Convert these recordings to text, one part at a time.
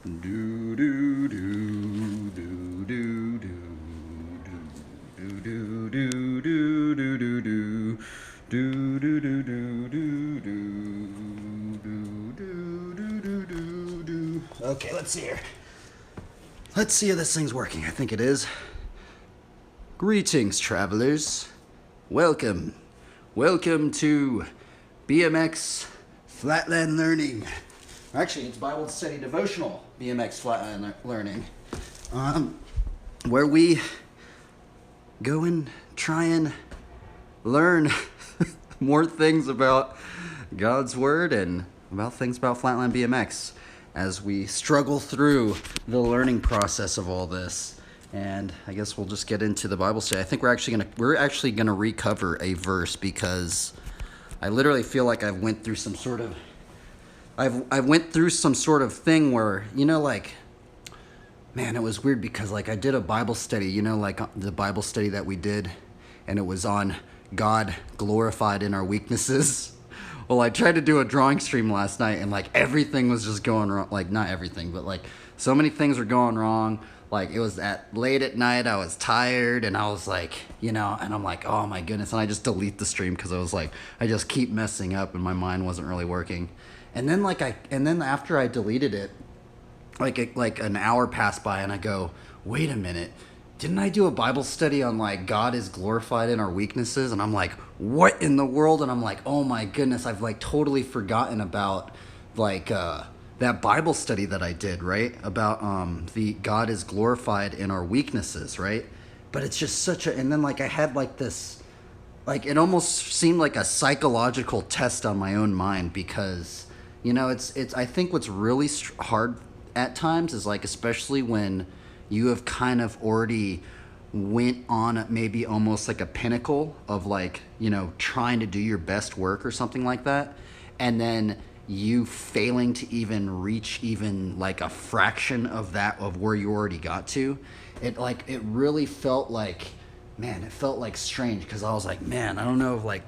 Do do do do do do do do do do do do do do do do do do do do. Okay, let's see here. Let's see if this thing's working. I think it is. Greetings, travelers. Welcome. Welcome to BMX Flatland Learning. Actually, it's Bible Study Devotional BMX Flatland Learning, where we go and try and learn more things about God's Word and about things about Flatland BMX as we struggle through the learning process of all this. And I guess we'll just get into the Bible study. I think we're actually gonna recover a verse because I literally feel like I went through some sort of thing where, man, it was weird because I did a Bible study, the Bible study that we did, and it was on God glorified in our weaknesses. Well, I tried to do a drawing stream last night and everything was just going wrong. Not everything, but so many things were going wrong. It was late at night, I was tired, and I was and I'm like, oh my goodness. And I just delete the stream because I was I just keep messing up and my mind wasn't really working. And then after I deleted it, an hour passed by and I go, wait a minute, didn't I do a Bible study on God is glorified in our weaknesses? And I'm like, what in the world? And I'm like, oh my goodness, I've totally forgotten about that Bible study that I did, right? About the God is glorified in our weaknesses, right? But it's just and then I had this, it almost seemed like a psychological test on my own mind because, it's I think what's really hard at times is especially when you have kind of already went on maybe almost a pinnacle of trying to do your best work or something like that, and then you failing to even reach even a fraction of that of where you already got to. It really felt man, it felt strange because I was man, I don't know if I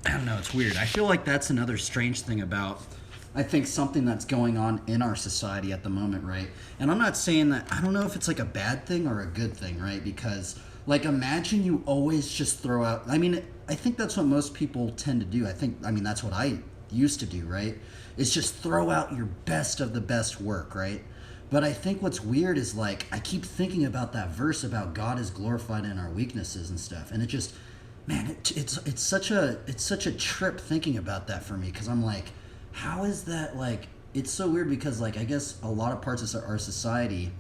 don't know, it's weird. I feel that's another strange thing about, I think, something that's going on in our society at the moment, right? And I'm not saying that, I don't know if it's a bad thing or a good thing, right? Because imagine you always just throw out, I think that's what most people tend to do. That's what I used to do, right? Is just throw out your best of the best work, right? But I think what's weird is I keep thinking about that verse about God is glorified in our weaknesses and stuff, and it just, man, it's such a trip thinking about that for me, because I'm how is that it's so weird because I guess a lot of parts of our society,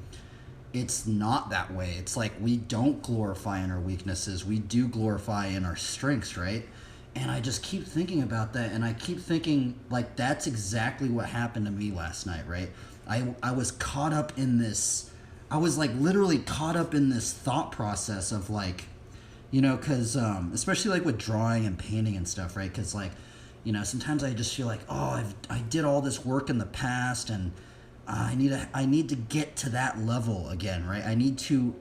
it's not that way. It's we don't glorify in our weaknesses, we do glorify in our strengths, right? And I just keep thinking about that, and I keep thinking that's exactly what happened to me last night, right? I was caught up in this, I was literally caught up in this thought process of because especially with drawing and painting and stuff, right? Because sometimes I just feel oh, I did all this work in the past, and I need to get to that level again, right? I need to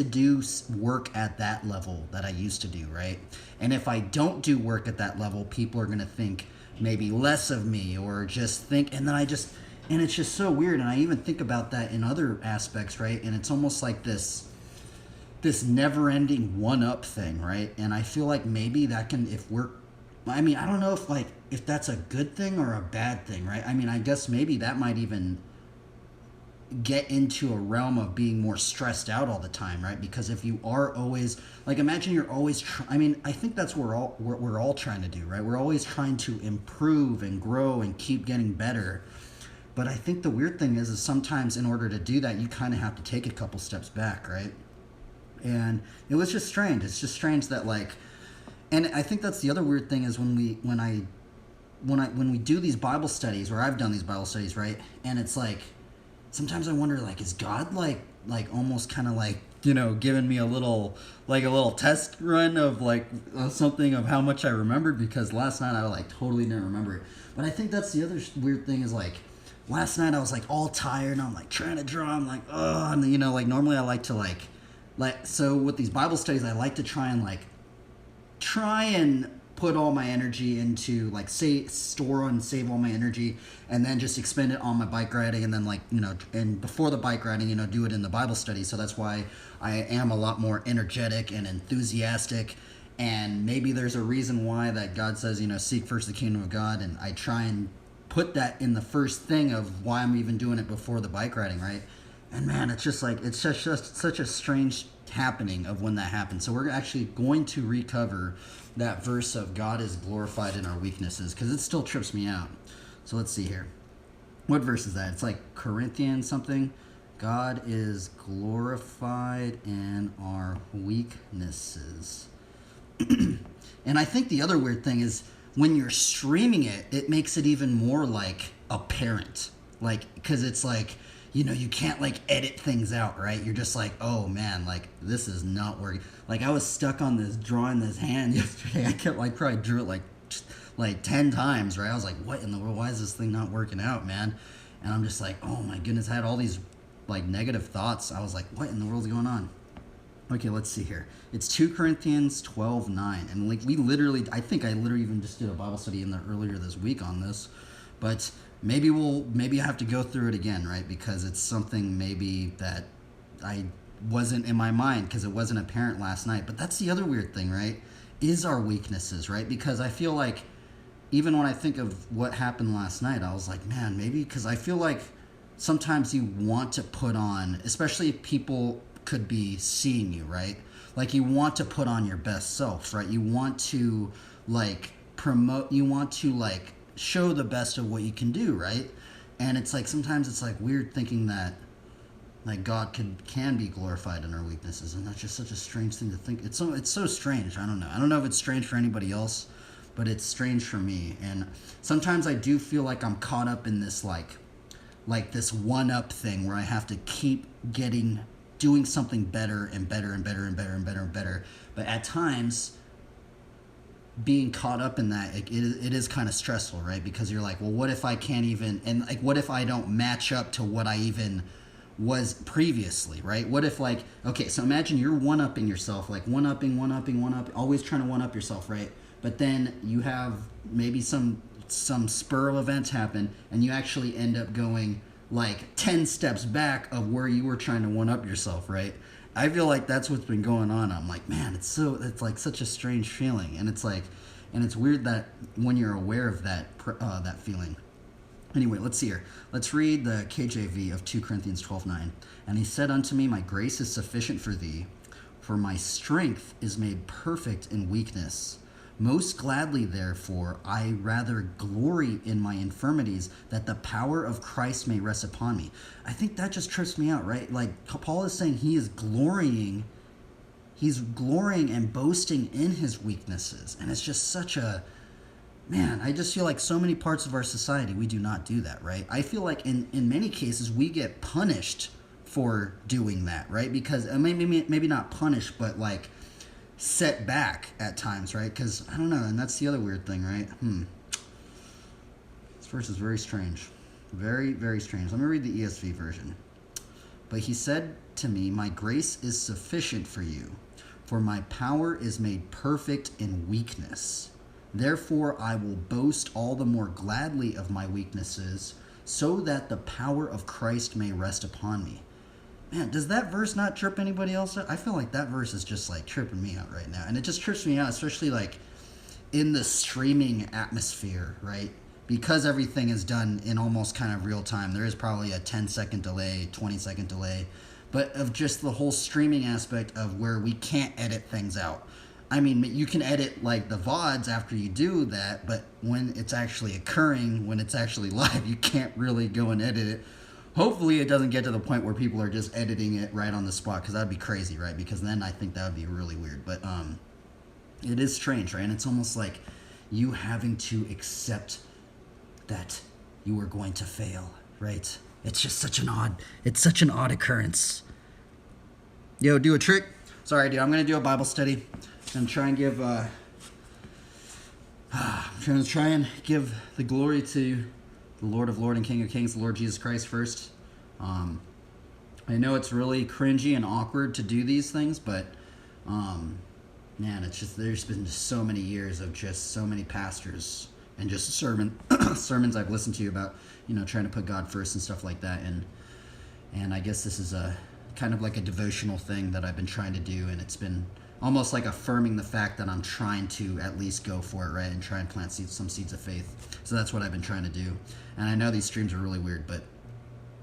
do work at that level that I used to do, right? And if I don't do work at that level, people are going to think maybe less of me, or just think, and then and it's just so weird. And I even think about that in other aspects, right? And it's almost this never-ending one-up thing, right? And I feel maybe that can, I don't know if that's a good thing or a bad thing, right? I guess maybe that might even get into a realm of being more stressed out all the time, right? Because if you are always imagine you're always I think that's what we're all trying to do, right? We're always trying to improve and grow and keep getting better. But I think the weird thing is sometimes in order to do that, you kind of have to take a couple steps back, right? And it was just strange. It's just strange that and I think that's the other weird thing is when we do these Bible studies, or I've done these Bible studies, right? And it's sometimes I wonder, is God almost kind of giving me a little test run of something of how much I remembered, because last night I totally didn't remember it. But I think that's the other weird thing is last night I was all tired, and I'm trying to draw, I'm oh, and normally I like to so with these Bible studies I like to try and put all my energy into like store and save all my energy, and then just expend it on my bike riding, and then like and before the bike riding, do it in the Bible study. So that's why I am a lot more energetic and enthusiastic. And maybe there's a reason why that God says, seek first the kingdom of God, and I try and put that in the first thing of why I'm even doing it before the bike riding, right? And man, it's just like, it's just such a strange happening of when that happens. So we're actually going to recover that verse of God is glorified in our weaknesses, because it still trips me out. So let's see here. What verse is that? It's like Corinthians something. God is glorified in our weaknesses. And I think the other weird thing is when you're streaming it, it makes it even more like apparent. Like, because it's like, you can't like edit things out, right? You're just like, oh man, like this is not working. Like I was stuck on this drawing this hand yesterday. I kept like probably drew it like 10 times, right? I was like, what in the world? Why is this thing not working out, man? And I'm just like, oh my goodness, I had all these like negative thoughts. I was like, what in the world's going on? Okay, let's see here. It's 2 Corinthians 12:9. And like I think I literally even just did a Bible study earlier this week on this. But maybe I have to go through it again, right? Because it's something maybe that I wasn't in my mind because it wasn't apparent last night. But that's the other weird thing, right? Is our weaknesses, right? Because I feel like even when I think of what happened last night, I was like, man, maybe because I feel like sometimes you want to put on, especially if people could be seeing you, right? Like you want to put on your best self, right? You want to like promote, you want to like show the best of what you can do, right? And it's like sometimes it's like weird thinking that like God can be glorified in our weaknesses, and that's just such a strange thing to think. It's so strange. I don't know if it's strange for anybody else, but it's strange for me. And sometimes I do feel like I'm caught up in this like this one-up thing where I have to keep doing something better and better and better and better and better and better. But at times, being caught up in that, it is kind of stressful, right? Because you're like, well, what if I can't even, and like, what if I don't match up to what I even was previously, right? What if like, okay, so imagine you're one-upping yourself, like one-upping, always trying to one-up yourself, right? But then you have maybe some spur of events happen, and you actually end up going like 10 steps back of where you were trying to one-up yourself, right? I feel like that's what's been going on. I'm like, man, it's like such a strange feeling, and it's weird that when you're aware of that feeling. Anyway, let's see here. Let's read the KJV of 2 Corinthians 12:9. And he said unto me, my grace is sufficient for thee, for my strength is made perfect in weakness. Most gladly, therefore, I rather glory in my infirmities, that the power of Christ may rest upon me. I think that just trips me out, right? Like Paul is saying he's glorying and boasting in his weaknesses. And it's just such a, man, I just feel like so many parts of our society, we do not do that, right? I feel like in many cases, we get punished for doing that, right? Because maybe not punished, but like set back at times, right? Because I don't know, and that's the other weird thing, right? This verse is very strange. Very, very strange. Let me read the ESV version. But he said to me, my grace is sufficient for you, for my power is made perfect in weakness. Therefore I will boast all the more gladly of my weaknesses, so that the power of Christ may rest upon me. Man, does that verse not trip anybody else out? I feel like that verse is just like tripping me out right now. And it just trips me out, especially like in the streaming atmosphere, right? Because everything is done in almost kind of real time. There is probably a 10-second delay, 20-second delay, but of just the whole streaming aspect of where we can't edit things out. I mean, you can edit like the VODs after you do that, but when it's actually occurring, when it's actually live, you can't really go and edit it. Hopefully it doesn't get to the point where people are just editing it right on the spot, because that'd be crazy, right? Because then I think that would be really weird. But it is strange, right? And it's almost like you having to accept that you are going to fail, right? It's just such an odd occurrence. Yo, do a trick. Sorry, dude. I'm gonna do a Bible study. I'm trying to give the glory to the Lord of Lords and King of Kings, the Lord Jesus Christ first. I know it's really cringy and awkward to do these things, but Man, it's just there's been just so many years of just so many pastors and just sermons I've listened to about, trying to put God first and stuff like that. And I guess this is a kind of like a devotional thing that I've been trying to do, and it's been almost like affirming the fact that I'm trying to at least go for it, right, and try and plant some seeds of faith. So that's what I've been trying to do. And I know these streams are really weird, but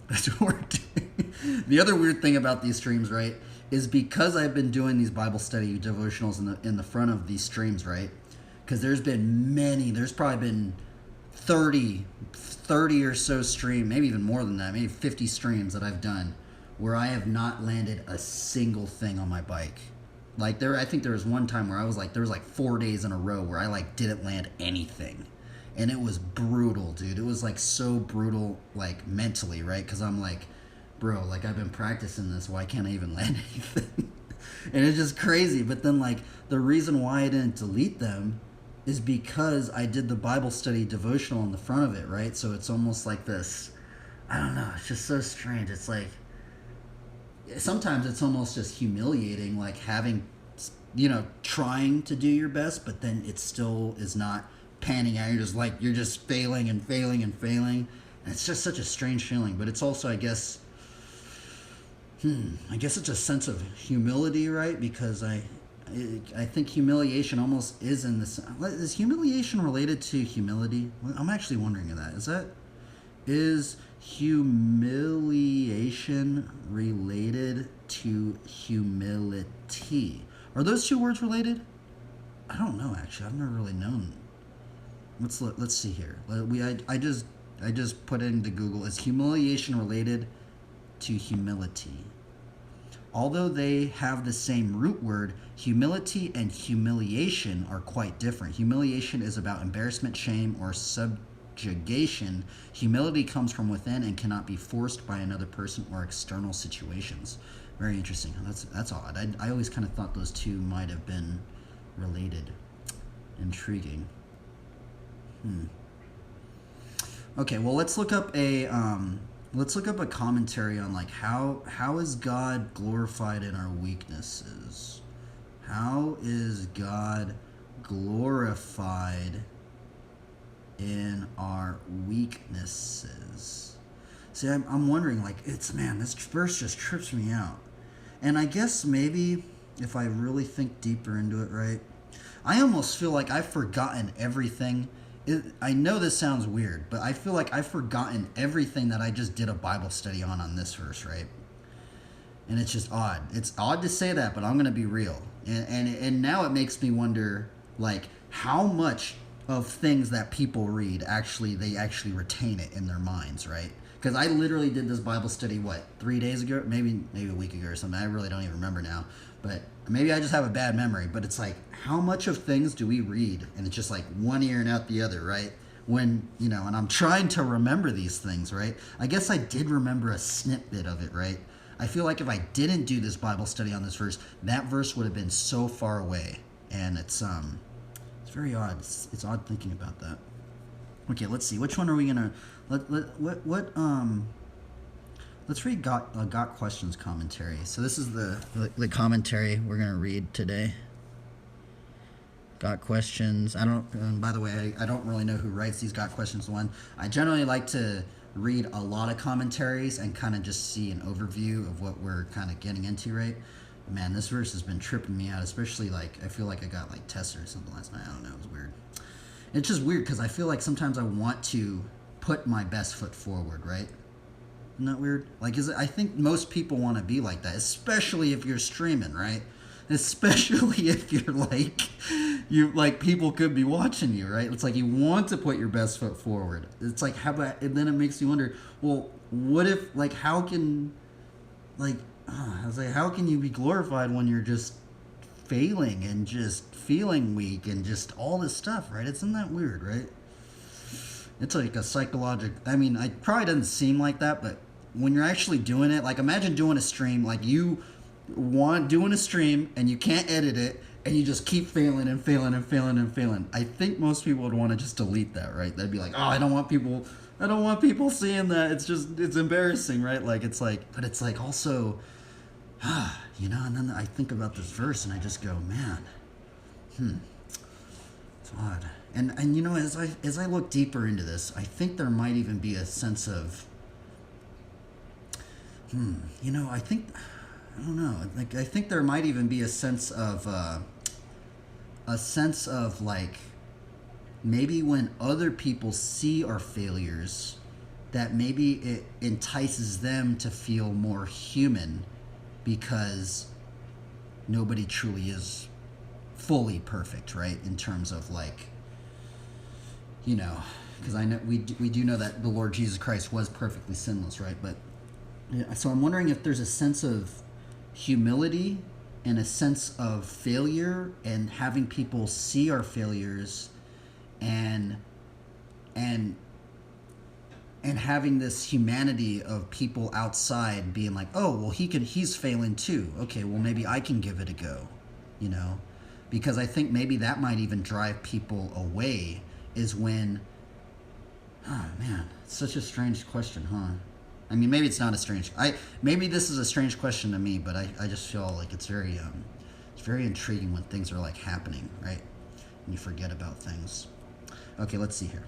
that's what we're doing. The other weird thing about these streams, right, is because I've been doing these Bible study devotionals in the front of these streams, right? Because there's probably been 30 or so streams, maybe even more than that, maybe 50 streams that I've done where I have not landed a single thing on my bike. Like I think there was one time where there was 4 days in a row where I didn't land anything. And it was brutal, dude. It was so brutal, mentally, right? Because I'm bro, I've been practicing this. Why can't I even land anything? And it's just crazy. But then the reason why I didn't delete them is because I did the Bible study devotional in the front of it, right? So it's almost like this, I don't know, it's just so strange. It's sometimes it's almost just humiliating, having, trying to do your best, but then it still is not panning out. You're just failing and failing and failing. And it's just such a strange feeling. But it's also, I guess it's a sense of humility, right? Because I think humiliation almost is in this. Is humiliation related to humility? I'm actually wondering that. Is humiliation related to humility? Are those two words related? I don't know, actually. I've never really known. Let's see here. I just put it into Google. Is humiliation related to humility? Although they have the same root word, humility and humiliation are quite different. Humiliation is about embarrassment, shame, or subjugation. Humility comes from within and cannot be forced by another person or external situations. Very interesting. That's odd. I always kind of thought those two might have been related. Intriguing. Okay, well, let's look up a commentary on how is God glorified in our weaknesses? How is God glorified in our weaknesses? See, I'm wondering, this verse just trips me out. And I guess maybe if I really think deeper into it, right, I almost feel like I've forgotten everything. I know this sounds weird, but I feel like I've forgotten everything that I just did a Bible study on this verse, right? And it's just odd. It's odd to say that, but I'm going to be real. And now it makes me wonder, how much of things that people read, they actually retain it in their minds, right? Because I literally did this Bible study, 3 days ago? Maybe a week ago or something. I really don't even remember now. But maybe I just have a bad memory. But it's how much of things do we read? And it's just one ear and out the other, right? When, and I'm trying to remember these things, right? I guess I did remember a snippet of it, right? I feel like if I didn't do this Bible study on this verse, that verse would have been so far away. And it's very odd. It's odd thinking about that. Okay, let's see. Which one are we gonna let's read Got Questions commentary. So this is the commentary we're gonna read today. Got Questions. By the way, I don't really know who writes these Got Questions one. I generally like to read a lot of commentaries and kind of just see an overview of what we're kind of getting into, right? Man, this verse has been tripping me out, especially I feel like I got tested or something last night. I don't know, it was weird. It's just weird because I feel like sometimes I want to put my best foot forward, right? Isn't that weird? I think most people want to be like that, especially if you're streaming, right? Especially if you're people could be watching you, right? It's you want to put your best foot forward. It's how about, and then it makes you wonder, well, what if, how can, how can you be glorified when you're just failing and just feeling weak and just all this stuff, right? Isn't that weird, right? It's a psychological, it probably doesn't seem like that, but when you're actually doing it, imagine doing a stream, doing a stream and you can't edit it and you just keep failing and failing and failing and failing. I think most people would want to just delete that, right? They'd be like, oh, I don't want people seeing that. It's embarrassing, right? But it's also, and then I think about this verse and I just go, man, It's odd. And as I look deeper into this, I think there might even be a sense of I think I don't know. Like I think there might even be a sense of like maybe when other people see our failures, that maybe it entices them to feel more human because nobody truly is fully perfect, right? In terms of like, because I know we do know that the Lord Jesus Christ was perfectly sinless, right? But yeah, so I'm wondering if there's a sense of humility and a sense of failure and having people see our failures and and and having this humanity of people outside being like, oh well, he's failing too, okay, well maybe I can give it a go, you know because I think maybe that might even drive people away, is when, oh man, it's such a strange question, huh? I mean, maybe it's not a strange. Maybe this is a strange question to me, but I just feel like it's very intriguing when things are like happening, right? And you forget about things. Okay, let's see here.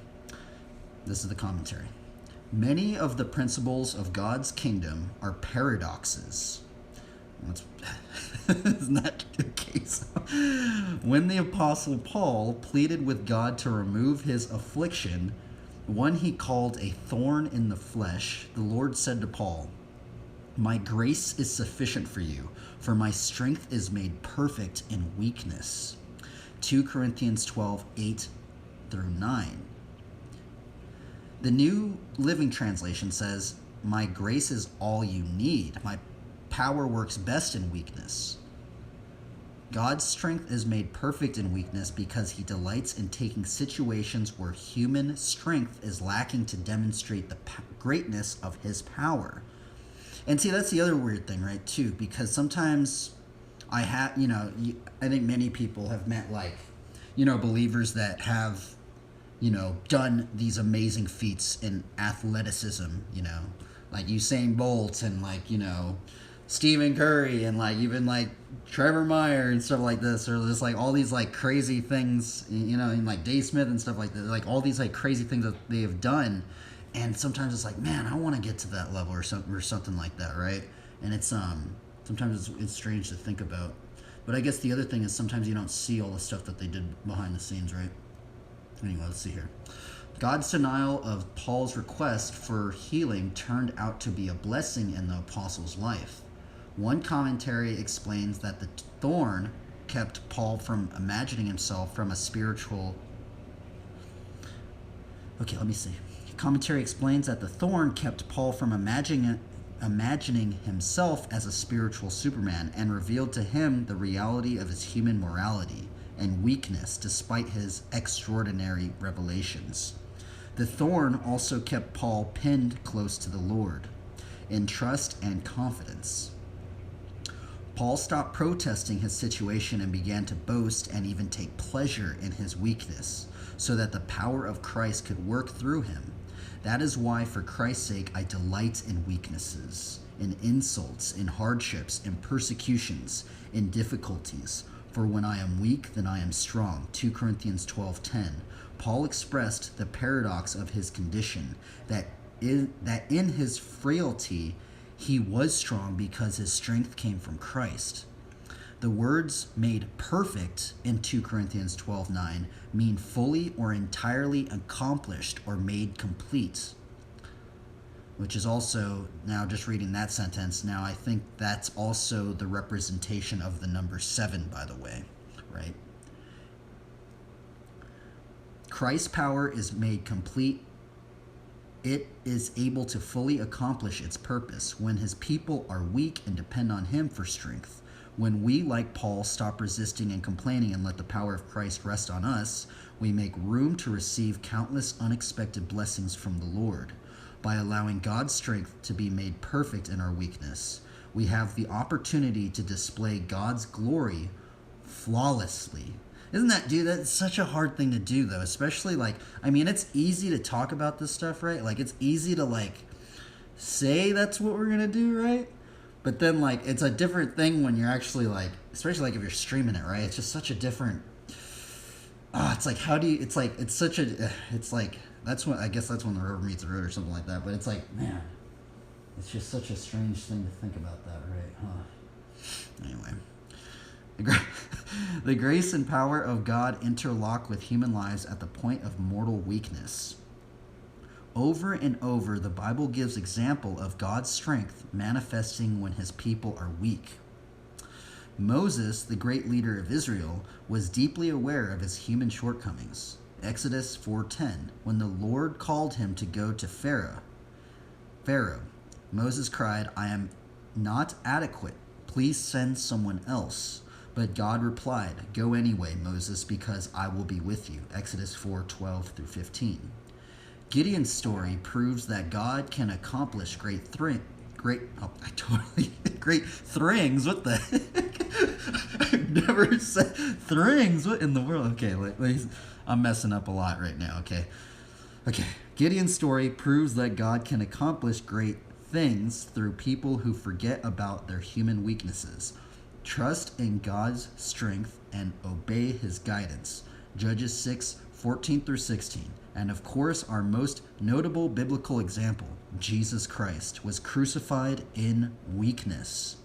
This is the commentary. Many of the principles of God's kingdom are paradoxes. Isn't that the case? When the Apostle Paul pleaded with God to remove his affliction, one he called a thorn in the flesh, the Lord said to Paul, "My grace is sufficient for you, for my strength is made perfect in weakness." 2 Corinthians 12:8-9. The New Living Translation says, "My grace is all you need. My power works best in weakness." God's strength is made perfect in weakness because he delights in taking situations where human strength is lacking to demonstrate the greatness of his power. And see, that's the other weird thing, right, too, because sometimes I think many people have met, like, believers that have, done these amazing feats in athleticism, like Usain Bolt and, like, Stephen Curry and like even like Trevor Meyer and stuff like this, or just like all these like crazy things, and like Dave Smith and stuff like that, like all these like crazy things that they have done, and sometimes it's like, man, I want to get to that level or something like that, right? And it's sometimes it's strange to think about, but I guess the other thing is sometimes you don't see all the stuff that they did behind the scenes, right? Anyway, let's see here. God's denial of Paul's request for healing turned out to be a blessing in the apostle's life. One commentary explains that the thorn kept Paul from imagining himself from a spiritual... Okay, let me see. Commentary explains that the thorn kept Paul from imagining himself as a spiritual Superman and revealed to him the reality of his human morality and weakness despite his extraordinary revelations. The thorn also kept Paul pinned close to the Lord in trust and confidence. Paul stopped protesting his situation and began to boast and even take pleasure in his weakness, so that the power of Christ could work through him. That is why, for Christ's sake, I delight in weaknesses, in insults, in hardships, in persecutions, in difficulties. For when I am weak, then I am strong. 2 Corinthians 12:10. Paul expressed the paradox of his condition, that in his frailty, he was strong because his strength came from Christ. The words "made perfect" in 2 Corinthians 12:9 mean fully or entirely accomplished or made complete. Which is also, now just reading that sentence, now I think that's also the representation of the number 7, by the way, right? Christ's power is made complete. It is able to fully accomplish its purpose when his people are weak and depend on him for strength. When we, like Paul, stop resisting and complaining and let the power of Christ rest on us, we make room to receive countless unexpected blessings from the Lord. By allowing God's strength to be made perfect in our weakness, we have the opportunity to display God's glory flawlessly. Isn't that, dude, that's such a hard thing to do, though, especially, like, I mean, it's easy to talk about this stuff, right? Like, it's easy to, like, say that's what we're going to do, right? But then, like, it's a different thing when you're actually, like, especially, like, if you're streaming it, right? It's just such a different, it's like, how do you, it's like, it's such a, it's like, that's when, I guess that's when the rubber meets the road or something like that. But it's like, man, it's just such a strange thing to think about that, right? Huh? Anyway. The grace and power of God interlock with human lives at the point of mortal weakness. Over and over, the Bible gives example of God's strength manifesting when his people are weak. Moses, the great leader of Israel, was deeply aware of his human shortcomings. Exodus 4:10, when the Lord called him to go to Pharaoh, Moses cried, "I am not adequate. Please send someone else." But God replied, "Go anyway, Moses, because I will be with you." Exodus 4:12 through 15. Gideon's story proves that God can accomplish great things. What the heck? I've never said things. What in the world? Okay, I'm messing up a lot right now. Okay. Gideon's story proves that God can accomplish great things through people who forget about their human weaknesses. Trust in God's strength and obey his guidance. Judges 6:14 through 16. And of course, our most notable biblical example, Jesus Christ, was crucified in weakness,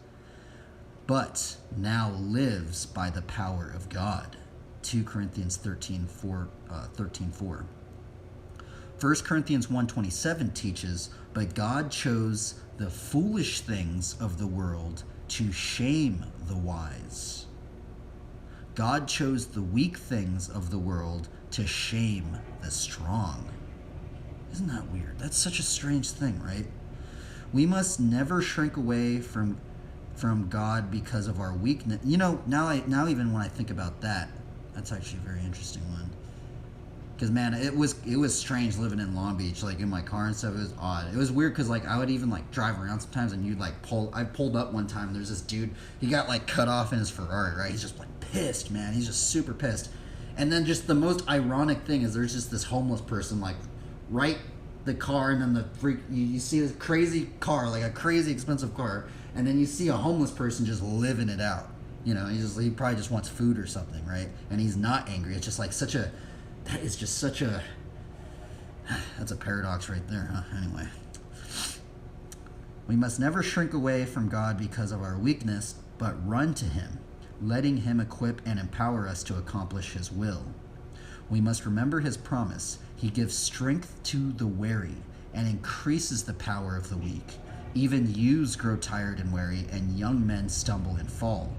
but now lives by the power of God. 2 Corinthians 13:4. 1 Corinthians 1:27 teaches, but God chose the foolish things of the world to shame the wise. God chose the weak things of the world to shame the strong. Isn't that weird? That's such a strange thing, right? We must never shrink away from God because of our weakness. You know, now even when I think about that, that's actually a very interesting one. Because man, it was strange living in Long Beach, like in my car and stuff. It was odd. It was weird because like I would even like drive around sometimes, and you'd like pull. I pulled up one time. And there's this dude. He got like cut off in his Ferrari. Right? He's just like pissed, man. He's just super pissed. And then just the most ironic thing is there's just this homeless person like right the car, and then the freak. You see this crazy car, like a crazy expensive car, and then you see a homeless person just living it out. You know, he probably just wants food or something, right? And he's not angry. It's just like such a. That is just such a... That's a paradox right there, huh? Anyway. We must never shrink away from God because of our weakness, but run to him, letting him equip and empower us to accomplish his will. We must remember his promise. He gives strength to the weary and increases the power of the weak. Even youths grow tired and weary, and young men stumble and fall.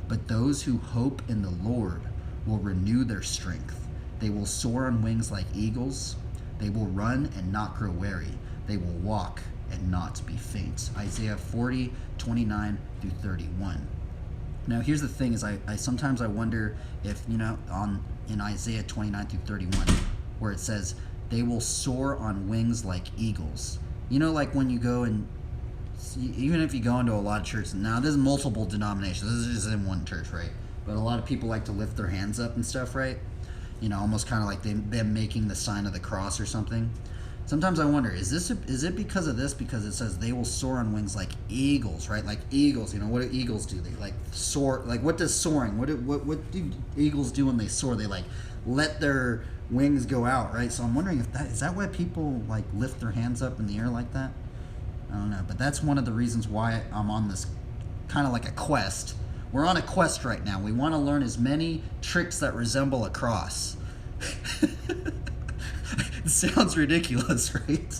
But those who hope in the Lord will renew their strength. They will soar on wings like eagles. They will run and not grow weary. They will walk and not be faint. Isaiah 40:29 through 31. Now here's the thing is I sometimes I wonder if, you know, in Isaiah 29 through 31, where it says, they will soar on wings like eagles. You know, like when you go and, even if you go into a lot of churches, now there's multiple denominations. This is just in one church, right? But a lot of people like to lift their hands up and stuff, right? You know, almost kind of like them making the sign of the cross or something. Sometimes I wonder, is it because of this? Because it says they will soar on wings like eagles, right? Like eagles, you know, what do eagles do? They like soar. Like what does soaring? What do eagles do when they soar? They like let their wings go out, right? So I'm wondering if is that why people like lift their hands up in the air like that? I don't know, but that's one of the reasons why I'm on this kind of like a quest. We're on a quest right now. We want to learn as many tricks that resemble a cross. It sounds ridiculous, right?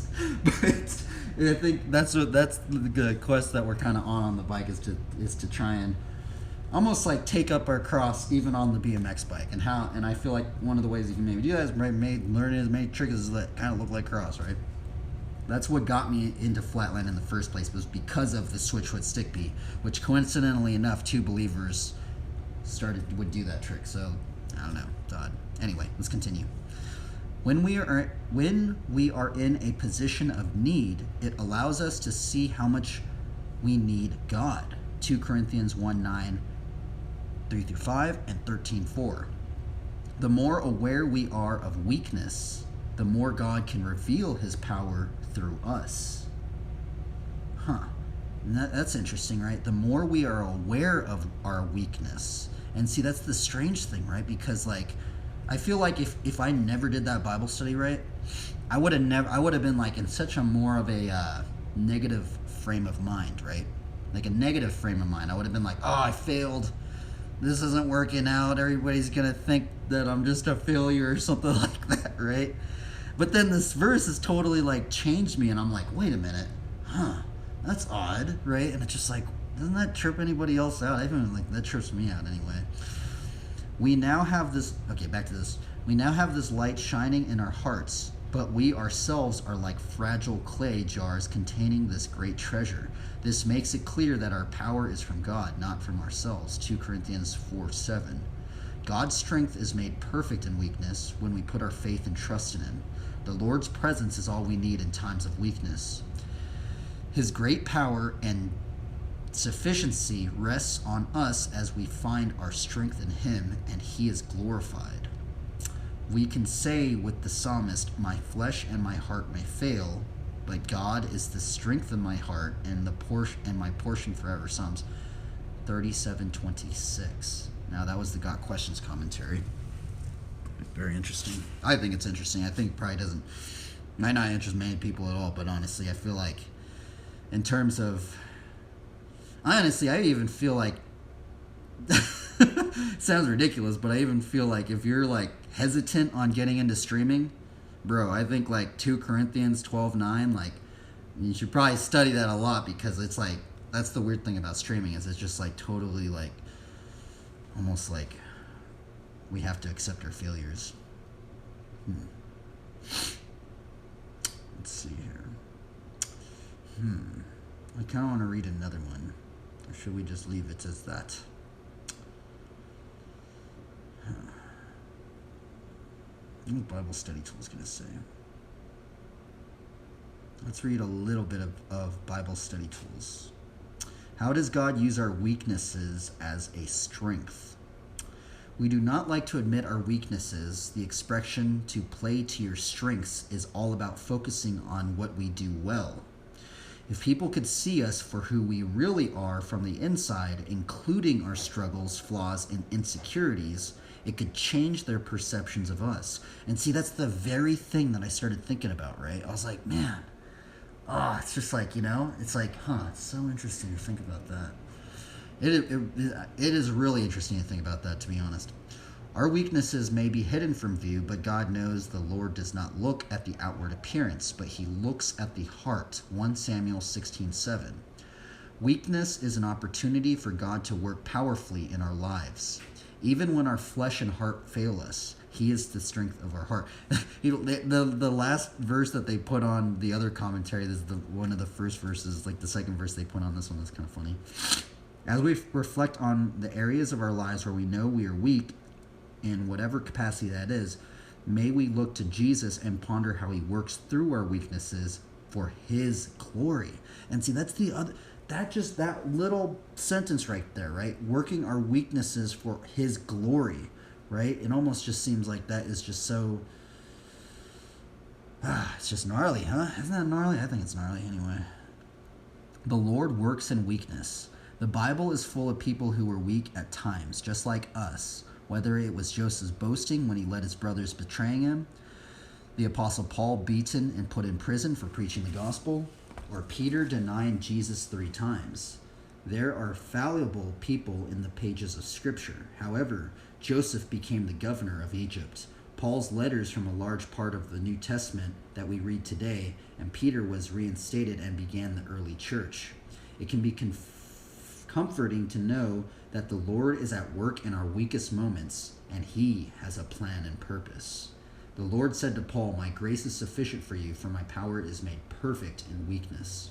But I think that's the quest that we're kind of on the bike is to try and almost like take up our cross even on the BMX bike. And I feel like one of the ways you can maybe do that is learn as many tricks that kind of look like cross, right? That's what got me into flatland in the first place, was because of the Switchfoot stick beat, which coincidentally enough, two believers would do that trick. So I don't know, it's odd. Anyway, let's continue. When we are in a position of need, it allows us to see how much we need God. 2 Corinthians 1:9, 3-5, and 13:4. The more aware we are of weakness, the more God can reveal his power through us. Huh. And that's interesting, right? The more we are aware of our weakness. And see, that's the strange thing, right? Because like, I feel like if I never did that Bible study right, I would have been like in such a more of a negative frame of mind, right? Like a negative frame of mind. I would have been like, oh, I failed. This isn't working out. Everybody's gonna think that I'm just a failure or something like that, right? But then this verse has totally like changed me, and I'm like, wait a minute, that's odd, right? And it's just like, doesn't that trip anybody else out? I even like that trips me out anyway. We now have this. Okay, back to this. We now have this light shining in our hearts, but we ourselves are like fragile clay jars containing this great treasure. This makes it clear that our power is from God, not from ourselves. 2 Corinthians 4:7. God's strength is made perfect in weakness when we put our faith and trust in Him. The Lord's presence is all we need in times of weakness. His great power and sufficiency rests on us as we find our strength in Him, and He is glorified. We can say with the psalmist, my flesh and my heart may fail, but God is the strength of my heart and my portion forever. Psalms 37:26. Now that was the Got Questions commentary. Very interesting. I think it's interesting. I think it probably might not interest many people at all, but honestly, I feel like in terms of, I even feel like, sounds ridiculous, but I even feel like if you're like hesitant on getting into streaming, bro, I think like 2 Corinthians 12:9, like you should probably study that a lot, because it's like, that's the weird thing about streaming, is it's just like totally like, almost like we have to accept our failures. Let's see here. I kind of want to read another one. Or should we just leave it as that? What Bible study tool is going to say? Let's read a little bit of Bible study tools. How does God use our weaknesses as a strength? We do not like to admit our weaknesses. The expression to play to your strengths is all about focusing on what we do well. If people could see us for who we really are from the inside, including our struggles, flaws, and insecurities, it could change their perceptions of us. And see, that's the very thing that I started thinking about, right? I was like, man, it's just like, it's like, it's so interesting to think about that. It is really interesting to think about that, to be honest. Our weaknesses may be hidden from view, but God knows the Lord does not look at the outward appearance, but He looks at the heart. 1 Samuel 16:7. Weakness is an opportunity for God to work powerfully in our lives. Even when our flesh and heart fail us, He is the strength of our heart. The last verse that they put on the other commentary, this is one of the first verses, like the second verse they put on this one is kind of funny. As we reflect on the areas of our lives where we know we are weak, in whatever capacity that is, may we look to Jesus and ponder how He works through our weaknesses for His glory. And see, that's that little sentence right there, right? Working our weaknesses for His glory, right? It almost just seems like that is just so, it's just gnarly, huh? Isn't that gnarly? I think it's gnarly anyway. The Lord works in weakness. The Bible is full of people who were weak at times, just like us. Whether it was Joseph's boasting when he let his brothers betraying him, the Apostle Paul beaten and put in prison for preaching the gospel, or Peter denying Jesus 3 times. There are fallible people in the pages of Scripture. However, Joseph became the governor of Egypt. Paul's letters from a large part of the New Testament that we read today, and Peter was reinstated and began the early church. It can be comforting to know that the Lord is at work in our weakest moments, and He has a plan and purpose. The Lord said to Paul, my grace is sufficient for you, for my power is made perfect in weakness.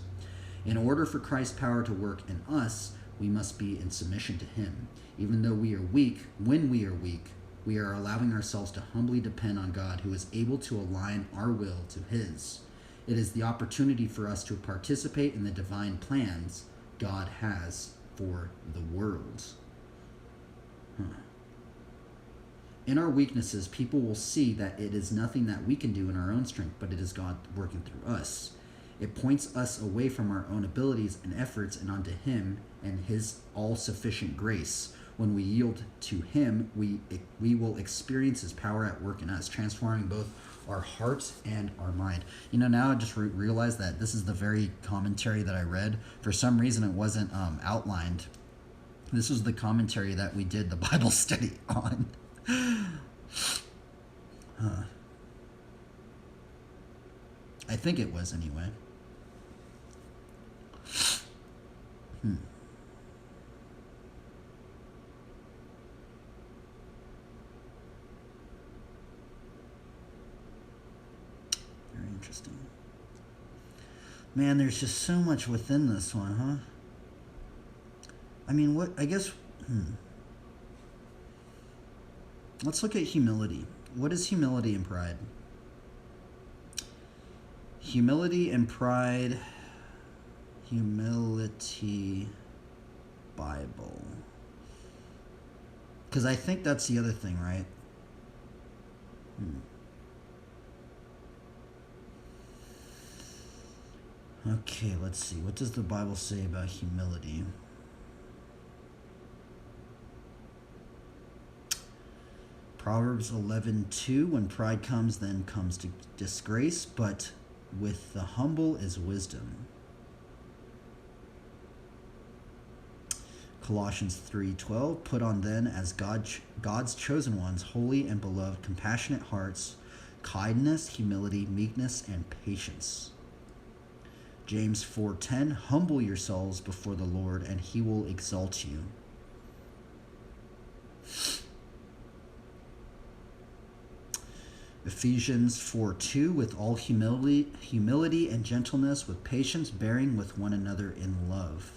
In order for Christ's power to work in us, we must be in submission to Him. Even though we are weak, when we are weak, we are allowing ourselves to humbly depend on God, who is able to align our will to His. It is the opportunity for us to participate in the divine plans God has for the world. In our weaknesses, people will see that it is nothing that we can do in our own strength, but it is God working through us. It points us away from our own abilities and efforts and onto Him and His all-sufficient grace. When we yield to Him, we will experience His power at work in us, transforming both our hearts and our mind. You know, now I just realized that this is the very commentary that I read. For some reason, it wasn't outlined. This was the commentary that we did the Bible study on. I think it was anyway. Very interesting. Man, there's just so much within this one, huh? I mean, what, I guess, let's look at humility. What is humility and pride? Humility and pride, humility, Bible. Because I think that's the other thing, right? Okay, let's see. What does the Bible say about humility? Proverbs 11:2, when pride comes, then comes disgrace, but with the humble is wisdom. Colossians 3:12, put on then as God's chosen ones, holy and beloved, compassionate hearts, kindness, humility, meekness, and patience. James 4:10, humble yourselves before the Lord, and He will exalt you. Ephesians 4:2, with all humility and gentleness, with patience, bearing with one another in love.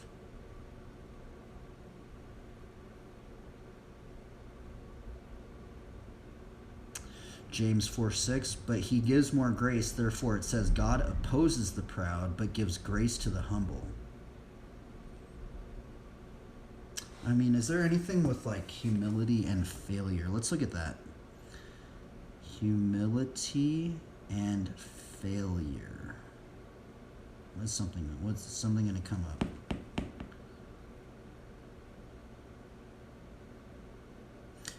James 4:6, but He gives more grace, therefore it says, God opposes the proud, but gives grace to the humble. I mean, is there anything with like humility and failure? Let's look at that. Humility and failure. What's something going to come up?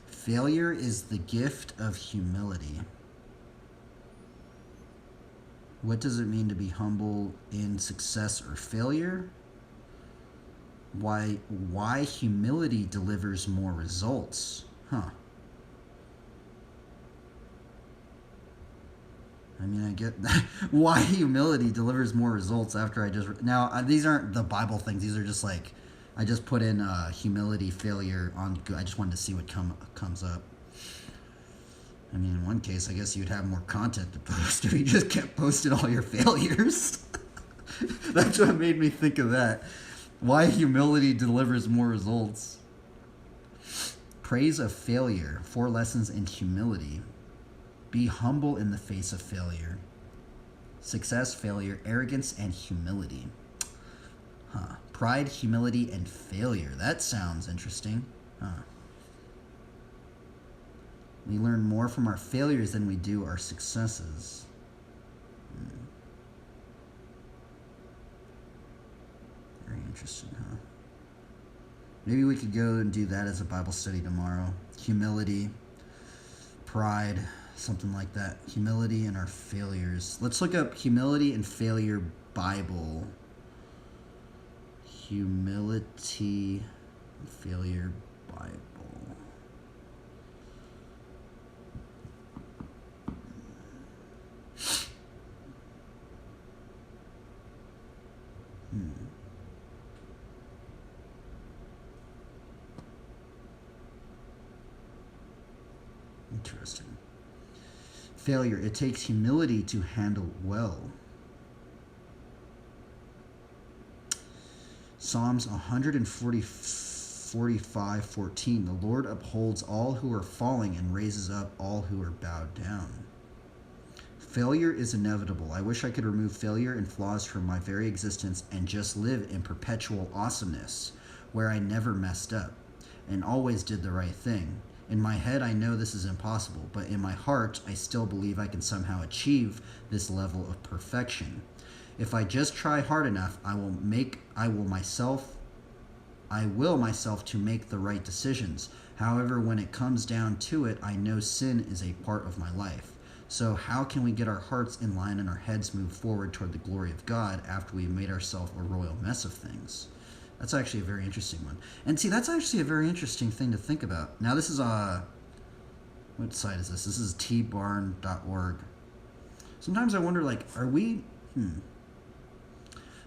Failure is the gift of humility. What does it mean to be humble in success or failure? Why humility delivers more results? I mean, I get that. Why humility delivers more results after I just... Now, these aren't the Bible things. These are just like... I just put in humility, failure on... I just wanted to see what comes up. I mean, in one case, I guess you'd have more content to post if you just kept posting all your failures. That's what made me think of that. Why humility delivers more results. Praise of failure. 4 lessons in humility. Be humble in the face of failure. Success, failure, arrogance, and humility. Pride, humility, and failure. That sounds interesting. We learn more from our failures than we do our successes. Very interesting, huh? Maybe we could go and do that as a Bible study tomorrow. Humility, pride, something like that. Humility and our failures. Let's look up humility and failure Bible. Humility and failure Bible. Interesting. Failure. It takes humility to handle well. Psalms 145:14. The Lord upholds all who are falling and raises up all who are bowed down. Failure is inevitable. I wish I could remove failure and flaws from my very existence and just live in perpetual awesomeness, where I never messed up and always did the right thing. In my head, I know this is impossible, but in my heart, I still believe I can somehow achieve this level of perfection. If I just try hard enough, I will I will myself to make the right decisions. However, when it comes down to it, I know sin is a part of my life. So how can we get our hearts in line and our heads move forward toward the glory of God after we've made ourselves a royal mess of things? That's actually a very interesting one. And see, that's actually a very interesting thing to think about. Now, this is what site is this? This is tbarn.org. Sometimes I wonder, like, are we...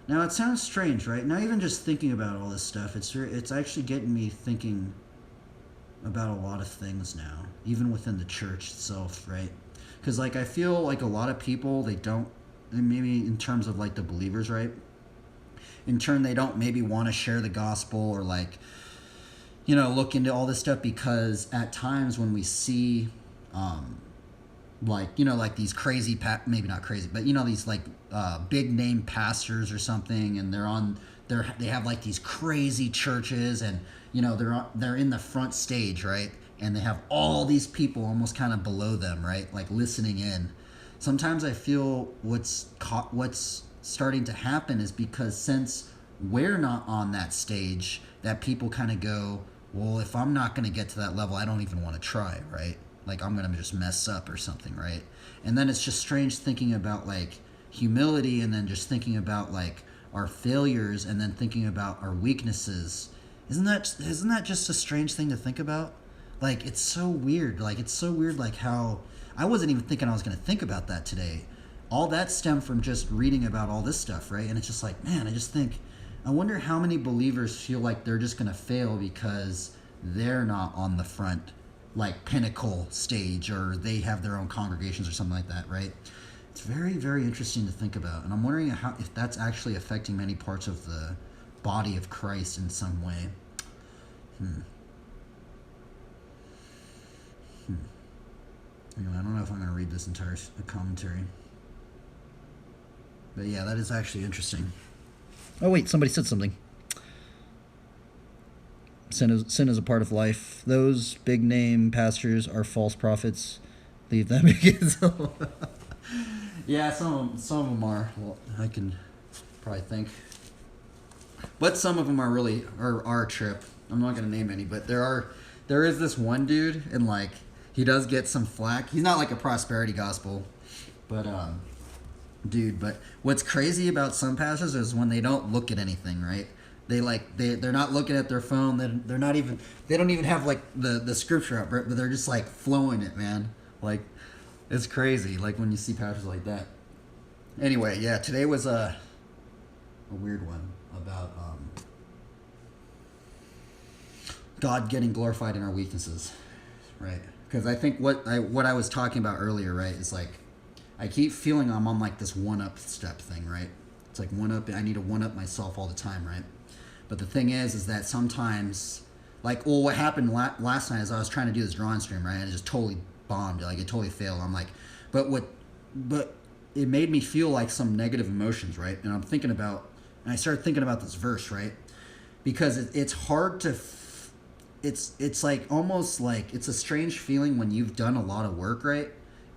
Now, it sounds strange, right? Now, even just thinking about all this stuff, it's actually getting me thinking about a lot of things now, even within the church itself, right? Because, like, I feel like a lot of people, they don't, maybe in terms of, like, the believers, right? In turn, they don't maybe want to share the gospel or, like, you know, look into all this stuff, because at times when we see, like, you know, like these crazy, maybe not crazy, but, you know, these, like, big name pastors or something, and they have, like, these crazy churches, and, you know, they're in the front stage, right? And they have all these people almost kind of below them, right? Like, listening in. Sometimes I feel what's starting to happen is because since we're not on that stage, that people kind of go, well, if I'm not going to get to that level, I don't even want to try, right? Like, I'm going to just mess up or something, right? And then it's just strange thinking about, like, humility, and then just thinking about, like, our failures, and then thinking about our weaknesses. Isn't that just a strange thing to think about? Like, it's so weird. Like, it's so weird, like, how I wasn't even thinking I was going to think about that today. All that stemmed from just reading about all this stuff, right? And it's just like, man, I wonder how many believers feel like they're just going to fail because they're not on the front, like, pinnacle stage, or they have their own congregations or something like that, right? It's very, very interesting to think about. And I'm wondering if that's actually affecting many parts of the body of Christ in some way. Anyway, I don't know if I'm going to read this entire commentary. But yeah, that is actually interesting. Oh wait, somebody said something. Sin is a part of life. Those big name pastors are false prophets. Leave them. Yeah, some of them are. Well, I can probably think. But some of them are really are a trip. I'm not going to name any, but there is this one dude, and, like, he does get some flack. He's not like a prosperity gospel, but dude. But what's crazy about some pastors is when they don't look at anything, right? They're not looking at their phone. They don't even have, like, the scripture up, but they're just, like, flowing it, man. Like, it's crazy. Like, when you see pastors like that. Anyway, yeah, today was a weird one about God getting glorified in our weaknesses, right? Because I think what I was talking about earlier, right, is, like, I keep feeling I'm on, like, this one-up step thing, right? It's like I need to one-up myself all the time, right? But the thing is that sometimes, like, well, what happened last night is I was trying to do this drawing stream, right? And it just totally bombed. Like, it totally failed. I'm like, but it made me feel like some negative emotions, right? And I started thinking about this verse, right? Because it's hard to, it's like almost like, it's a strange feeling when you've done a lot of work, right?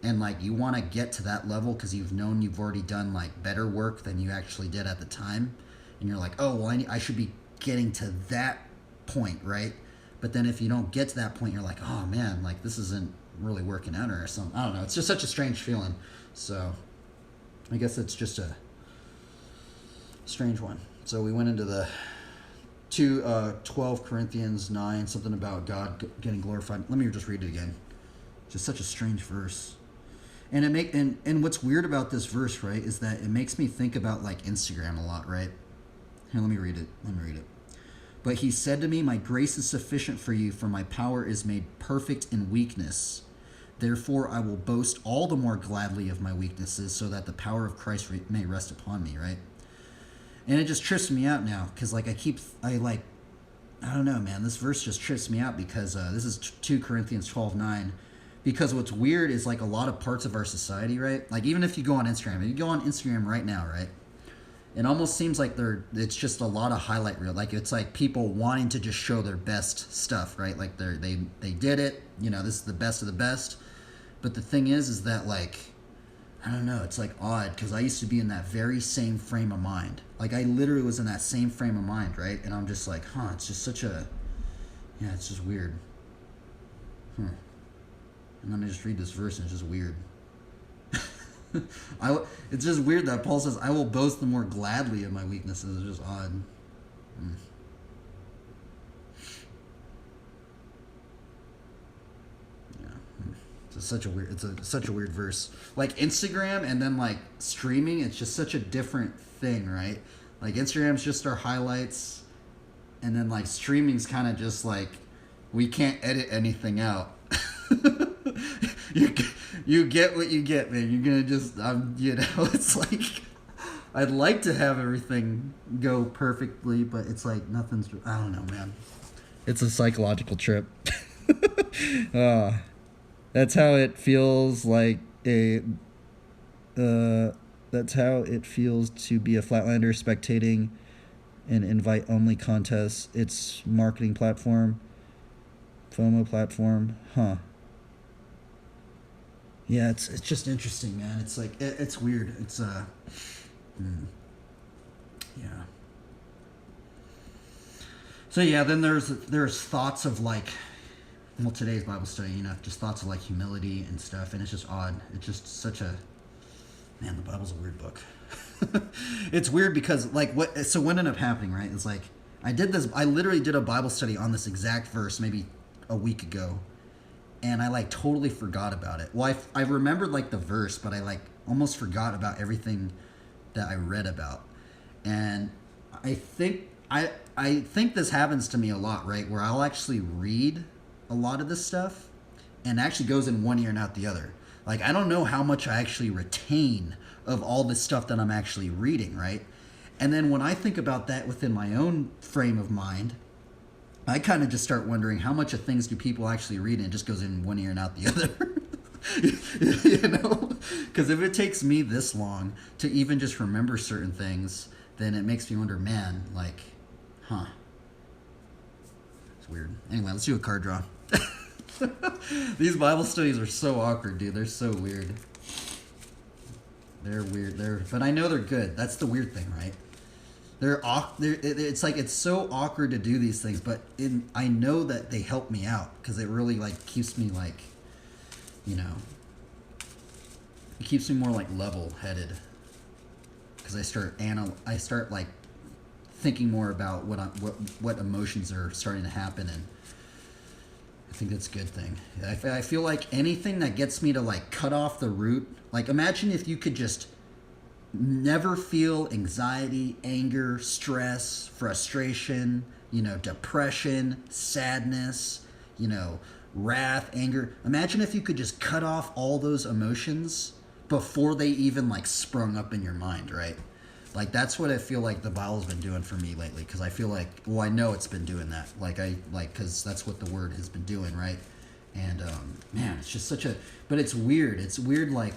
And, like, you want to get to that level because you've known you've already done, like, better work than you actually did at the time. And you're like, oh, well, I should be getting to that point, right? But then if you don't get to that point, you're like, oh, man, like, this isn't really working out or something. I don't know. It's just such a strange feeling. So I guess it's just a strange one. So we went into the 12 Corinthians 9, something about God getting glorified. Let me just read it again. Just such a strange verse. And and what's weird about this verse, right, is that it makes me think about, like, Instagram a lot, right? Here, let me read it. But he said to me, my grace is sufficient for you, for my power is made perfect in weakness. Therefore, I will boast all the more gladly of my weaknesses, so that the power of Christ may rest upon me, right? And it just trips me out now, because, like, I don't know, man. This verse just trips me out because this is 2 Corinthians 12:9. Because what's weird is, like, a lot of parts of our society, right? Like, even if you go on Instagram, right now, right? It almost seems like it's just a lot of highlight reel. Like, it's like people wanting to just show their best stuff, right? Like, they did it. You know, this is the best of the best. But the thing is that, like, I don't know. It's like odd because I used to be in that very same frame of mind. Like I literally was in that same frame of mind, right? And I'm just like, it's just such a, yeah, it's just weird. And then I just read this verse and it's just weird. It's just weird that Paul says, I will boast the more gladly of my weaknesses. It's just odd. It's such a weird verse. Like Instagram and then like streaming, it's just such a different thing, right? Like Instagram's just our highlights, and then like streaming's kind of just like we can't edit anything out. you get what you get, man. You're gonna just it's like I'd like to have everything go perfectly, but it's like nothing's. I don't know, man. It's a psychological trip. That's how it feels like that's how it feels to be a Flatlander spectating an invite-only contest. Its marketing platform, FOMO platform, Yeah, it's just interesting, man. It's like it's weird. It's yeah. So yeah, then there's thoughts of like. Well, today's Bible study, just thoughts of like humility and stuff, and it's just odd. It's just such a, man, the Bible's a weird book. It's weird because like so what ended up happening, right? It's like I literally did a Bible study on this exact verse maybe a week ago, and I like totally forgot about it. Well, I remembered like the verse, but I like almost forgot about everything that I read about, and I think this happens to me a lot, right? Where I'll actually read a lot of this stuff and actually goes in one ear and out the other. Like I don't know how much I actually retain of all this stuff that I'm actually reading, right? And then when I think about that within my own frame of mind, I kind of just start wondering how much of things do people actually read and it just goes in one ear and out the other. Because if it takes me this long to even just remember certain things, then it makes me wonder, man, like, it's weird. Anyway, let's do a card draw. These Bible studies are so awkward, dude. They're so weird. They're weird. But I know they're good. That's the weird thing, right? It's like it's so awkward to do these things, but I know that they help me out because it really like keeps me like, it keeps me more like level-headed because I start like thinking more about what emotions are starting to happen, and I think that's a good thing. I feel like anything that gets me to like cut off the root, like imagine if you could just never feel anxiety, anger, stress, frustration, depression, sadness, wrath, anger. Imagine if you could just cut off all those emotions before they even like sprung up in your mind, right? Like that's what I feel like the Bible's been doing for me lately, because I feel like, well, I know it's been doing that. Because that's what the Word has been doing, right? And man, it's just but it's weird. It's weird, like,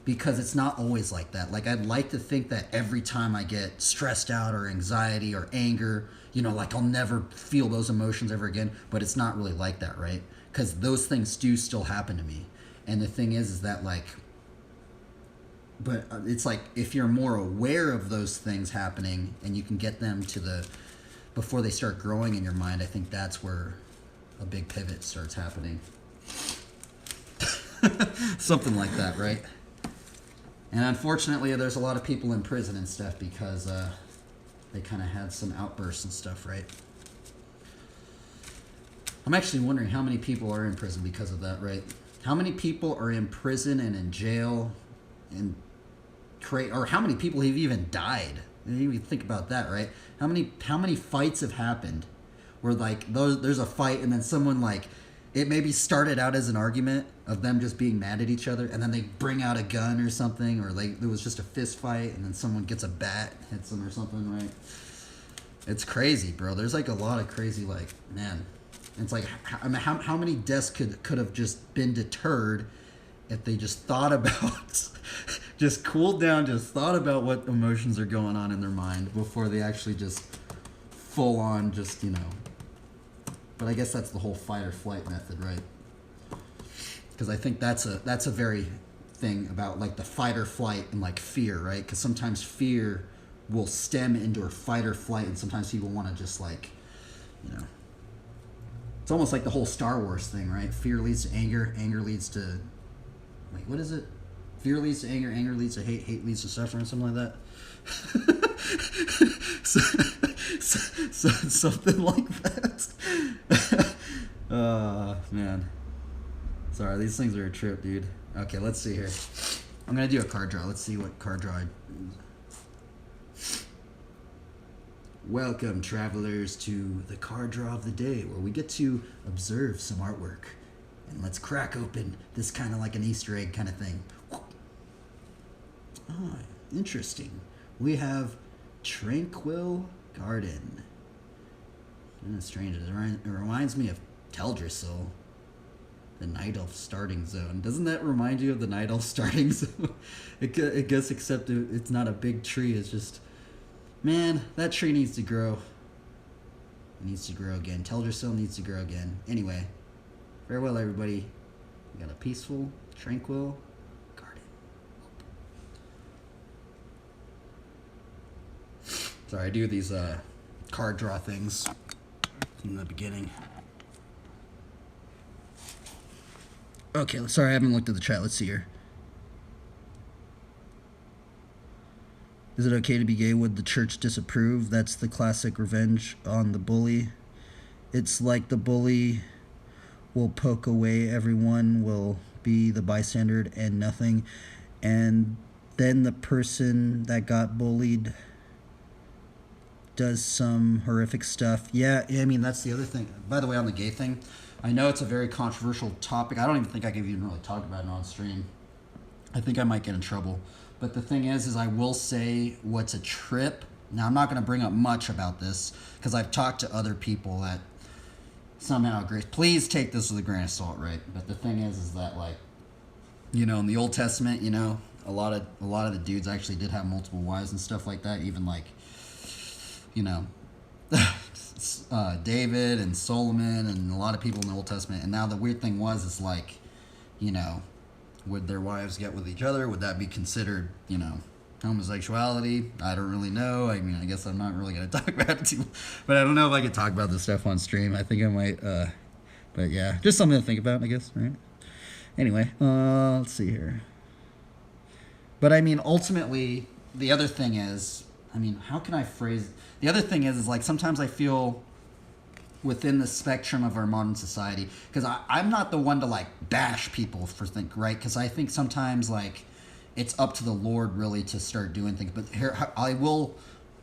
because it's not always like that. Like I'd like to think that every time I get stressed out or anxiety or anger, like I'll never feel those emotions ever again. But it's not really like that, right? Because those things do still happen to me. And the thing is that like. But it's like if you're more aware of those things happening and you can get them before they start growing in your mind, I think that's where a big pivot starts happening. Something like that, right? And unfortunately, there's a lot of people in prison and stuff because they kind of had some outbursts and stuff, right? I'm actually wondering how many people are in prison because of that, right? How many people are in prison and in jail and or how many people have even died? You think about that, right? How many fights have happened where like there's a fight and then someone like it maybe started out as an argument of them just being mad at each other, and then they bring out a gun or something, or like there was just a fist fight and then someone gets a bat, hits them or something, right? It's crazy, bro. There's like a lot of crazy, like, man. It's like how many deaths could have just been deterred if they just thought about, just cooled down, just thought about what emotions are going on in their mind before they actually just full on just, But I guess that's the whole fight or flight method, right? Because I think that's a very thing about like the fight or flight and like fear, right? Because sometimes fear will stem into a fight or flight, and sometimes people want to just like, you know, it's almost like the whole Star Wars thing, right? Fear leads to anger, anger leads to, wait, what is it? Fear leads to anger, anger leads to hate, hate leads to suffering, something like that. so something like that. Man. Sorry, these things are a trip, dude. Okay, let's see here. I'm gonna do a card draw. Let's see what card draw I... Welcome, travelers, to the card draw of the day, where we get to observe some artwork. And let's crack open this kind of like an Easter egg kind of thing. Ah, interesting. We have Tranquil Garden. Strange. It reminds me of Teldrassil, the Night Elf starting zone. Doesn't that remind you of the Night Elf starting zone? I guess, except it's not a big tree. It's just, man, that tree needs to grow. It needs to grow again. Teldrassil needs to grow again. Anyway, farewell, everybody. We got a peaceful, tranquil garden. Sorry, I do these card draw things in the beginning. Okay, sorry, I haven't looked at the chat. Let's see here. Is it okay to be gay? Would the church disapprove? That's the classic revenge on the bully. It's like the bully will poke away, everyone will be the bystander and nothing. And then the person that got bullied does some horrific stuff. Yeah, I mean, that's the other thing. By the way, on the gay thing, I know it's a very controversial topic. I don't even think I could even really talk about it on stream. I think I might get in trouble. But the thing is I will say what's a trip. Now, I'm not going to bring up much about this because I've talked to other people that somehow agree. Please take this with a grain of salt, right? But the thing is that, like, you know, in the Old Testament, you know, a lot of the dudes actually did have multiple wives and stuff like that. Even like, you know, David and Solomon and a lot of people in the Old Testament. And now the weird thing is like, you know, would their wives get with each other? Would that be considered, you know, homosexuality? I don't really know. I mean, I guess I'm not really going to talk about it too, but I don't know if I could talk about this stuff on stream. I think I might, but yeah, just something to think about, I guess, right? Anyway, let's see here. But I mean, ultimately, the other thing is, I mean, how can I phrase, the other thing is like sometimes I feel within the spectrum of our modern society, because I'm not the one to like bash people for right? Because I think sometimes like it's up to the Lord really to start doing things. But here, I will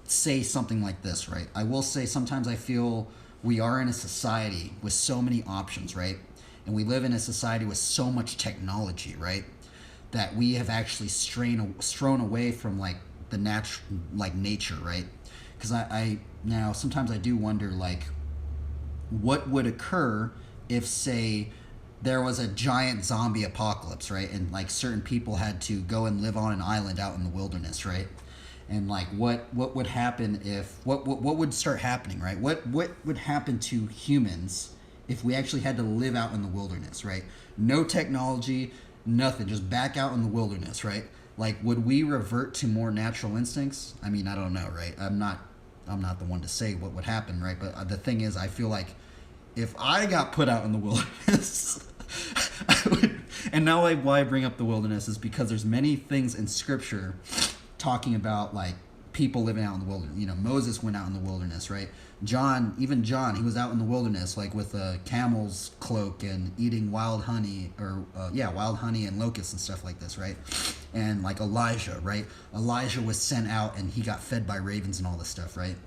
say something like this, right? I will say sometimes I feel we are in a society with so many options, right? And we live in a society with so much technology, right? That we have actually thrown away from like the natural, like nature, right? Because I now sometimes I do wonder like, what would occur if, say, there was a giant zombie apocalypse, right? And like certain people had to go and live on an island out in the wilderness, right? And like what would happen if what would start happening, right? What would happen to humans if we actually had to live out in the wilderness, right? No technology, nothing, just back out in the wilderness, right? Like, would we revert to more natural instincts? I mean, I don't know, right? I'm not the one to say what would happen, right? But the thing is, I feel like if I got put out in the wilderness, I would. And now, like, why I bring up the wilderness is because there's many things in Scripture talking about like people living out in the wilderness. You know, Moses went out in the wilderness, right? John, he was out in the wilderness, like with a camel's cloak and eating wild honey, wild honey and locusts and stuff like this, right? And like Elijah, right? Elijah was sent out and he got fed by ravens and all this stuff, right?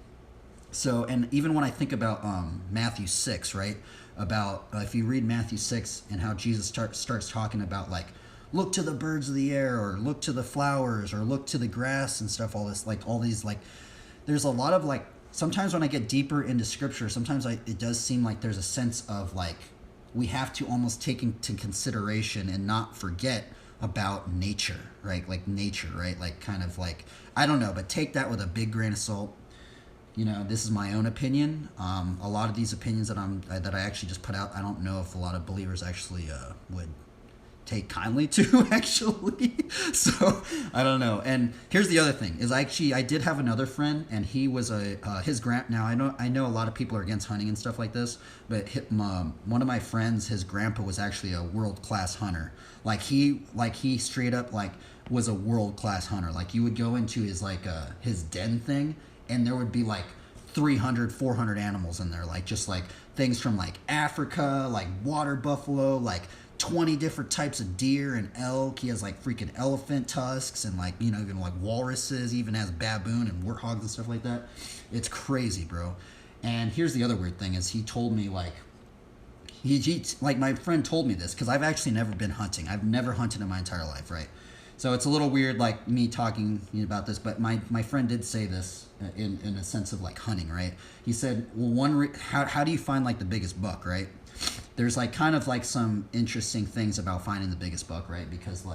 So, and even when I think about Matthew 6, right? About if you read Matthew 6 and how Jesus starts talking about like, look to the birds of the air, or look to the flowers, or look to the grass and stuff, all this, like all these, like, there's a lot of like, sometimes when I get deeper into scripture, sometimes it does seem like there's a sense of like, we have to almost take into consideration and not forget about nature, right? Like nature, right? Like kind of like, I don't know, but take that with a big grain of salt. You know, this is my own opinion. A lot of these opinions that I actually just put out, I don't know if a lot of believers actually would take kindly to, actually. So I don't know. And here's the other thing: is I did have another friend, and he was his now I know a lot of people are against hunting and stuff like this, but one of my friends, his grandpa was actually a world-class hunter. He straight up was a world-class hunter. Like, you would go into his den thing, and there would be 300, 400 animals in there, just things from Africa, water buffalo, 20 different types of deer and elk. He has freaking elephant tusks and even walruses. He even has baboon and warthogs and stuff like that. It's crazy, bro. And here's the other weird thing: is he told me my friend told me this, because I've actually never been hunting. I've never hunted in my entire life, right? So it's a little weird, me talking about this, but my friend did say this in a sense of hunting, right? He said, well, how do you find the biggest buck, right? There's kind of some interesting things about finding the biggest buck, right? Because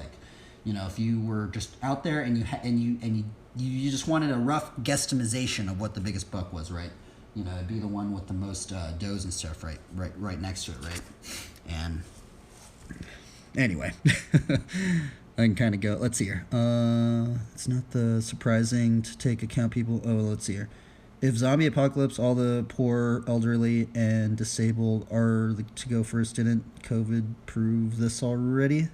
if you were just out there and you just wanted a rough guesstimation of what the biggest buck was, right? It'd be the one with the most does and stuff, right next to it, right? And anyway. I can kind of go. Let's see here. It's not the surprising to take account people. Oh, let's see here. If zombie apocalypse, all the poor, elderly, and disabled are to go first. Didn't COVID prove this already?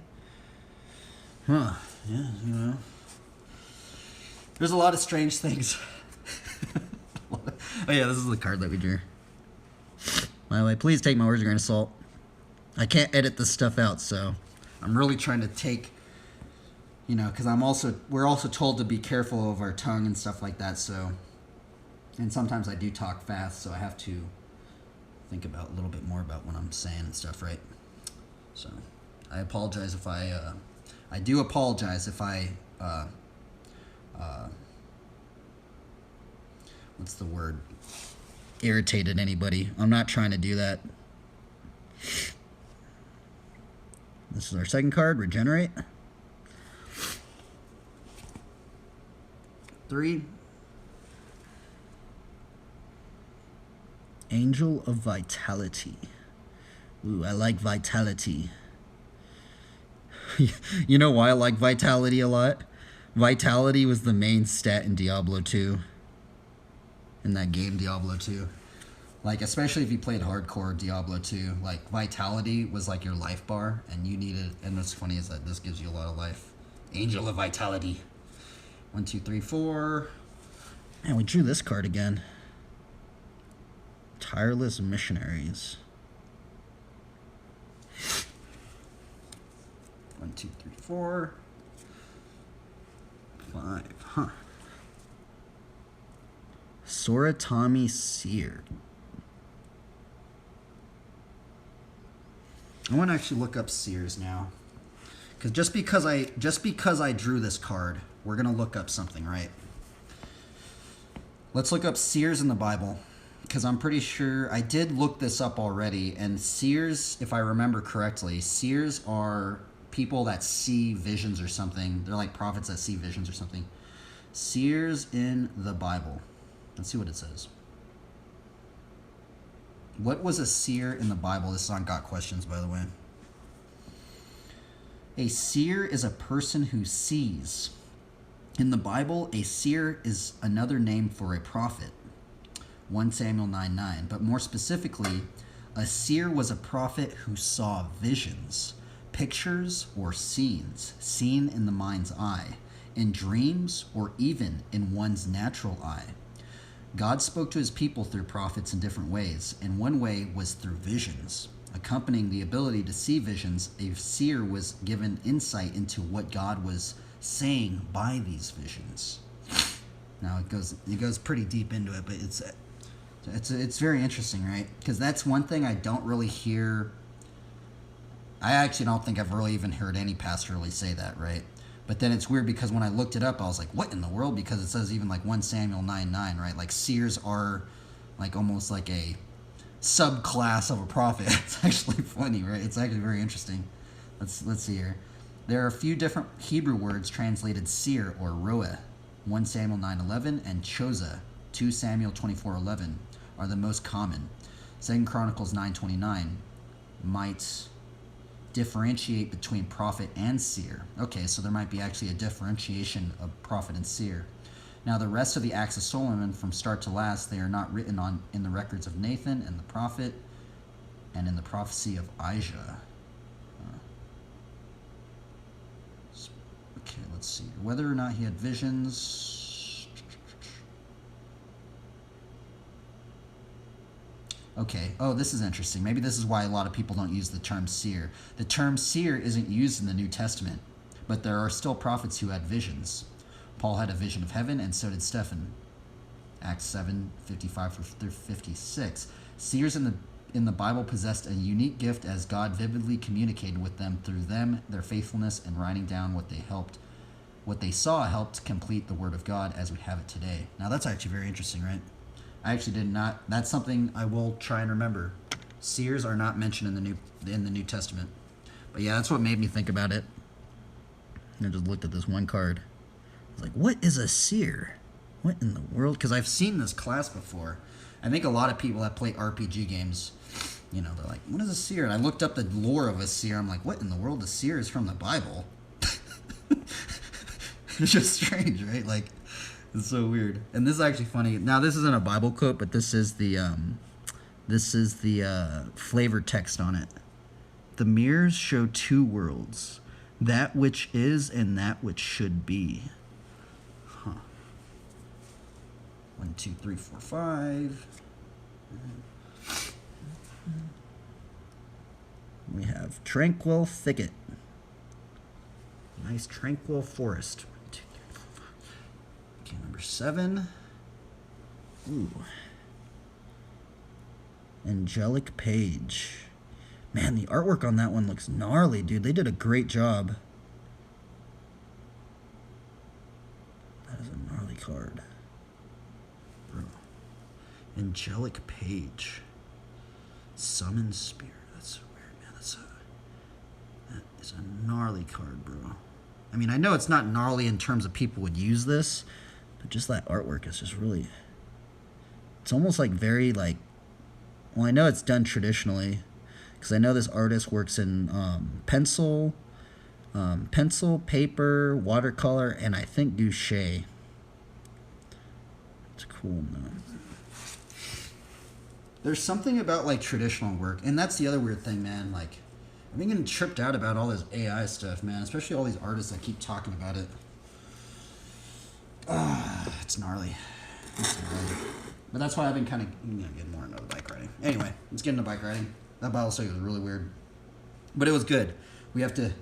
Huh. Yeah, There's a lot of strange things. Oh, yeah, this is the card that we drew. By the way, please take my words with a grain of salt. I can't edit this stuff out, so I'm really trying to take... because we're also told to be careful of our tongue and stuff like that. So, and sometimes I do talk fast, so I have to think about a little bit more about what I'm saying and stuff, right? So, I apologize if I do apologize if I, what's the word? Irritated anybody. I'm not trying to do that. This is our second card, Regenerate. 3. Angel of Vitality. Ooh, I like Vitality. You know why I like Vitality a lot? Vitality was the main stat in Diablo 2. In that game, Diablo 2. Especially if you played hardcore Diablo 2, Vitality was your life bar, and you needed, and what's funny is that this gives you a lot of life. Angel of Vitality. 1, 2, 3, 4. And we drew this card again. Tireless Missionaries. 1, 2, 3, 4. 5. Huh. Soratami Seer. I want to actually look up seers now. Because just because I drew this card, we're going to look up something, right? Let's look up seers in the Bible, because I'm pretty sure I did look this up already. And seers, if I remember correctly, seers are people that see visions or something. They're like prophets that see visions or something. Seers in the Bible. Let's see what it says. What was a seer in the Bible? This is on Got Questions, by the way. A seer is a person who sees. In the Bible, a seer is another name for a prophet. 1 Samuel 9:9. But more specifically, a seer was a prophet who saw visions, pictures, or scenes seen in the mind's eye, in dreams, or even in one's natural eye. God spoke to his people through prophets in different ways, and one way was through visions. Accompanying the ability to see visions, a seer was given insight into what God was saying by these visions. Now it goes pretty deep into it, but it's very interesting, right? Because that's one thing I don't really hear. I actually don't think I've really even heard any pastor really say that, right? But then it's weird because when I looked it up, I was like, what in the world? Because it says even 1 Samuel 9:9, right? Seers are almost like a subclass of a prophet. It's actually funny, right? It's actually very interesting. Let's see here. There are a few different Hebrew words translated seer or roeh. 1 Samuel 9:11 and choza, 2 Samuel 24:11 are the most common. 2 Chronicles 9:29 might differentiate between prophet and seer. Okay, so there might be actually a differentiation of prophet and seer. Now the rest of the Acts of Solomon, from start to last, they are not written in the records of Nathan and the prophet and in the prophecy of Ijah. Okay, let's see. Whether or not he had visions. Okay, oh, this is interesting. Maybe this is why a lot of people don't use the term seer. The term seer isn't used in the New Testament, but there are still prophets who had visions. Paul had a vision of heaven, and so did Stephen. Acts 7:55-56. Seers in the Bible possessed a unique gift as God vividly communicated with them through them, their faithfulness, and writing down what they saw helped complete the Word of God as we have it today. Now that's actually very interesting, right? I actually did not. That's something I will try and remember. Seers are not mentioned in the New Testament. But yeah, that's what made me think about it. I just looked at this one card. I was like, what is a seer? What in the world? Because I've seen this class before. I think a lot of people that play RPG games, you know, they're like, what is a seer? And I looked up the lore of a seer. I'm like, what in the world? A seer is from the Bible. It's just strange, right? Like, it's so weird. And this is actually funny. Now, this isn't a Bible quote, but this is the flavor text on it. The mirrors show two worlds, that which is and that which should be. 1, 2, 3, 4, 5. We have tranquil thicket. Nice tranquil forest. 1, 2, 3, 4, 5. Okay, number 7. Ooh. Angelic page. Man, the artwork on that one looks gnarly, dude. They did a great job. That is a gnarly card. Angelic page. Summon spirit. That's so weird, man. That is a gnarly card, bro. I mean, I know it's not gnarly in terms of people would use this, but just that artwork is just really... It's almost like very, like... Well, I know it's done traditionally, because I know this artist works in pencil, paper, watercolor, and I think gouache. It's cool, man. There's something about, like, traditional work, and that's the other weird thing, man. Like, I've been getting tripped out about all this AI stuff, man, especially all these artists that keep talking about it. It's gnarly. It's gnarly. But that's why I've been kind of getting more into the bike riding. Anyway, let's get into bike riding. That Bible study was really weird, but it was good. We have to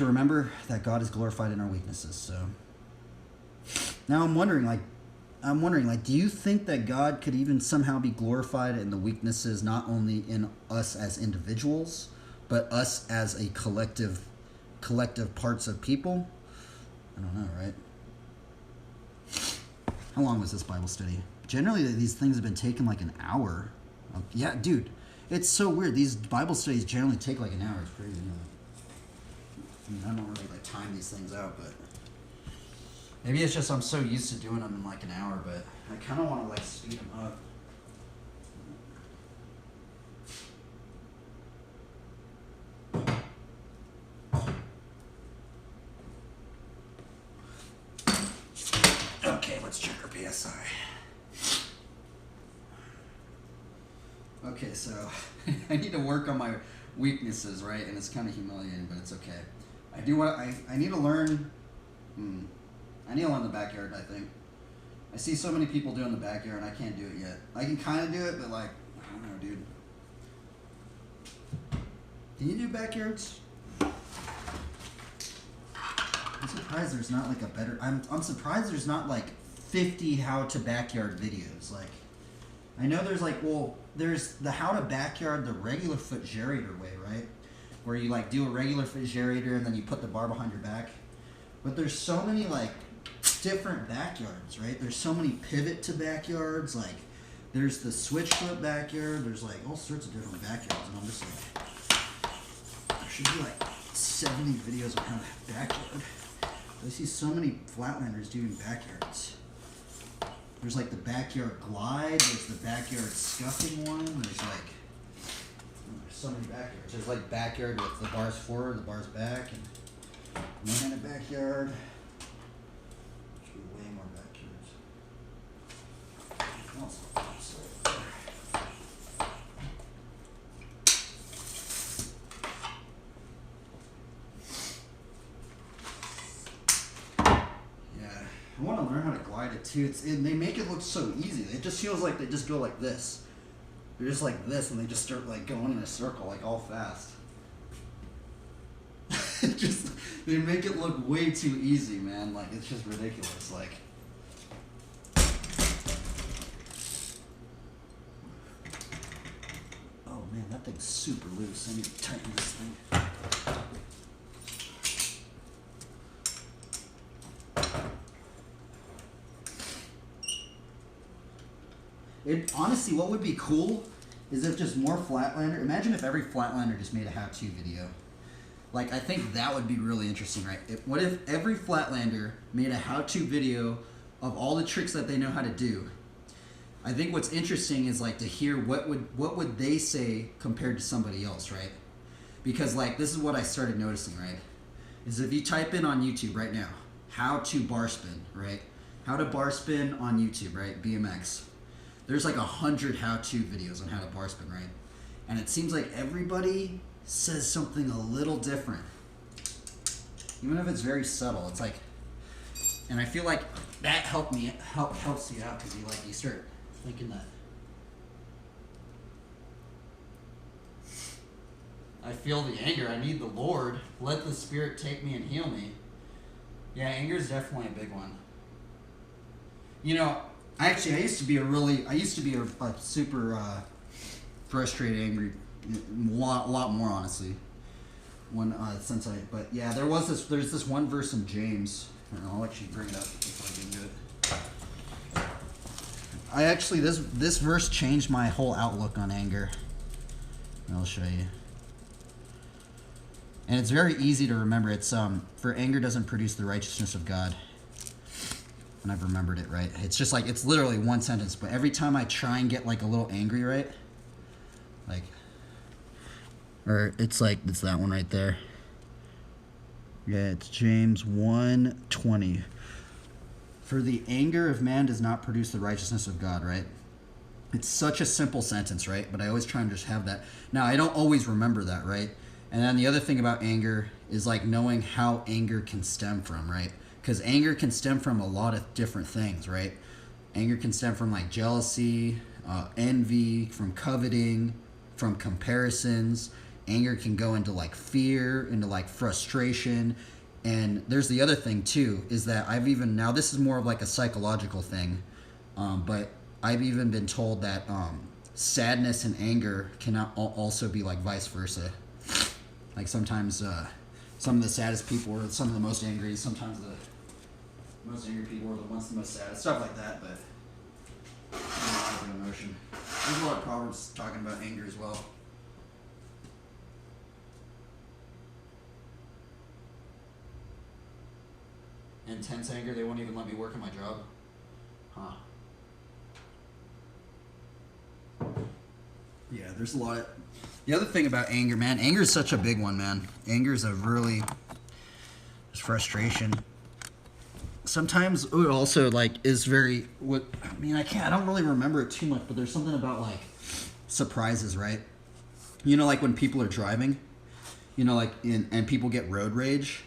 remember that God is glorified in our weaknesses. So now I'm wondering, do you think that God could even somehow be glorified in the weaknesses, not only in us as individuals, but us as a collective parts of people? I don't know, right? How long was this Bible study? Generally, these things have been taking like an hour. Yeah, dude, it's so weird. These Bible studies generally take like an hour. It's crazy. I mean, I don't really like time these things out, but maybe it's just I'm so used to doing them in like an hour, but I kind of want to like speed them up. Okay, let's check our PSI. Okay, so I need to work on my weaknesses, right? And it's kind of humiliating, but it's okay. I need to learn. I need to learn the backyard, I think. I see so many people doing the backyard, and I can't do it yet. I can kind of do it, but like, I don't know, dude. Can you do backyards? I'm surprised there's not like a better. I'm surprised there's not like 50 how to backyard videos. Like, I know there's like, well, there's the how to backyard the regular foot gerator way, right? Where you like do a regular foot gerator and then you put the bar behind your back. But there's so many like different backyards, right? There's so many pivot to backyards. Like, there's the switch foot backyard. There's like all sorts of different backyards, and I'm just like, there should be like 70 videos on how to backyard. I see so many flatlanders doing backyards. There's like the backyard glide. There's the backyard scuffing one. There's like, there's so many backyards. There's like backyard with the bars forward, the bars back, and one-handed backyard. Should be way more backyards. Also, I want to learn how to glide it too. They make it look so easy. It just feels like they just go like this. They're just like this, and they just start like going in a circle, like all fast. They make it look way too easy, man. Like it's just ridiculous. Like. Oh man, that thing's super loose. I need to tighten this thing. Honestly, what would be cool is if just more Flatlander. Imagine if every Flatlander just made a how-to video. Like, I think that would be really interesting, right? What if every Flatlander made a how-to video of all the tricks that they know how to do? I think what's interesting is like to hear what would they say compared to somebody else, right? Because like this is what I started noticing, right? Is if you type in on YouTube right now, how to bar spin, right? How to bar spin on YouTube, right? BMX. There's like 100 how-to videos on how to bar spin, right? And it seems like everybody says something a little different. Even if it's very subtle, it's like, and I feel like that helps you out because you start thinking that. I feel the anger. I need the Lord. Let the Spirit take me and heal me. Yeah, anger is definitely a big one. You know, I used to be a super frustrated, angry, a lot more honestly. But yeah, there's this one verse in James, and I'll actually bring it up before I get into it. This verse changed my whole outlook on anger. And I'll show you. And it's very easy to remember. It's for anger doesn't produce the righteousness of God. And I've remembered it right. It's just like, it's literally one sentence, but every time I try and get like a little angry, right? Like, or it's that one right there. Yeah, it's James 1:20. For the anger of man does not produce the righteousness of God, right? It's such a simple sentence, right? But I always try and just have that. Now, I don't always remember that, right? And then the other thing about anger is like knowing how anger can stem from, right? Because anger can stem from a lot of different things, right? Anger can stem from like jealousy, envy, from coveting, from comparisons. Anger can go into like fear, into like frustration. And there's the other thing too, is that now this is more of like a psychological thing, but I've even been told that sadness and anger can also be like vice versa. Like sometimes some of the saddest people are some of the most angry, sometimes the most angry people are the ones the most sad, stuff like that, but a lot of emotion. There's a lot of Proverbs talking about anger as well. Intense anger, they won't even let me work in my job. Huh. Yeah, there's a lot of... The other thing about anger, man, anger is such a big one, man. Anger is there's frustration. Sometimes it also like is very I don't really remember it too much, but there's something about like surprises, right? You know, like when people are driving, you know, like and people get road rage,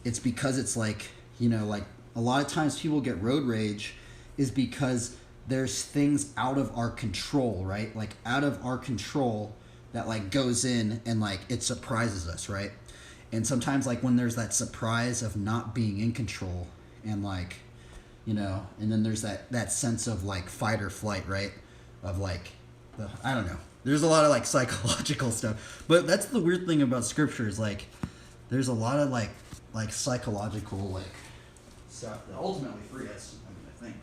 it's because it's like, you know, like a lot of times people get road rage is because there's things out of our control, right? Like out of our control that like goes in and like it surprises us, right? And sometimes like when there's that surprise of not being in control and like, you know, and then there's that sense of like fight or flight, right? Of like, I don't know. There's a lot of like psychological stuff, but that's the weird thing about scripture is like, there's a lot of like psychological like stuff that ultimately free us. I think.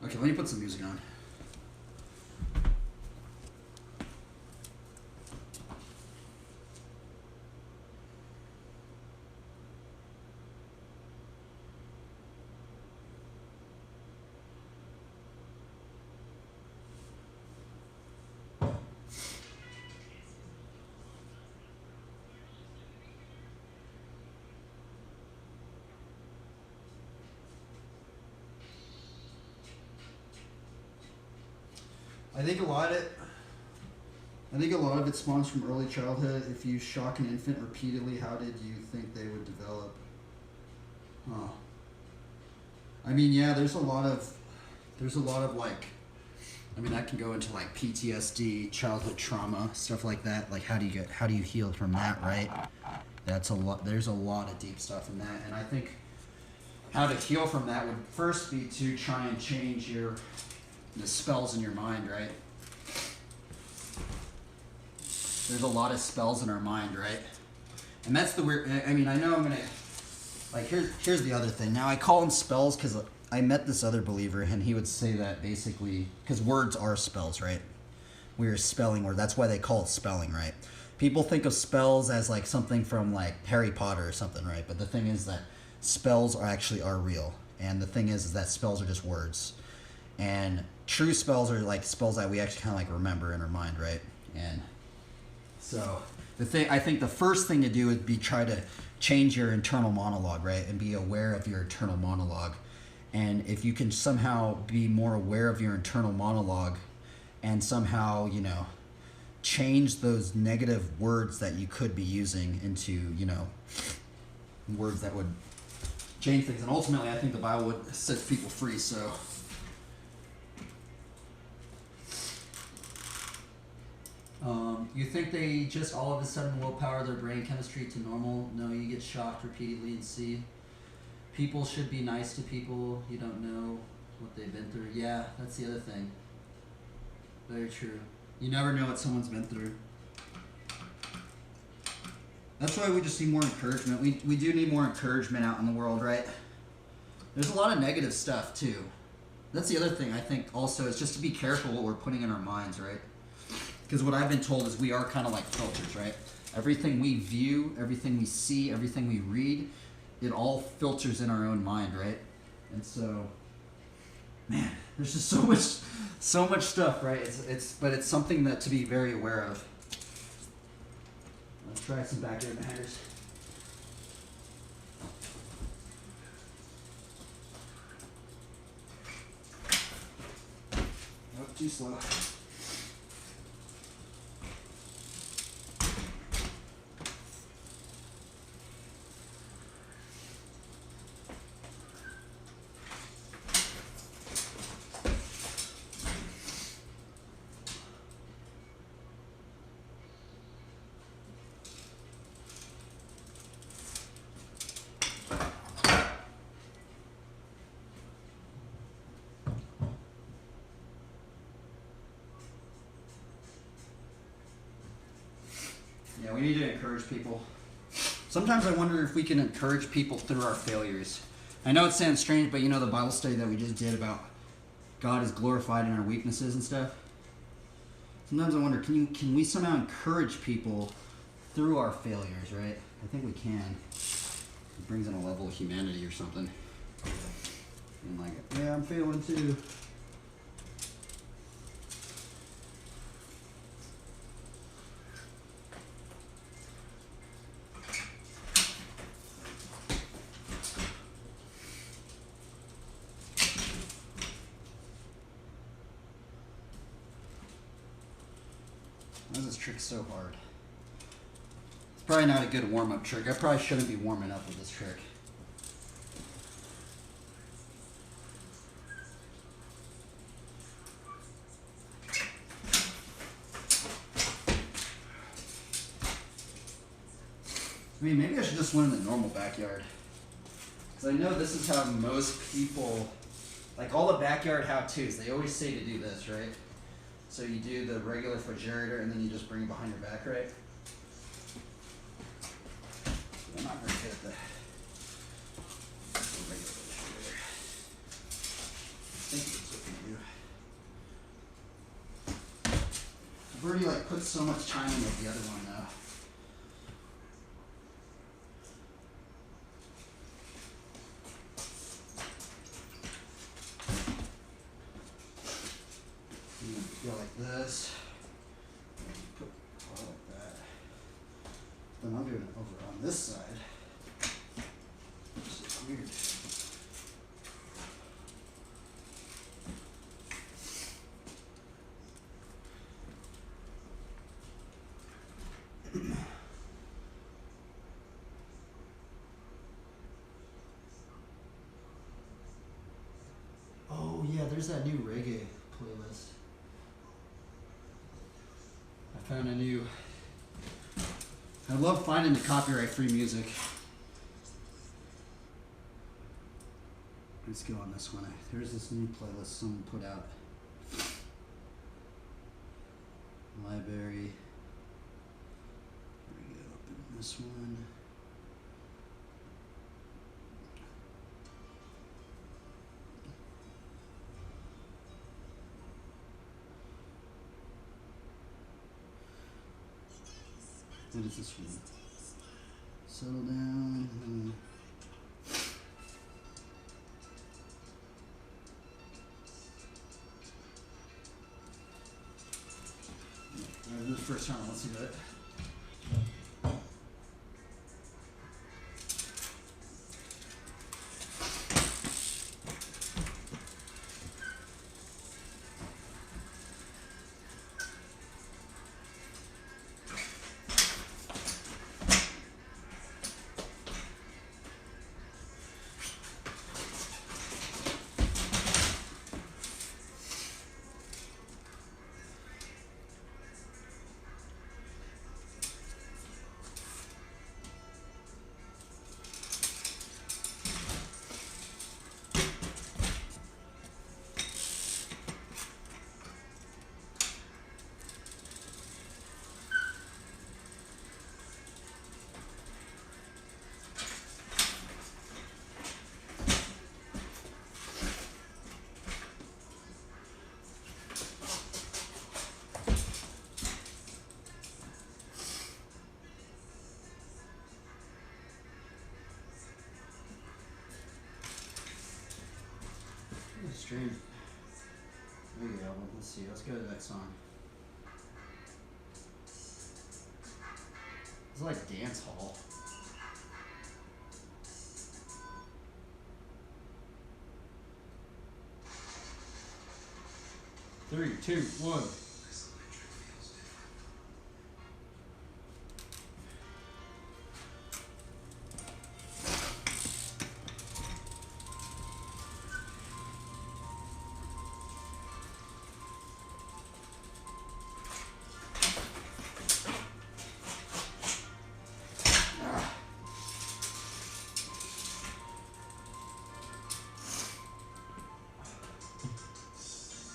But okay, let me put some music on. I think a lot of it spawns from early childhood. If you shock an infant repeatedly, how did you think they would develop? Huh. I mean, yeah, there's a lot of like, I mean, that can go into like PTSD, childhood trauma, stuff like that. Like, how do you heal from that, right? That's a lot. There's a lot of deep stuff in that, and I think how to heal from that would first be to try and change the spells in your mind, right? There's a lot of spells in our mind, right? And that's the weird. I mean, I know I'm gonna. Like, here's the other thing. Now, I call them spells because I met this other believer, and he would say that basically, because words are spells, right? We are a spelling word. That's why they call it spelling, right? People think of spells as like something from like Harry Potter or something, right? But the thing is that spells are real. And the thing is that spells are just words. And true spells are like spells that we actually kind of like remember in our mind, right? And so I think the first thing to do would be try to change your internal monologue, right? And be aware of your internal monologue. And if you can somehow be more aware of your internal monologue and somehow, you know, change those negative words that you could be using into, you know, words that would change things. And ultimately, I think the Bible would set people free, so. You think they just all of a sudden will power their brain chemistry to normal? No, you get shocked repeatedly and see. People should be nice to people. You don't know what they've been through. Yeah, that's the other thing. Very true. You never know what someone's been through. That's why we just need more encouragement. We do need more encouragement out in the world, right? There's a lot of negative stuff, too. That's the other thing, I think, also, is just to be careful what we're putting in our minds, right? Because what I've been told is we are kind of like filters, right? Everything we view, everything we see, everything we read, it all filters in our own mind, right? And so, man, there's just so much stuff, right? But it's something that to be very aware of. Let's try some backyard matters. Nope, too slow. Yeah, we need to encourage people. Sometimes I wonder if we can encourage people through our failures. I know it sounds strange, but you know the Bible study that we just did about God is glorified in our weaknesses and stuff? Sometimes I wonder, can we somehow encourage people through our failures, right? I think we can. It brings in a level of humanity or something. And like, yeah, I'm failing too. Why is this trick so hard? It's probably not a good warm-up trick. I probably shouldn't be warming up with this trick. I mean, maybe I should just swim in the normal backyard. Because I know this is how most people, like all the backyard how-tos, they always say to do this, right? So you do the regular refrigerator and then you just bring it behind your back, right? I'm not very good at the regular refrigerator. I think that's what we do. I've already like put so much time in with the other one though. Go like this. Put it like that. Then I'm doing it over on this side. This is weird. there's that new reggae playlist. I found a new. I love finding the copyright-free music. Let's go on this one. There's this new playlist someone put out. Library. Here we go. Open this one. What is this one? Settle down. This is the first time I want to see that. Strange. There you go. Let's see. Let's go to the next song. It's like dance hall. Three, two, one.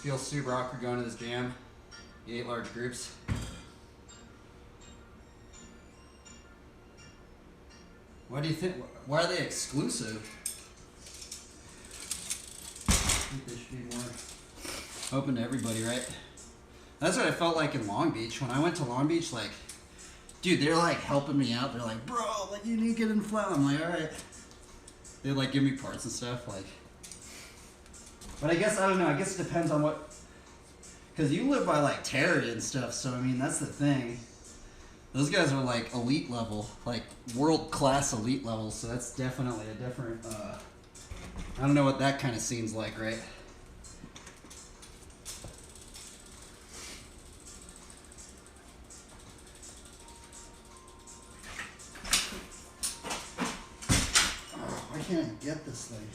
Feels super awkward going to this jam. You 8 large groups. Why do you think? Why are they exclusive? I think they should be more open to everybody, right? That's what I felt like in Long Beach. When I went to Long Beach, like, dude, they're like helping me out. They're like, bro, like you need to get in flow. I'm like, all right. They like give me parts and stuff, like. But I guess, I don't know, I guess it depends on what, because you live by like Terry and stuff, so I mean, that's the thing. Those guys are like elite level, like world-class elite level, so that's definitely a different, I don't know what that kind of scene's like, right? Oh, why can't I get this thing?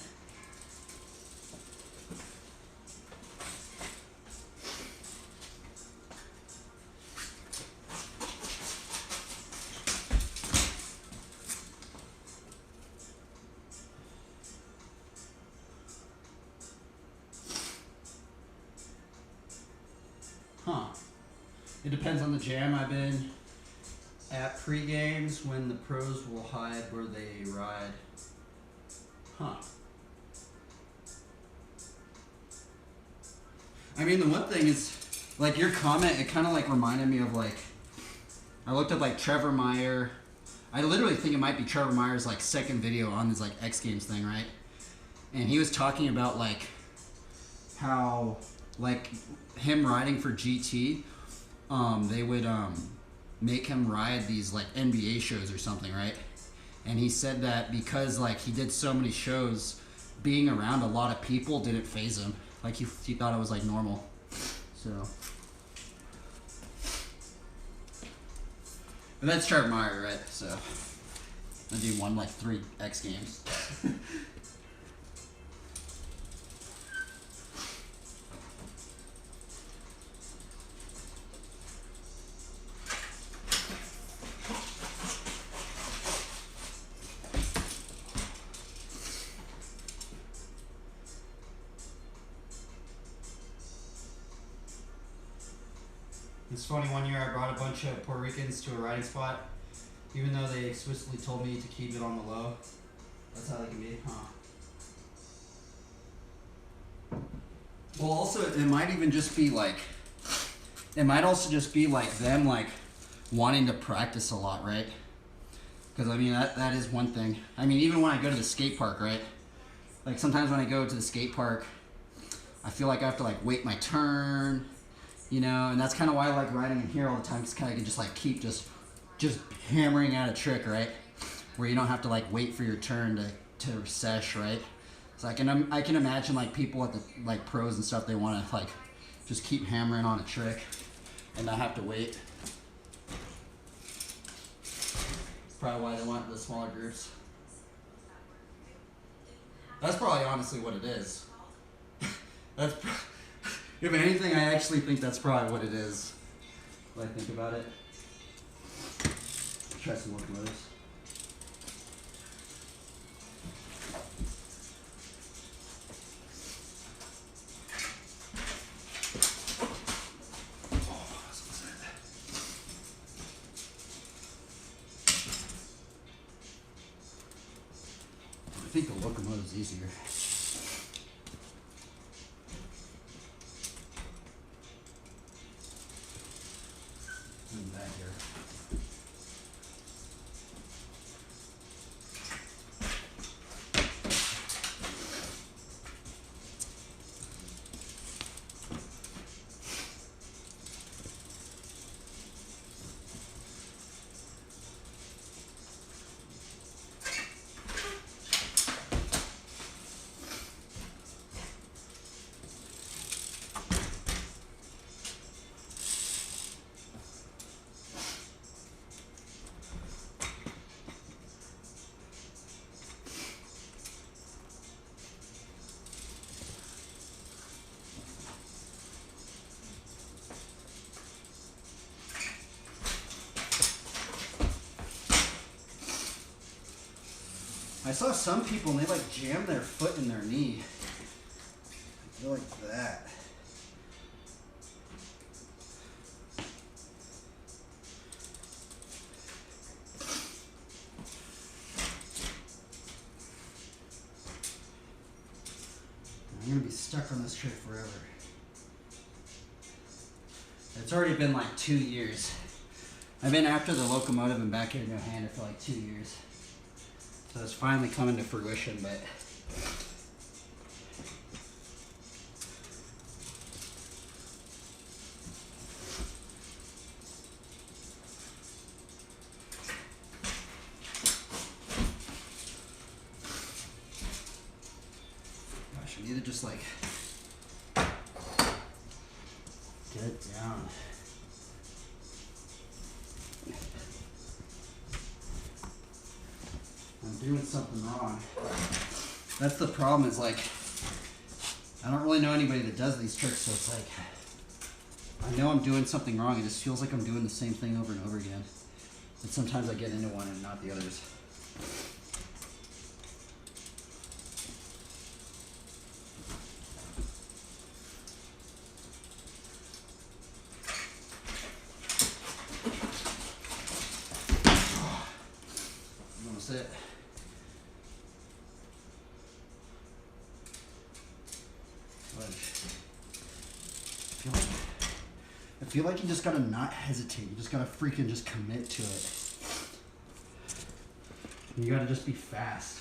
Huh. It depends on the jam. I've been at pre-games when the pros will hide where they ride. Huh. I mean, the one thing is, like, your comment, it kind of, like, reminded me of, like, I looked up, like, Trevor Meyer. I literally think it might be Trevor Meyer's, like, second video on his, like, X Games thing, right? And he was talking about, like, how, like, him riding for GT, they would make him ride these like NBA shows or something, right? And he said that because like he did so many shows, being around a lot of people didn't faze him. Like he thought it was like normal. So, but that's Trevor Meyer, right? So, that dude won like 3 X Games. It's funny, one year I brought a bunch of Puerto Ricans to a riding spot, even though they explicitly told me to keep it on the low. That's how they can be, huh? Well, also, it might even just be like, it might also just be like them like wanting to practice a lot, right? Because I mean, that is one thing. I mean, even when I go to the skate park, right? Like sometimes when I go to the skate park, I feel like I have to like wait my turn, you know, and that's kind of why I like riding in here all the time. It's kind of just like keep just hammering out a trick, right? Where you don't have to like wait for your turn to sesh, right? So I can imagine like people at the like pros and stuff, they want to like just keep hammering on a trick and not have to wait. Probably why they want the smaller groups. That's probably honestly what it is. If anything, I actually think that's probably what it is. When I think about it. Try some locomotives. I think the locomotive's easier. And back here. I saw some people and they like jam their foot in their knee. I feel like that. I'm gonna be stuck on this trick forever. It's already been like 2 years. I've been after the locomotive and back here no hander for like 2 years. So it's finally coming to fruition, but gosh, I need to just like get it down. I'm doing something wrong. That's the problem, is like, I don't really know anybody that does these tricks, so it's like, I know I'm doing something wrong. It just feels like I'm doing the same thing over and over again. And sometimes I get into one and not the others. Almost it. I feel like you just gotta not hesitate. You just gotta freaking just commit to it. You gotta just be fast.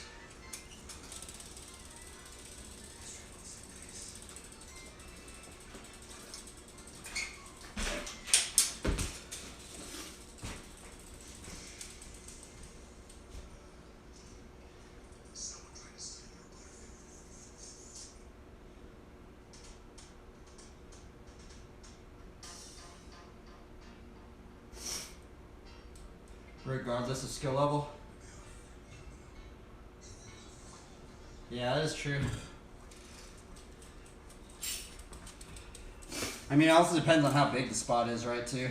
Regardless of skill level. Yeah, that is true. I mean, it also depends on how big the spot is, right, too?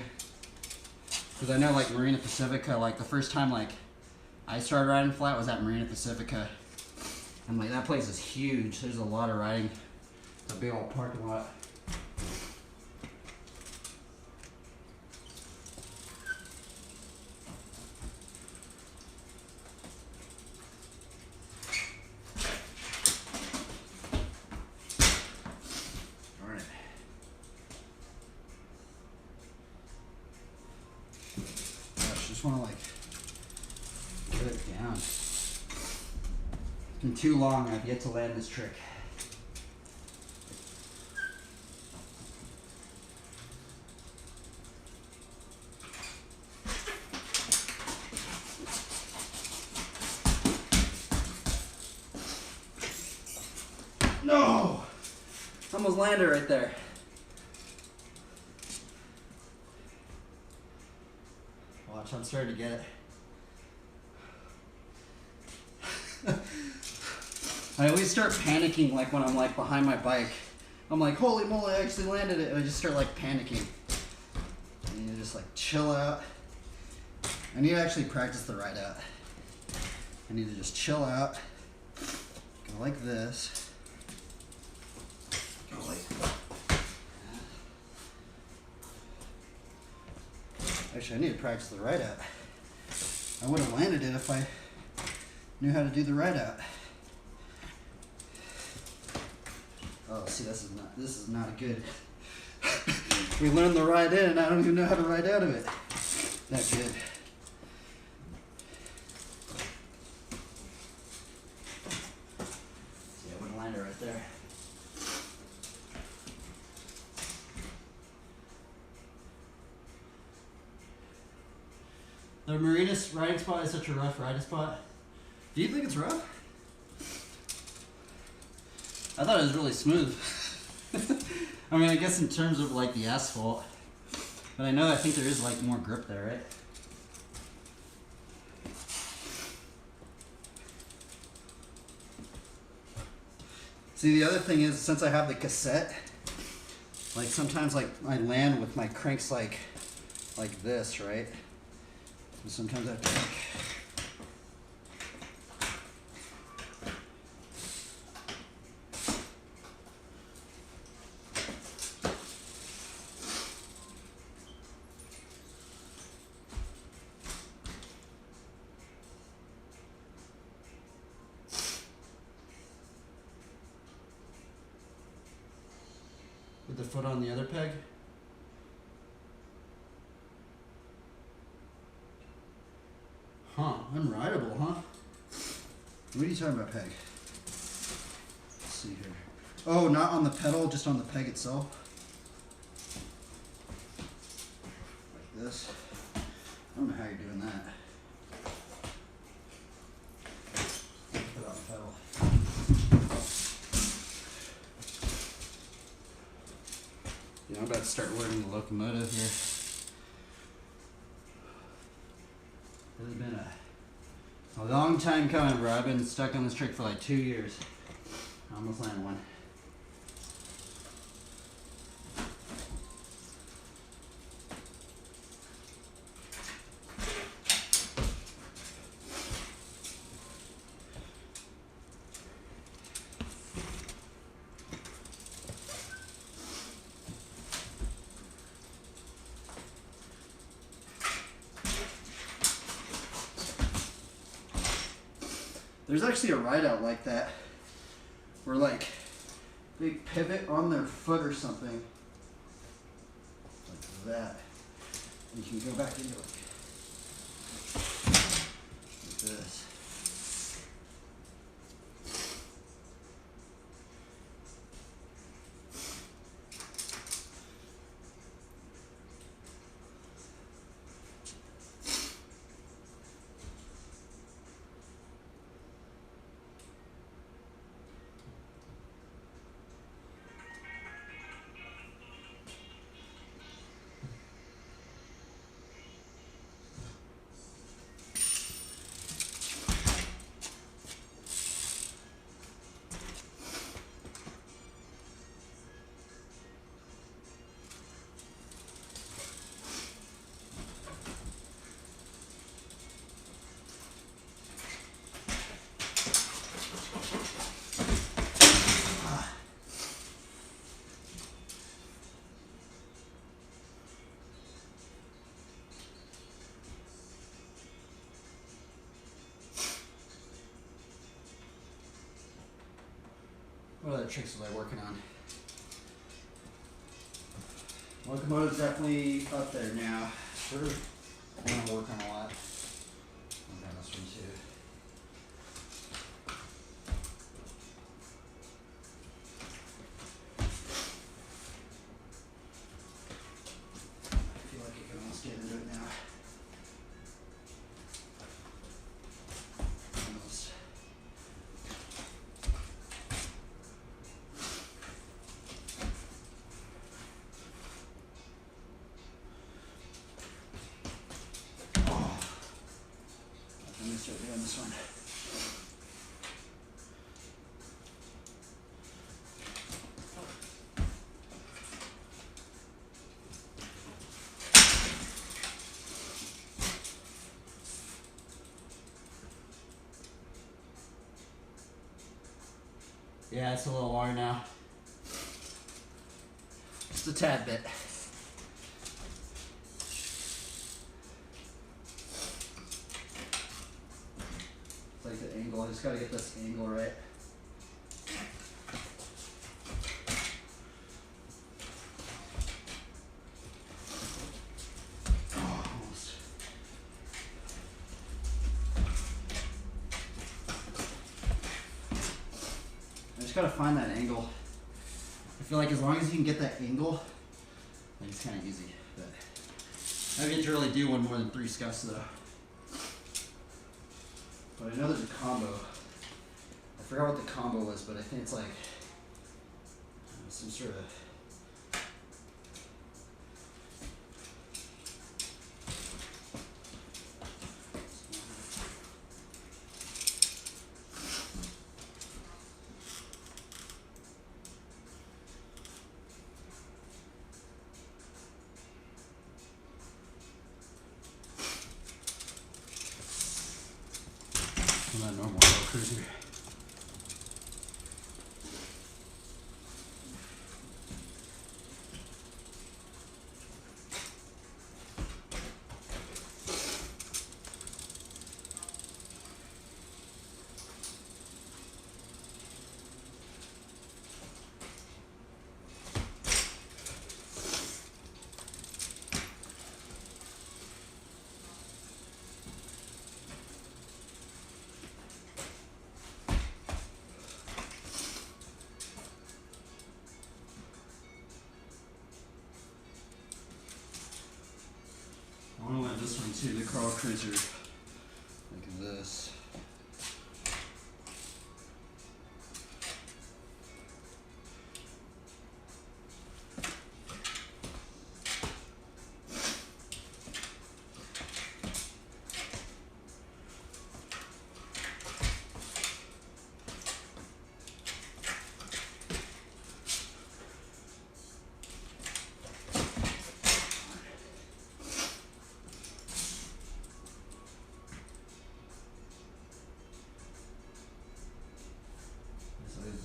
Because I know, like, Marina Pacifica, like, the first time, like, I started riding flat was at Marina Pacifica. And, like, that place is huge. There's a lot of riding. It's a big old parking lot. just want to like get it down. It's been too long. I've yet to land this trick. No! Almost landed right there. Watch, I'm starting to get it. I always start panicking like when I'm like behind my bike. I'm like, holy moly, I actually landed it. And I just start like panicking. And you just like chill out. I need to actually practice the ride out. I need to just chill out. Go like this. Go like Actually, I need to practice the ride out. I would have landed it if I knew how to do the ride out. Oh, see, this is not good. We learned the ride in, and I don't even know how to ride out of it. Not good. See, I wouldn't land it right there. The Marinas riding spot is such a rough riding spot. Do you think it's rough? I thought it was really smooth. I mean, I guess in terms of like the asphalt, but I think there is like more grip there, right? See, the other thing is, since I have the cassette, like sometimes like I land with my cranks like this, right? And sometimes I have to like, with the foot on the other peg. Huh, unrideable, huh? What are you talking about, peg? Let's see here. Oh, not on the pedal, just on the peg itself. Like this. I don't know how you're doing that. Put it on the pedal. Yeah, I'm about to start learning the locomotive here. It's been a long time coming, bro. I've been stuck on this trick for like 2 years. I almost landed one. There's actually a ride out like that, where like they pivot on their foot or something, like that. And you can go back into it like this. What other tricks was I working on? Locomotive's definitely up there now. Sure. I want to work on a lot. I've got this one too. I feel like I can almost get into it now. Almost. Let me start doing this one. Yeah, it's a little longer now. Just a tad bit. It's like the angle, I just gotta get this angle right. Oh, almost. I just gotta find that angle. I feel like as long as you can get that angle, like it's kind of easy. But I get to really do one more than 3 scuffs though. But I know there's a combo. I forgot what the combo was, but I think it's like some sort of. Not normal little cruiser. I want to learn this one too, the Carl Cruiser. Like this.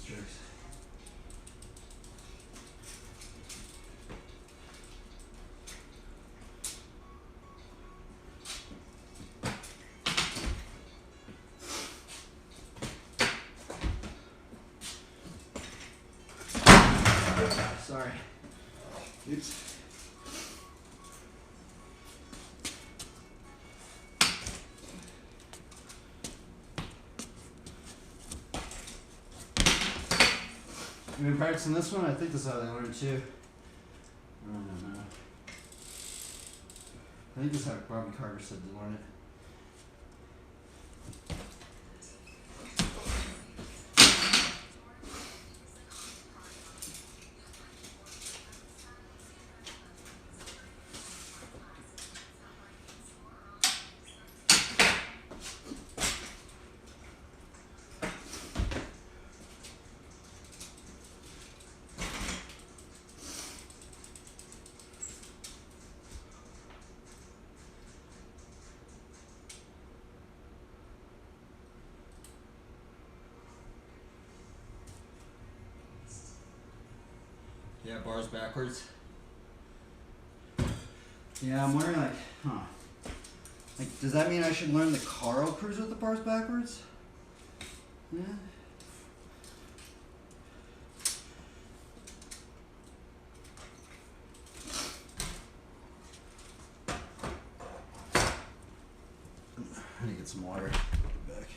Tricks. Sorry. Oops. You've been practicing this one? I think this is how they learn too. I don't know. I think this is how Bobby Carter said to learn it. Yeah, bars backwards. Yeah, I'm wondering like, like, does that mean I should learn the Carl Cruiser with the bars backwards? Yeah. get some water. Back.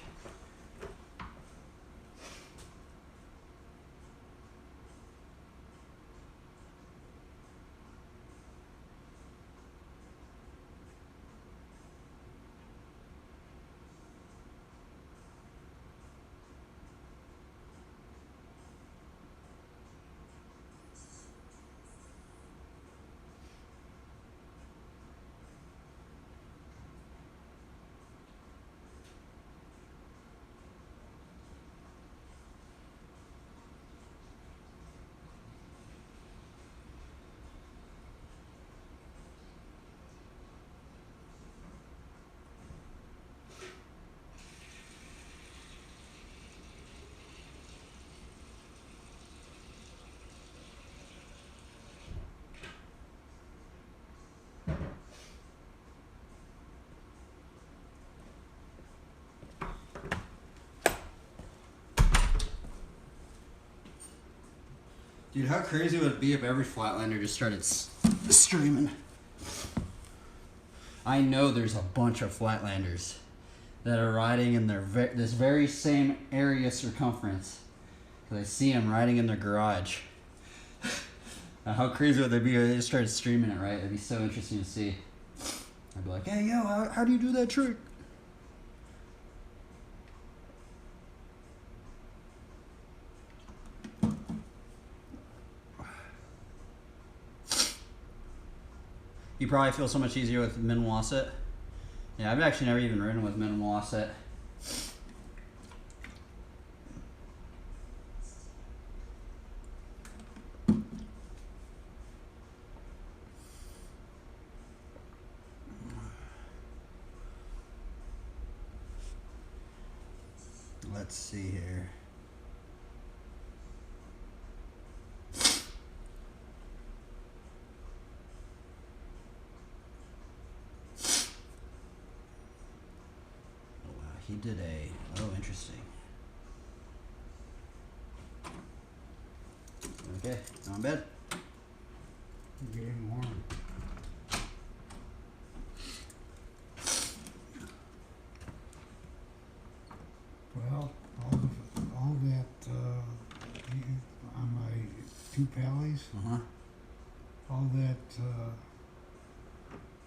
Dude, how crazy would it be if every Flatlander just started streaming? I know there's a bunch of Flatlanders that are riding in this very same area circumference. Because I see them riding in their garage. How crazy would they be if they just started streaming it, right? It'd be so interesting to see. I'd be like, hey, yo, how do you do that trick? You probably feel so much easier with minimal offset. Yeah, I've actually never even ridden with minimal offset. Let's see here. He did interesting. Okay, on bed. Getting warm. Well, all that on my two pallies, all that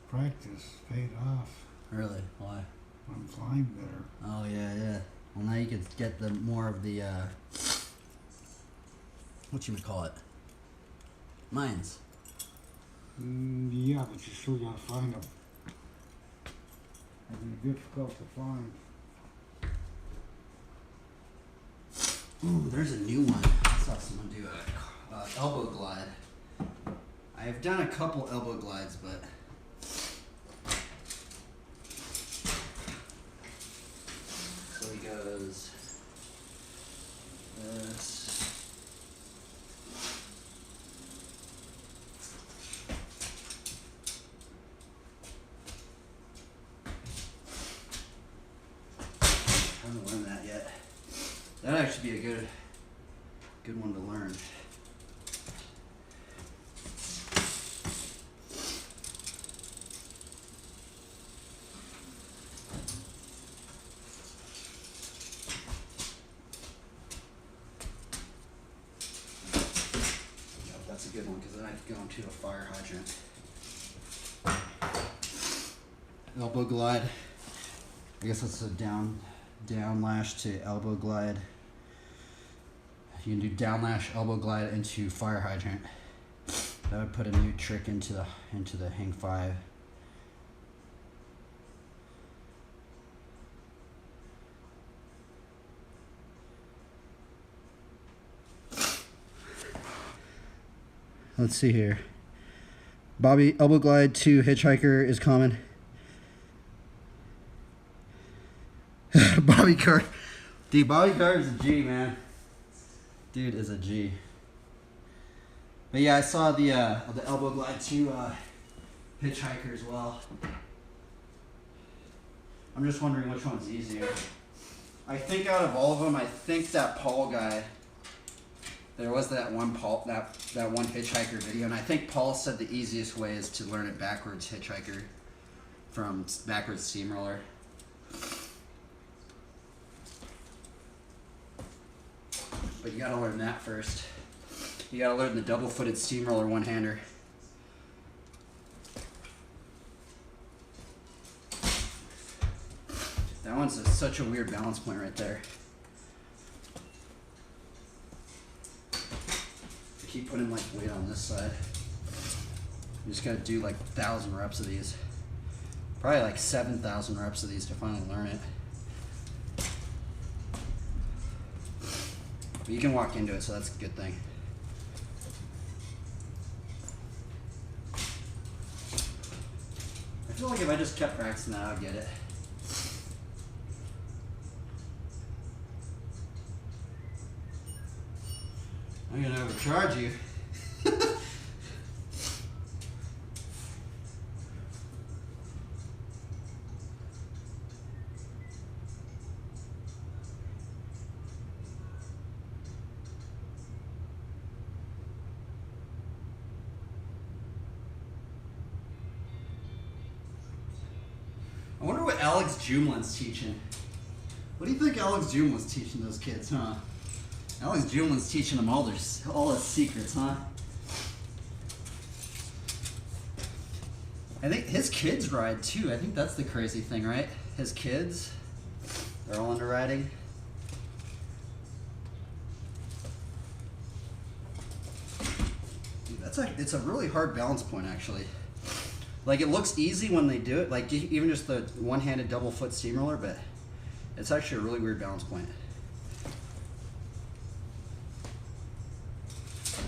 practice paid off. Really? Why? I'm flying better. Oh yeah. Well, now you could get the more of the what you would call it, mines. Yeah, but you still gotta find them. It'd be difficult to find. Ooh, there's a new one. I saw someone do a elbow glide. I have done a couple elbow glides, but so he goes this. I haven't learned that yet. That'd actually be a good one to learn. Yep, that's a good one because then I could go into a fire hydrant. Elbow glide. I guess that's a down lash to elbow glide. You can do down lash, elbow glide into fire hydrant. That would put a new trick into the hang 5. Let's see here. Bobby, elbow glide to hitchhiker is common. Bobby Carr. Dude, Bobby Carr is a G, man. Dude is a G. But yeah, I saw the elbow glide to hitchhiker as well. I'm just wondering which one's easier. I think out of all of them, I think that Paul guy. There was that one Paul that one hitchhiker video, and I think Paul said the easiest way is to learn it backwards hitchhiker from backwards steamroller. You gotta learn that first. You gotta learn the double-footed steamroller one-hander. That one's such a weird balance point right there. Keep putting like weight on this side. You just gotta do like 1,000 reps of these. Probably like 7,000 reps of these to finally learn it. But you can walk into it, so that's a good thing. I feel like if I just kept practicing that, I would get it. I'm gonna overcharge you. I wonder what Alex Jumlin's teaching. What do you think Alex Jumlin's teaching those kids, huh? Alex Jumlin's teaching them all his secrets, huh? I think his kids ride too. I think that's the crazy thing, right? His kids, they're all into riding. Dude, it's a really hard balance point, actually. Like, it looks easy when they do it, like even just the one-handed double foot steamroller, but it's actually a really weird balance point.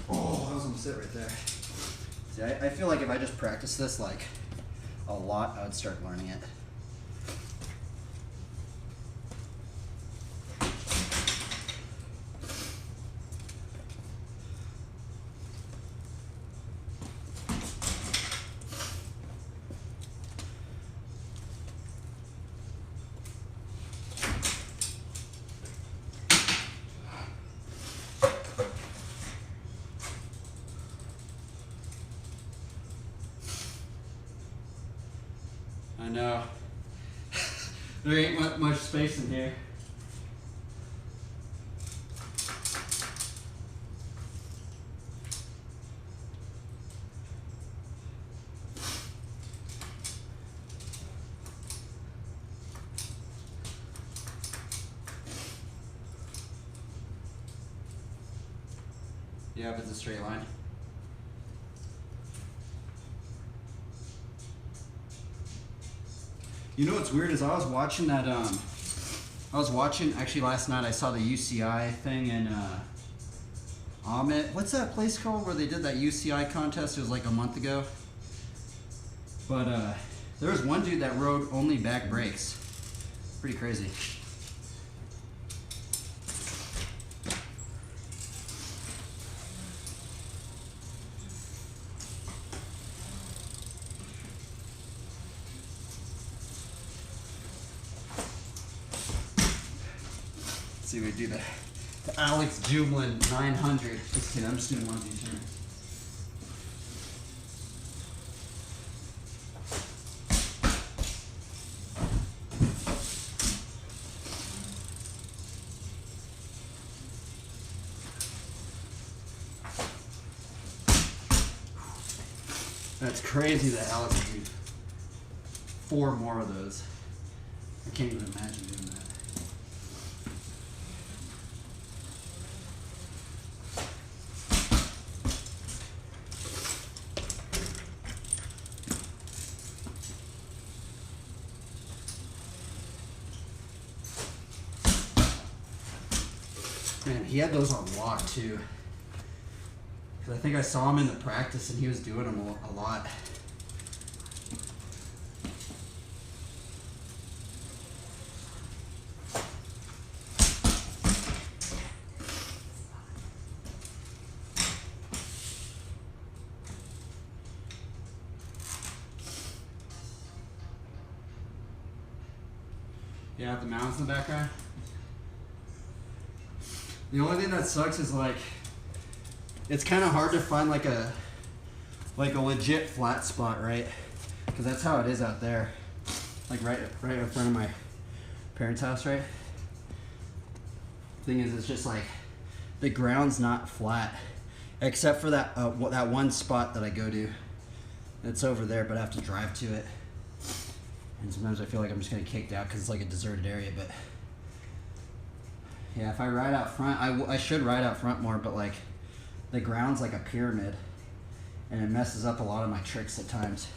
Oh, I was gonna sit right there. See, I feel like if I just practice this like a lot, I would start learning it. I know. There ain't much space in here. Yeah, if it's a straight line. You know what's weird is I was watching that, actually last night I saw the UCI thing in Amit. What's that place called where they did that UCI contest? It was like a month ago. But there was one dude that rode only back brakes. Pretty crazy. Let's see, we do the Alex Jumlin 900. Just kidding, I'm just doing one of these here. That's crazy that Alex would do 4 more of those. I can't even imagine doing that. Man, he had those on lock too. Cause I think I saw him in the practice and he was doing them a lot. Yeah, with the mountains in the background. The only thing that sucks is like, it's kind of hard to find like a legit flat spot, right? Because that's how it is out there, like right in front of my parents' house, right? Thing is, it's just like the ground's not flat, except for that that one spot that I go to. It's over there, but I have to drive to it. And sometimes I feel like I'm just gonna get kicked out because it's like a deserted area. But yeah, if I ride out front, I should ride out front more. But like, the ground's like a pyramid, and it messes up a lot of my tricks at times.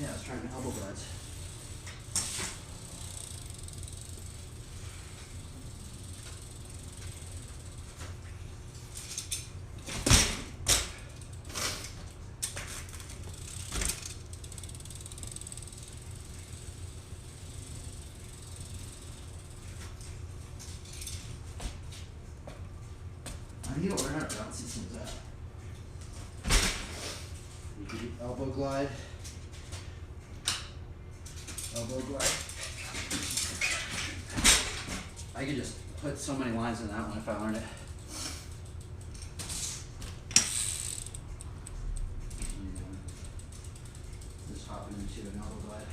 Yeah, I was trying to elbow glides. I need to learn how to balance these things out. You can do elbow glide. Elbow glide. I could just put so many lines in that one if I learn it. Just hopping into an elbow glide.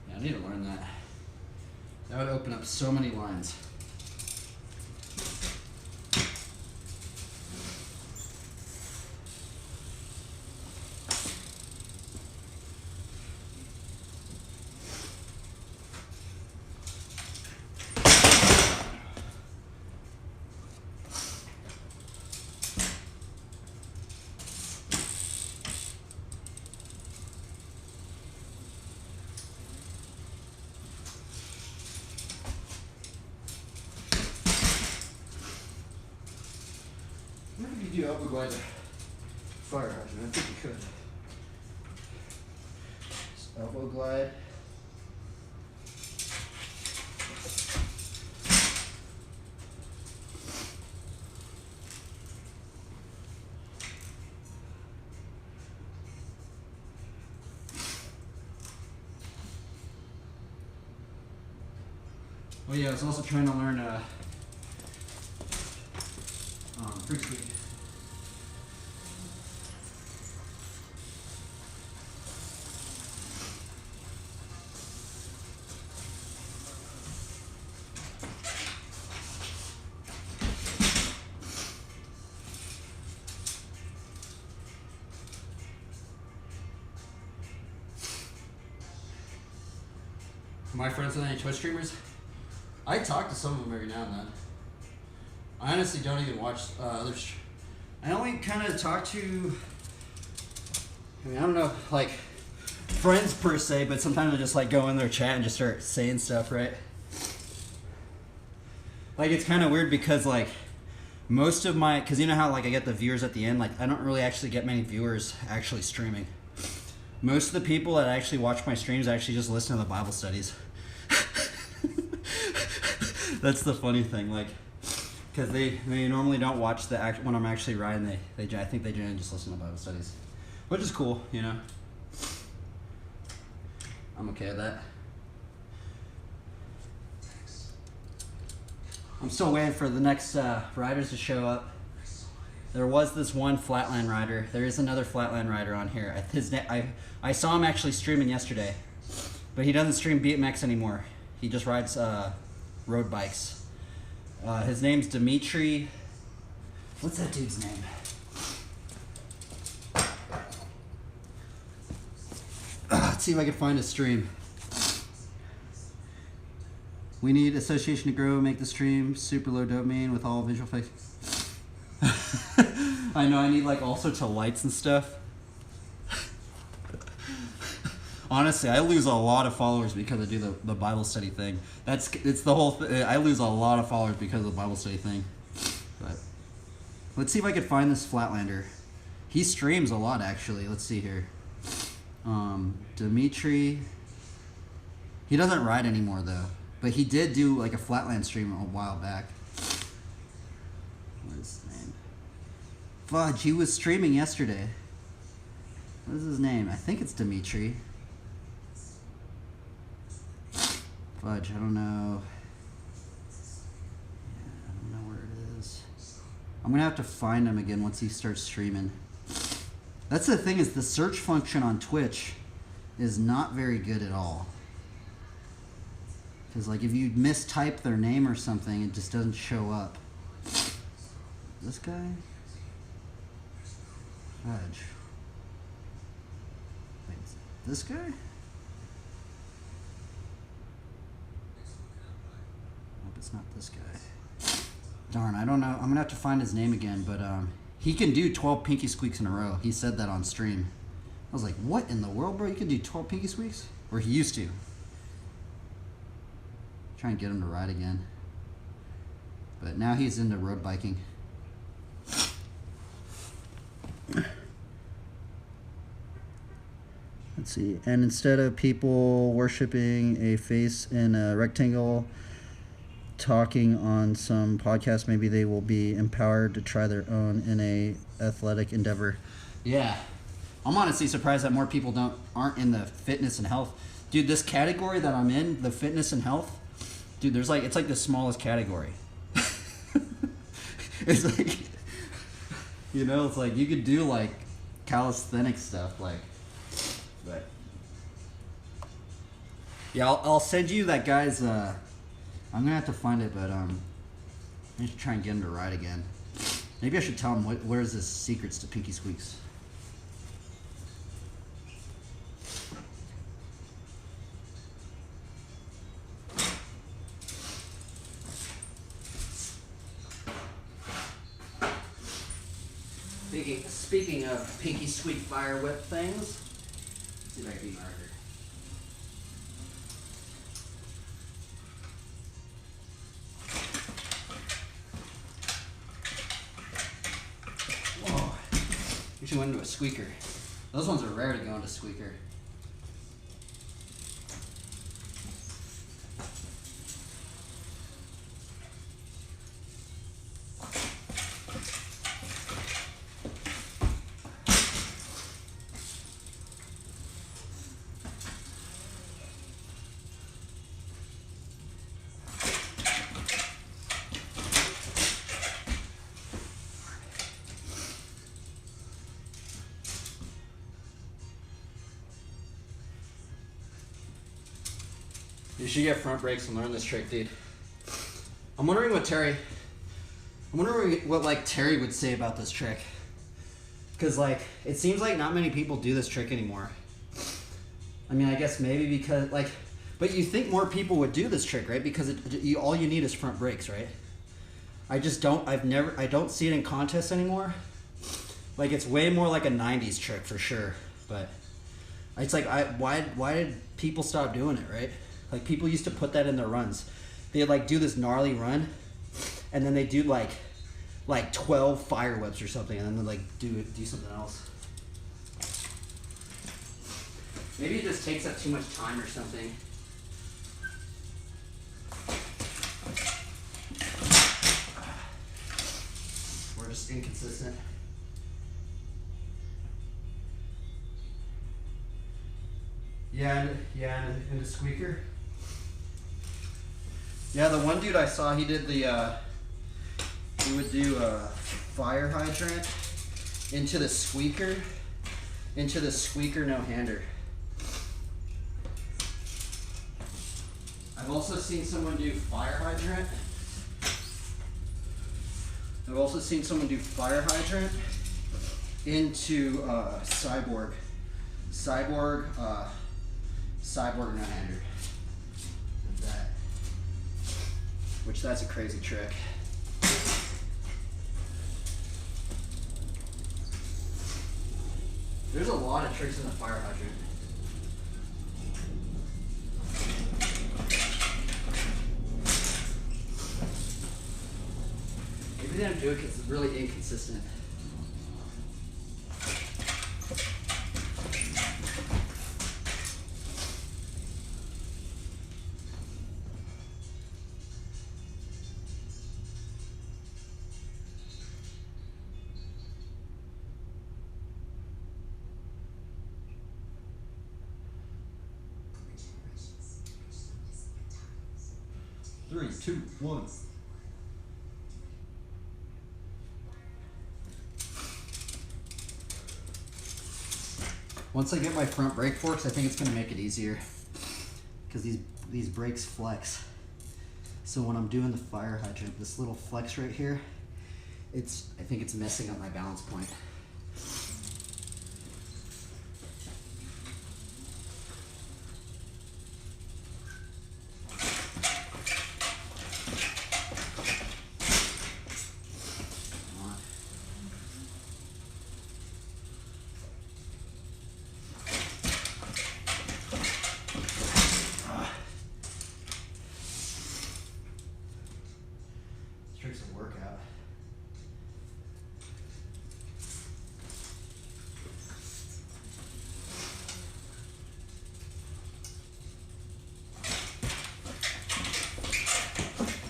I need to learn that. That would open up so many lines. I wonder if you do elbow glide fire hydrant. I think you could. Just elbow glide. Oh yeah, I was also trying to learn freak speed. My friends with any Twitch streamers, I talk to some of them every now and then. I honestly don't even watch others. I only kind of talk to, I mean, I don't know, like, friends per se, but sometimes I just like go in their chat and just start saying stuff, right? Like, it's kind of weird because like most of my, because you know how like I get the viewers at the end, like I don't really actually get many viewers actually streaming. Most of the people that actually watch my streams actually just listen to the Bible studies. That's the funny thing, like, because they normally don't watch the act when I'm actually riding. I think they generally just listen to Bible studies, which is cool, you know. I'm okay with that. I'm still waiting for the next riders to show up. There was this one flatland rider. There is another flatland rider on here. I saw him actually streaming yesterday, but he doesn't stream BMX anymore. He just rides road bikes. His name's Dimitri. What's that dude's name? Let's see if I can find a stream. We need association to grow, make the stream super low dopamine with all visual effects. I know, I need like all sorts of lights and stuff. Honestly, I lose a lot of followers because I do the Bible study thing. It's the whole I lose a lot of followers because of the Bible study thing. But let's see if I can find this Flatlander. He streams a lot, actually. Let's see here. Dimitri. He doesn't ride anymore, though. But he did do like a Flatland stream a while back. What is his name? Fudge, he was streaming yesterday. What is his name? I think it's Dimitri. Fudge, I don't know. Yeah, I don't know where it is. I'm gonna have to find him again once he starts streaming. That's the thing, is the search function on Twitch is not very good at all. Because like if you mistype their name or something, it just doesn't show up. This guy? Fudge. Wait, this guy? Hope it's not this guy. Darn, I don't know. I'm gonna have to find his name again, but he can do 12 pinky squeaks in a row. He said that on stream. I was like, what in the world, bro? You can do 12 pinky squeaks? Or he used to. Try and get him to ride again. But now he's into road biking. Let's see. And instead of people worshiping a face in a rectangle, talking on some podcast, maybe they will be empowered to try their own in a athletic endeavor. Yeah. I'm honestly surprised that more people aren't in the fitness and health. Dude, this category that I'm in, the fitness and health, dude, it's like the smallest category. It's like, you know, it's like you could do like calisthenic stuff, like, but yeah, I'll send you that guy's. I'm gonna have to find it, but I need to try and get him to ride again. Maybe I should tell him where's his secrets to Pinky Squeaks. Speaking of Pinky Squeak fire whip things, let's see if I can be harder. Whoa! Usually went into a squeaker. Those ones are rare to go into squeaker. You should get front brakes and learn this trick, dude. I'm wondering what Terry would say about this trick. Cause like, it seems like not many people do this trick anymore. I mean, I guess maybe because like, but you think more people would do this trick, right? Because all you need is front brakes, right? I don't see it in contests anymore. Like it's way more like a 90s trick for sure. But it's like, why did people stop doing it, right? Like people used to put that in their runs. They'd like do this gnarly run, and then they do like 12 fire whips or something, and then they like do something else. Maybe it just takes up too much time or something. We're just inconsistent. Yeah, and the squeaker. Yeah, the one dude I saw, he did he would do a fire hydrant into the squeaker no-hander. I've also seen someone do fire hydrant. Into cyborg no-hander. That. Which that's a crazy trick. There's a lot of tricks in the fire hydrant. Maybe they don't do it because it's really inconsistent. 3, 2, 1. Once I get my front brake forks, I think it's going to make it easier because these brakes flex. So when I'm doing the fire hydrant, this little flex right here, I think it's messing up my balance point. Trick's a workout.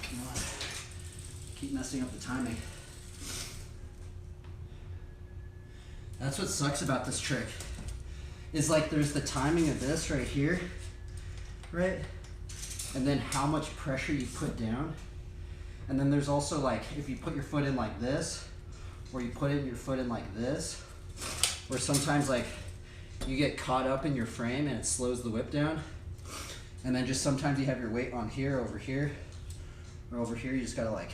Come on. Keep messing up the timing. That's what sucks about this trick. Is like there's the timing of this right here, right? And then how much pressure you put down. And then there's also like, if you put your foot in like this, or you put your foot in like this, or sometimes like you get caught up in your frame and it slows the whip down. And then just sometimes you have your weight on here, over here, or over here. You just gotta like,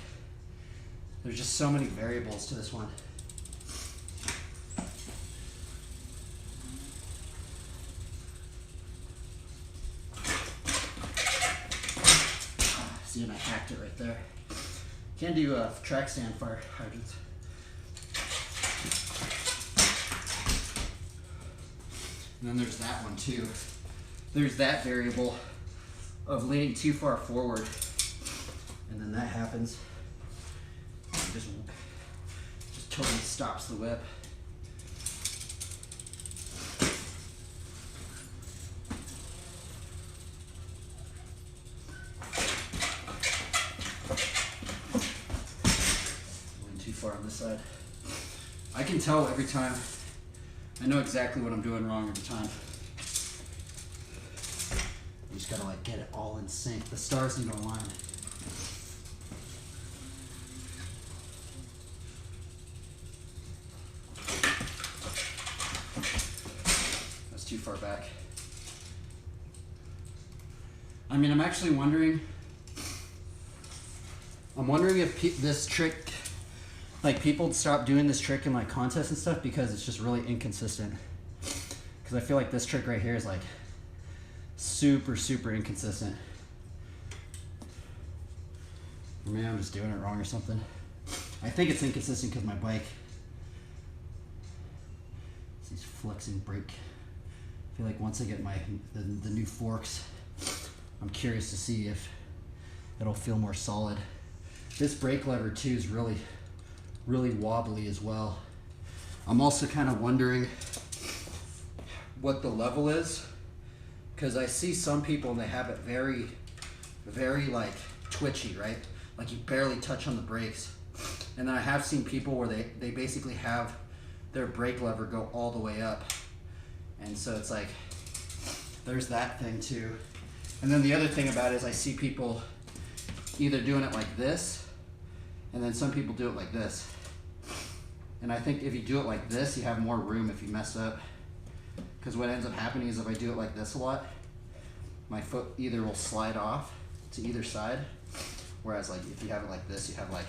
there's just so many variables to this one. See, and I hacked it right there. Can't do track stand fire hydrants. And then there's that one too. There's that variable of leaning too far forward. And then that happens. It just totally stops the whip. On this side. I can tell every time. I know exactly what I'm doing wrong every time. You just gotta like get it all in sync. The stars need to align. That's too far back. I mean, I'm actually wondering. I'm wondering if this trick, like people stop doing this trick in like contests and stuff because it's just really inconsistent. Because I feel like this trick right here is like super, super inconsistent. Or maybe I'm just doing it wrong or something. I think it's inconsistent because my bike, it's these flexing brake. I feel like once I get the new forks, I'm curious to see if it'll feel more solid. This brake lever too is really wobbly as well. I'm also kind of wondering what the level is, because I see some people and they have it very, very like twitchy, right? Like you barely touch on the brakes. And then I have seen people where they basically have their brake lever go all the way up. And so it's like, there's that thing too. And then the other thing about it is I see people either doing it like this, and then some people do it like this. And I think if you do it like this, you have more room if you mess up. Because what ends up happening is if I do it like this a lot, my foot either will slide off to either side, whereas like if you have it like this, you have like,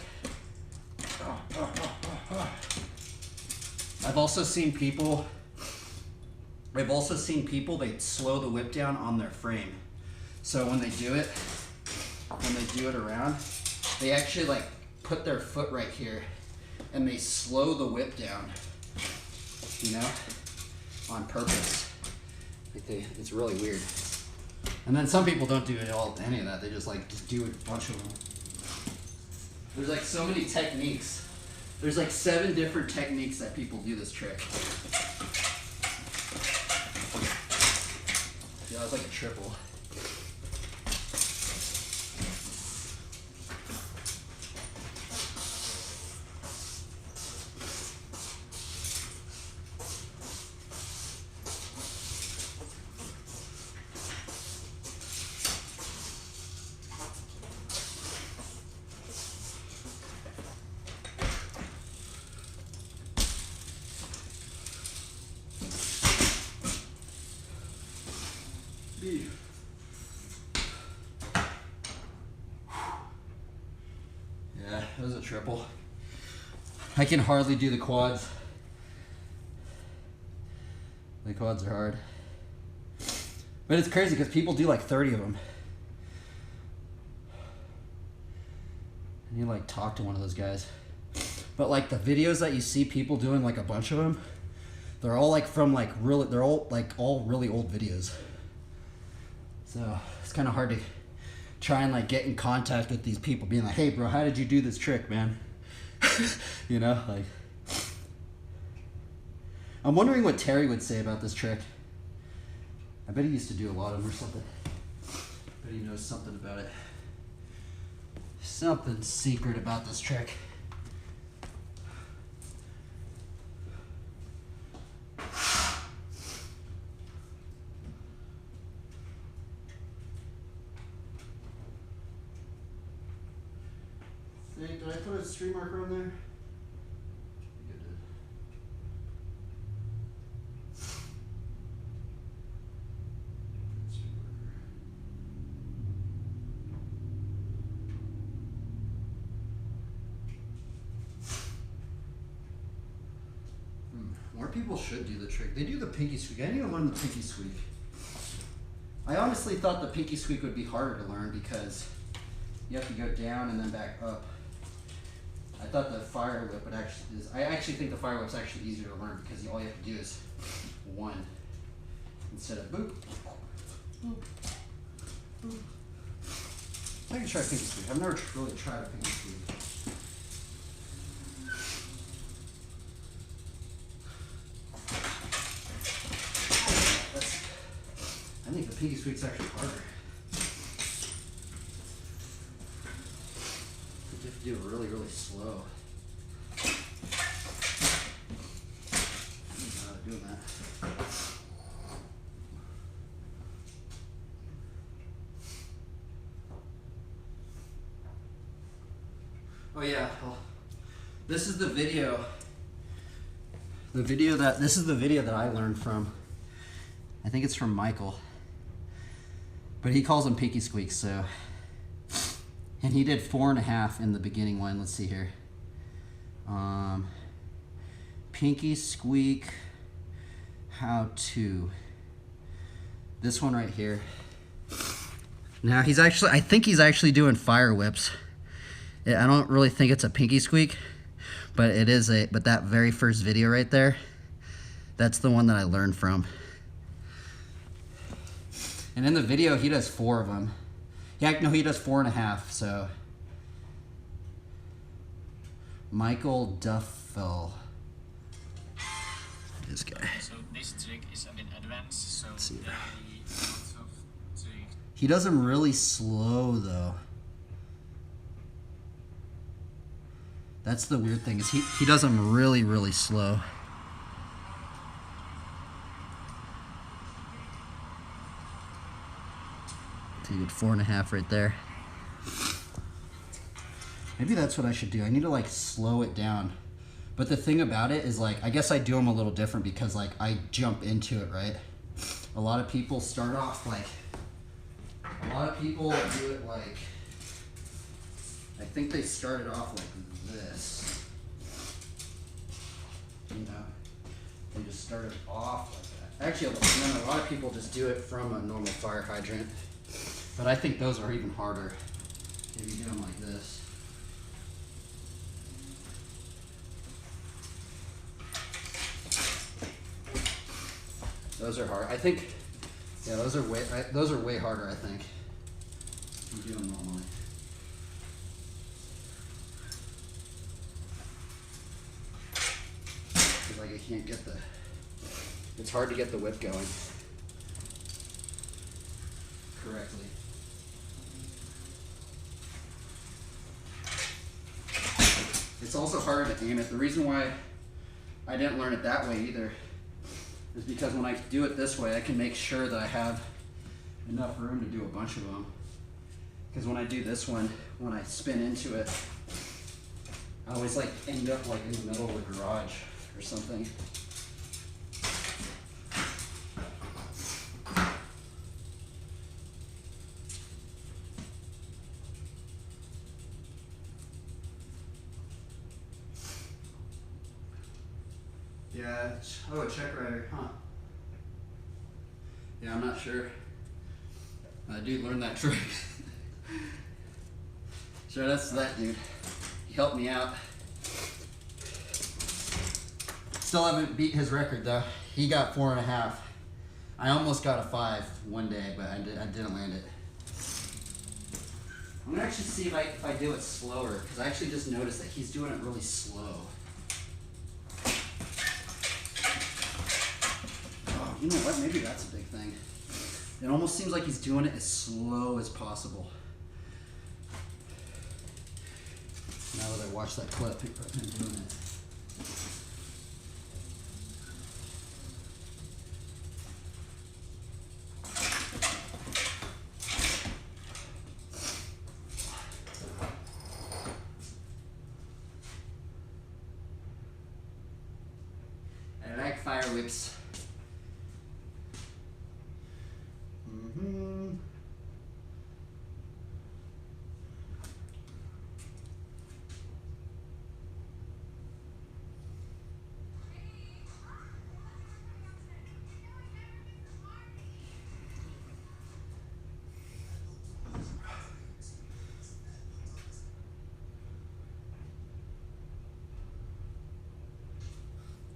I've also seen people, they slow the whip down on their frame. So when they do it around, they actually like put their foot right here and they slow the whip down, you know, on purpose. Like it's really weird. And then some people don't do it all, any of that. They just do a bunch of them. There's like so many techniques. There's like 7 different techniques that people do this trick. Yeah, that's like a triple. it was a triple. I can hardly do the quads. The quads are hard. But it's crazy because people do like 30 of them. And you like talk to one of those guys. But like the videos that you see people doing like a bunch of them, they're all like from like really, they're all like all really old videos. So it's kind of hard to try and like get in contact with these people being like, hey bro, how did you do this trick, man? You know, like, I'm wondering what Terry would say about this trick. I bet he used to do a lot of them or something. Bet he knows something about it. Something secret about this trick. Hey, did I put a street marker on there? I think I did. Street marker. More people should do the trick. They do the pinky squeak. I need to learn the pinky squeak. I honestly thought the pinky squeak would be harder to learn because you have to go down and then back up. I thought the fire whip would actually is. I actually think the fire whip's actually easier to learn because all you have to do is one instead of boop, boop, boop. I can try pinky squeak. I've never really tried a pinky squeak. I think the pinky squeak's actually harder. You have to do it really, really slow. I don't know how to do that. Oh yeah, well, this is the video. This is the video that I learned from. I think it's from Michael. But he calls them pinky squeaks, so. And he did 4.5 in the beginning one. Let's see here. Pinky squeak, how to. This one right here. Now I think he's actually doing fire whips. I don't really think it's a pinky squeak, but it is but that very first video right there, that's the one that I learned from. And in the video, he does 4 of them. No, he does 4.5, so. Michael Duffel. This guy. So this trick is a bit advanced, so Let's see. lots of tricks. He does them really slow, though. That's the weird thing, is he does them really, really slow. So you did 4.5 right there. Maybe that's what I should do. I need to like slow it down. But the thing about it is like, I guess I do them a little different because like I jump into it, right? A lot of people start off like, a lot of people do it like, I think they started off like this. You know, they just started off like that. Actually, a lot of people just do it from a normal fire hydrant. But I think those are even harder if you do them like this. Those are hard. I think, yeah, those are way harder, I think. If you do them normally. Because like I can't get it's hard to get the whip going correctly. It's also harder to aim it. The reason why I didn't learn it that way either is because when I do it this way, I can make sure that I have enough room to do a bunch of them. Because when I do this one, when I spin into it, I always like end up like in the middle of the garage or something. Yeah. Oh, a check rider, huh? Yeah, I'm not sure. Dude learned that trick. Sure, that's that dude. He helped me out. Still haven't beat his record though. He got 4.5. I almost got a 5 one day, but I didn't land it. I'm gonna actually see if I do it slower, because I actually just noticed that he's doing it really slow. Oh, you know what? Maybe that's a big thing. It almost seems like he's doing it as slow as possible. Now that I watched that clip, of him doing it. I like fire whips.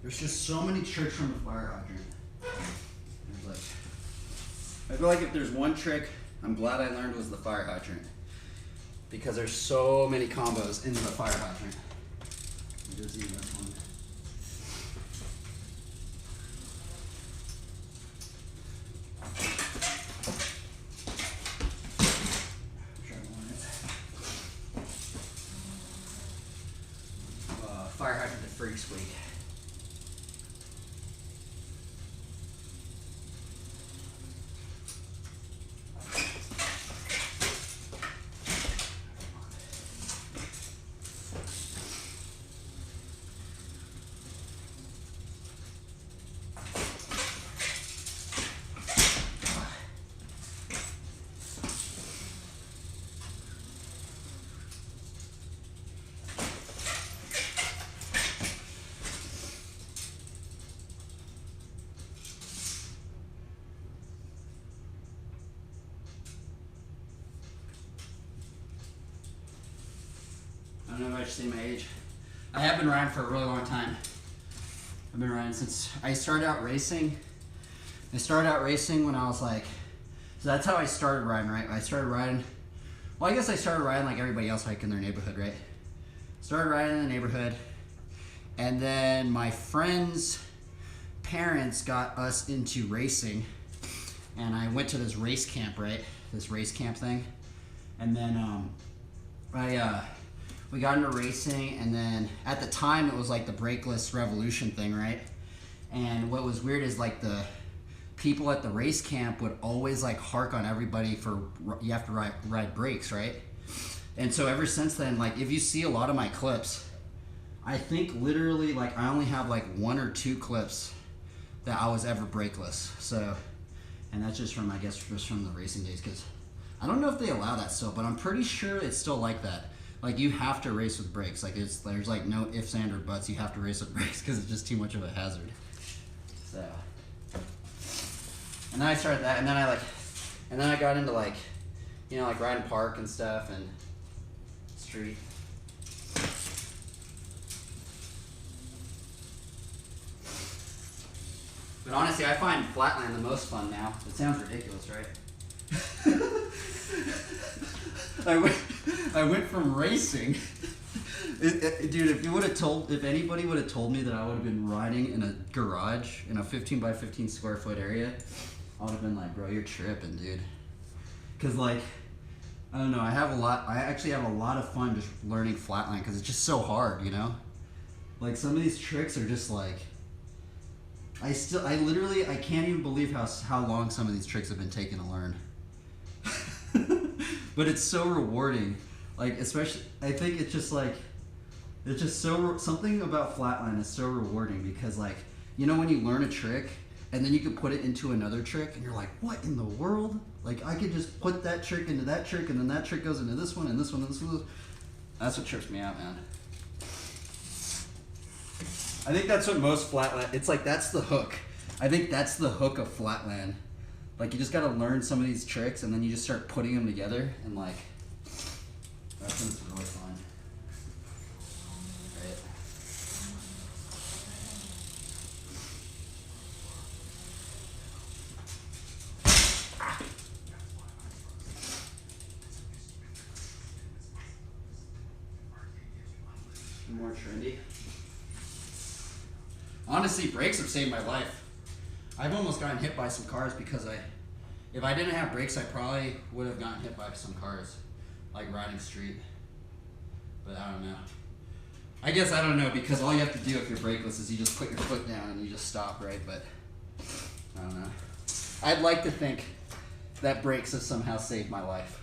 There's just so many tricks from the fire hydrant. I feel like if there's one trick I'm glad I learned was the fire hydrant, because there's so many combos into the fire hydrant. There's even this one. Fire hydrant the Freaks Week. I don't know if I should say my age. I have been riding for a really long time. I've been riding since I started out racing. I started out racing when I was like, so that's how I started riding, right? I started riding, well, I guess I started riding like everybody else like in their neighborhood, right? Started riding in the neighborhood, and then my friends' parents got us into racing, and I went to this race camp, right? This race camp thing. And then we got into racing, and then at the time it was like the brakeless revolution thing, right? And what was weird is like the people at the race camp would always like hark on everybody for you have to ride brakes, right? And so ever since then, like if you see a lot of my clips, I think literally like I only have like 1 or 2 clips that I was ever brakeless. So, and that's just from, I guess, just from the racing days, because I don't know if they allow that still, but I'm pretty sure it's still like that. Like you have to race with brakes. Like there's like no ifs, and, or buts. You have to race with brakes because it's just too much of a hazard. So, and then I started that, and then I got into like, you know, like riding park and stuff and street. But honestly, I find flatland the most fun now. It sounds ridiculous, right? I went from racing. Dude, if anybody would have told me that I would have been riding in a garage in a 15 by 15 square foot area, I would have been like, bro, you're tripping, dude. Cause like, I don't know, I actually have a lot of fun just learning flatland because it's just so hard, you know? Like some of these tricks are just like, I can't even believe how long some of these tricks have been taking to learn. But it's so rewarding. Like, especially, I think it's just like, it's just something about flatline is so rewarding because like, you know when you learn a trick and then you can put it into another trick and you're like, what in the world? Like I could just put that trick into that trick and then that trick goes into this one and this one and this one. That's what trips me out, man. I think that's what most flatland. It's like that's the hook. I think that's the hook of flatland. Like you just gotta learn some of these tricks, and then you just start putting them together, and like that's when it's really fun. Right. More trendy. Honestly, brakes have saved my life. I've almost gotten hit by some cars because if I didn't have brakes, I probably would have gotten hit by some cars, like riding street. But I don't know. I guess I don't know, because all you have to do if you're brakeless is you just put your foot down and you just stop, right? But I don't know. I'd like to think that brakes have somehow saved my life.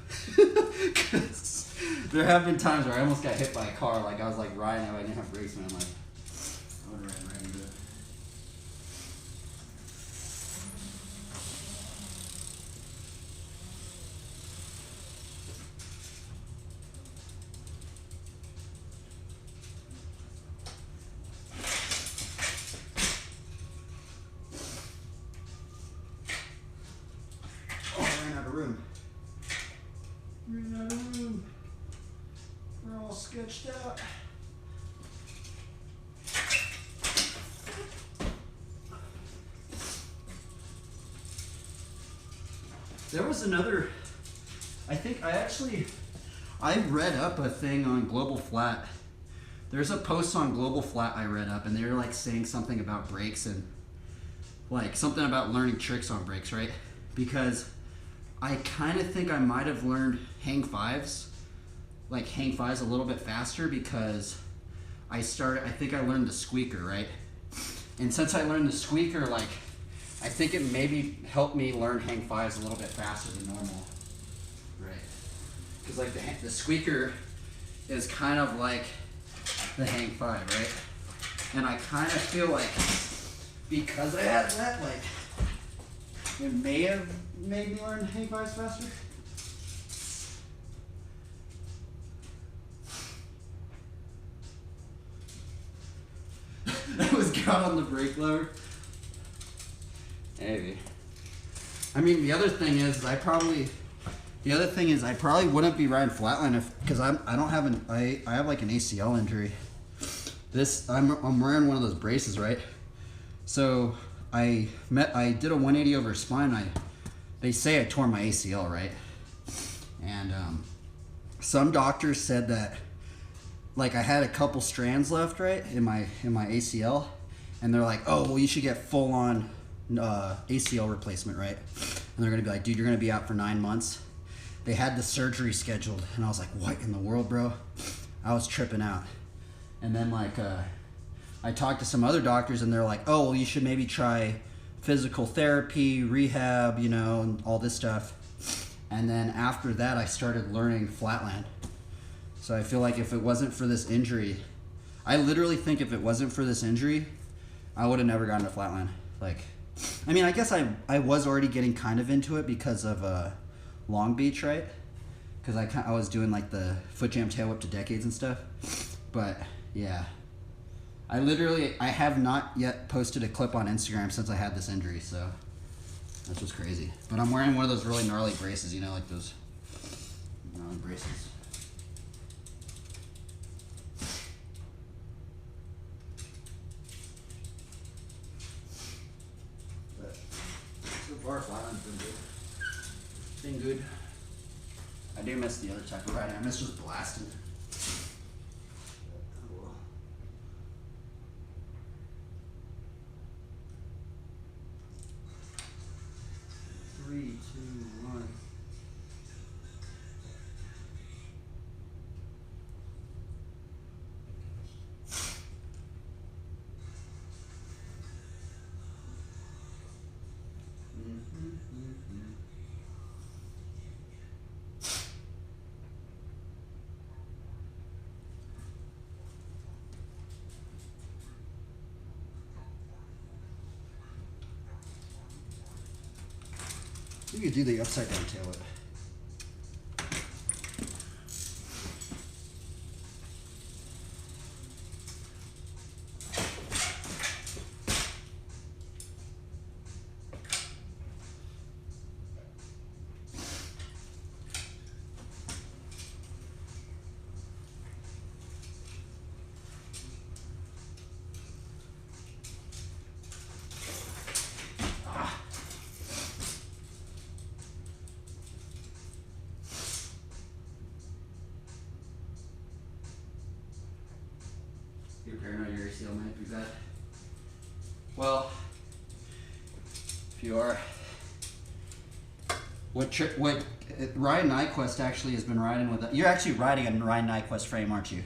'Cause there have been times where I almost got hit by a car, like I was like riding and I didn't have brakes, and I'm like, I would have ran right into it. Oh, I ran out of room. Ran out of room. We're all sketched out. There was another, I read up a thing on Global Flat. There's a post on Global Flat I read up, and they were like saying something about brakes and like something about learning tricks on brakes, right? Because I kind of think I might have learned hang fives a little bit faster, because I think I learned the squeaker, right? And since I learned the squeaker, like, I think it maybe helped me learn hang fives a little bit faster than normal, right? Because like the squeaker is kind of like the hang five, right? And I kind of feel like because I had that, like, it may have made me learn hang fives faster. That was God on the brake lever. Maybe. I mean, the other thing is I probably wouldn't be riding flatline because I have like an ACL injury. I'm wearing one of those braces, right? So I did a 180 over spine. They say I tore my ACL, right? And some doctors said that like I had a couple strands left, right, in my ACL, and they're like, oh well, you should get full on ACL replacement, right? And they're gonna be like, dude, you're gonna be out for 9 months. They had the surgery scheduled, and I was like, what in the world, bro? I was tripping out. And then like I talked to some other doctors, and they're like, oh well, you should maybe try physical therapy, rehab, and all this stuff. And then after that, I started learning flatland. So I feel like if it wasn't for this injury, I literally think if it wasn't for this injury, I would have never gotten to flatland. Like, I mean, I guess I was already getting kind of into it because of Long Beach, right? Because I was doing like the foot jam tail whip to decades and stuff. But yeah, I have not yet posted a clip on Instagram since I had this injury, so that's just crazy. But I'm wearing one of those really gnarly braces, like those gnarly braces. But so far, flatland's been good. Been good. I do miss the other type of riding. I miss just blasting. Three, two, one. You could do the upside down tail whip. You're paranoid your ACL might be bad. Well, if you are, what Ryan Nyquist actually has been riding with. You're actually riding a Ryan Nyquist frame, aren't you?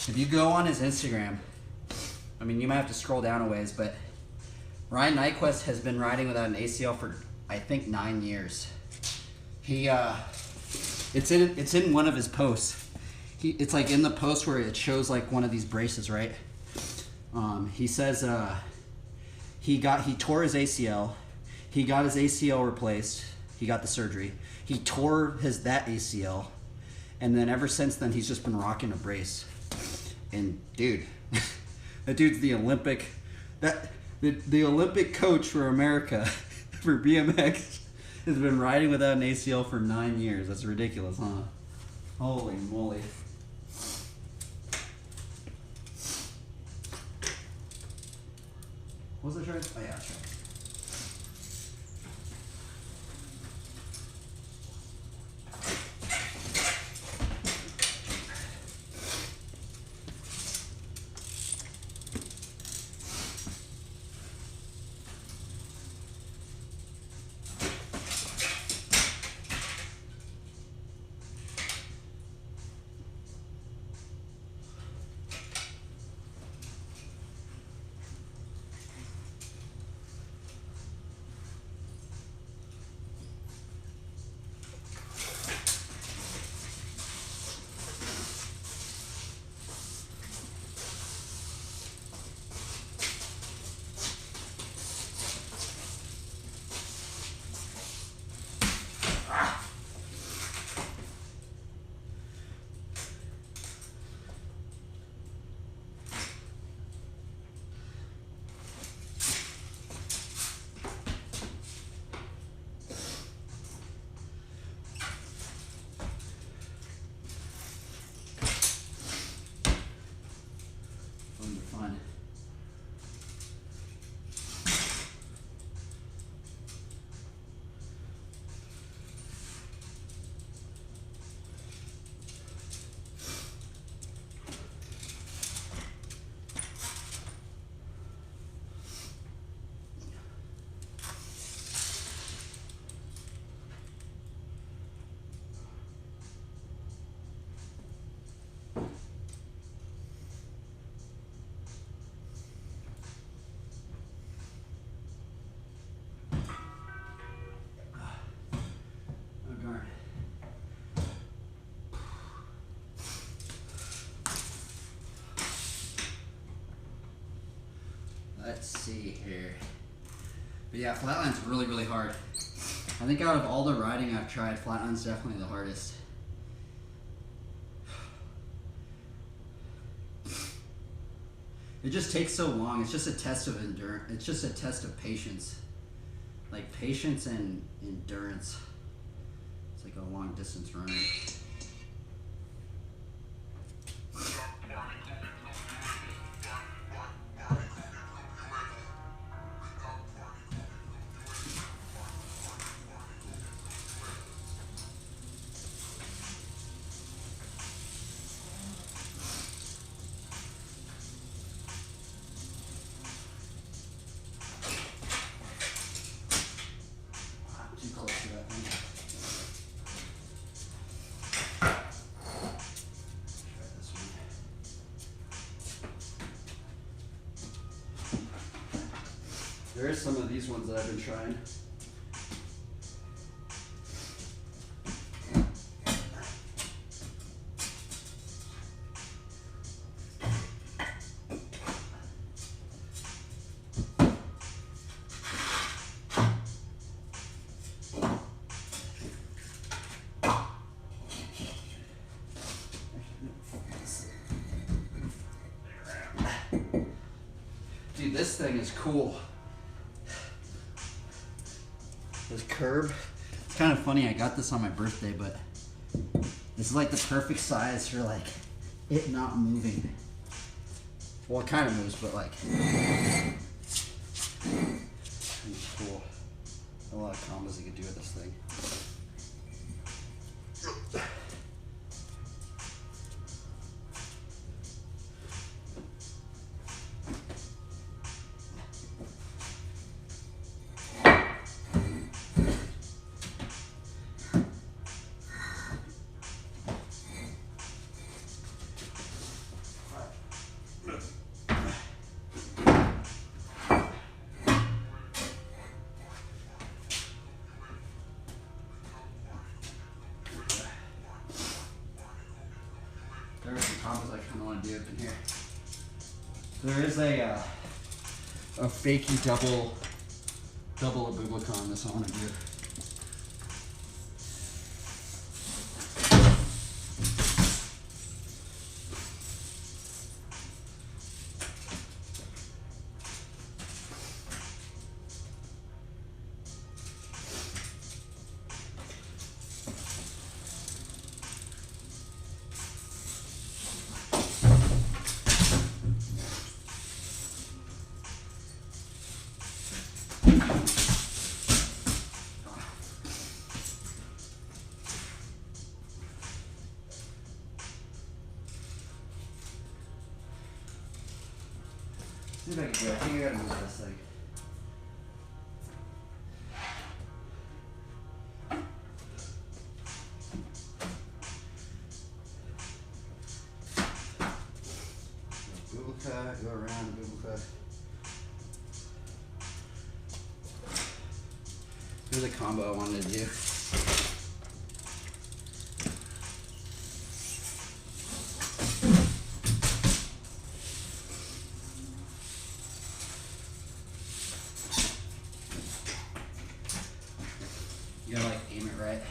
If you go on his Instagram, I mean, you might have to scroll down a ways, but Ryan Nyquist has been riding without an ACL for I think 9 years. He it's in one of his posts. It's like in the post where it shows like one of these braces, right? He says he tore his ACL. He got his ACL replaced. He got the surgery. He tore that ACL, and then ever since then he's just been rocking a brace. And dude, that dude's the Olympic coach for America for BMX has been riding without an ACL for 9 years. That's ridiculous, huh? Holy moly. What was I trying? Oh yeah, that's right. Fun. Let's see here. But yeah, flatline's really, really hard. I think out of all the riding I've tried, flatline's definitely the hardest. It just takes so long. It's just a test of endurance. It's just a test of patience. Like patience and endurance. It's like a long distance runner. Too close to that thing. Try this one. There are some of these ones that I've been trying. Dude, this thing is cool. This curb. It's kind of funny, I got this on my birthday, but this is like the perfect size for like it not moving. Well, it kind of moves, but like it's cool. A lot of combos you can do with this thing. combos I kind of want to do up in here. There is a fakey double Abubakon this I want to do. See if I can do it. I think I gotta move this like. Bubaka, go around Bubaka. Here's a combo I wanted to do. You gotta like aim it right.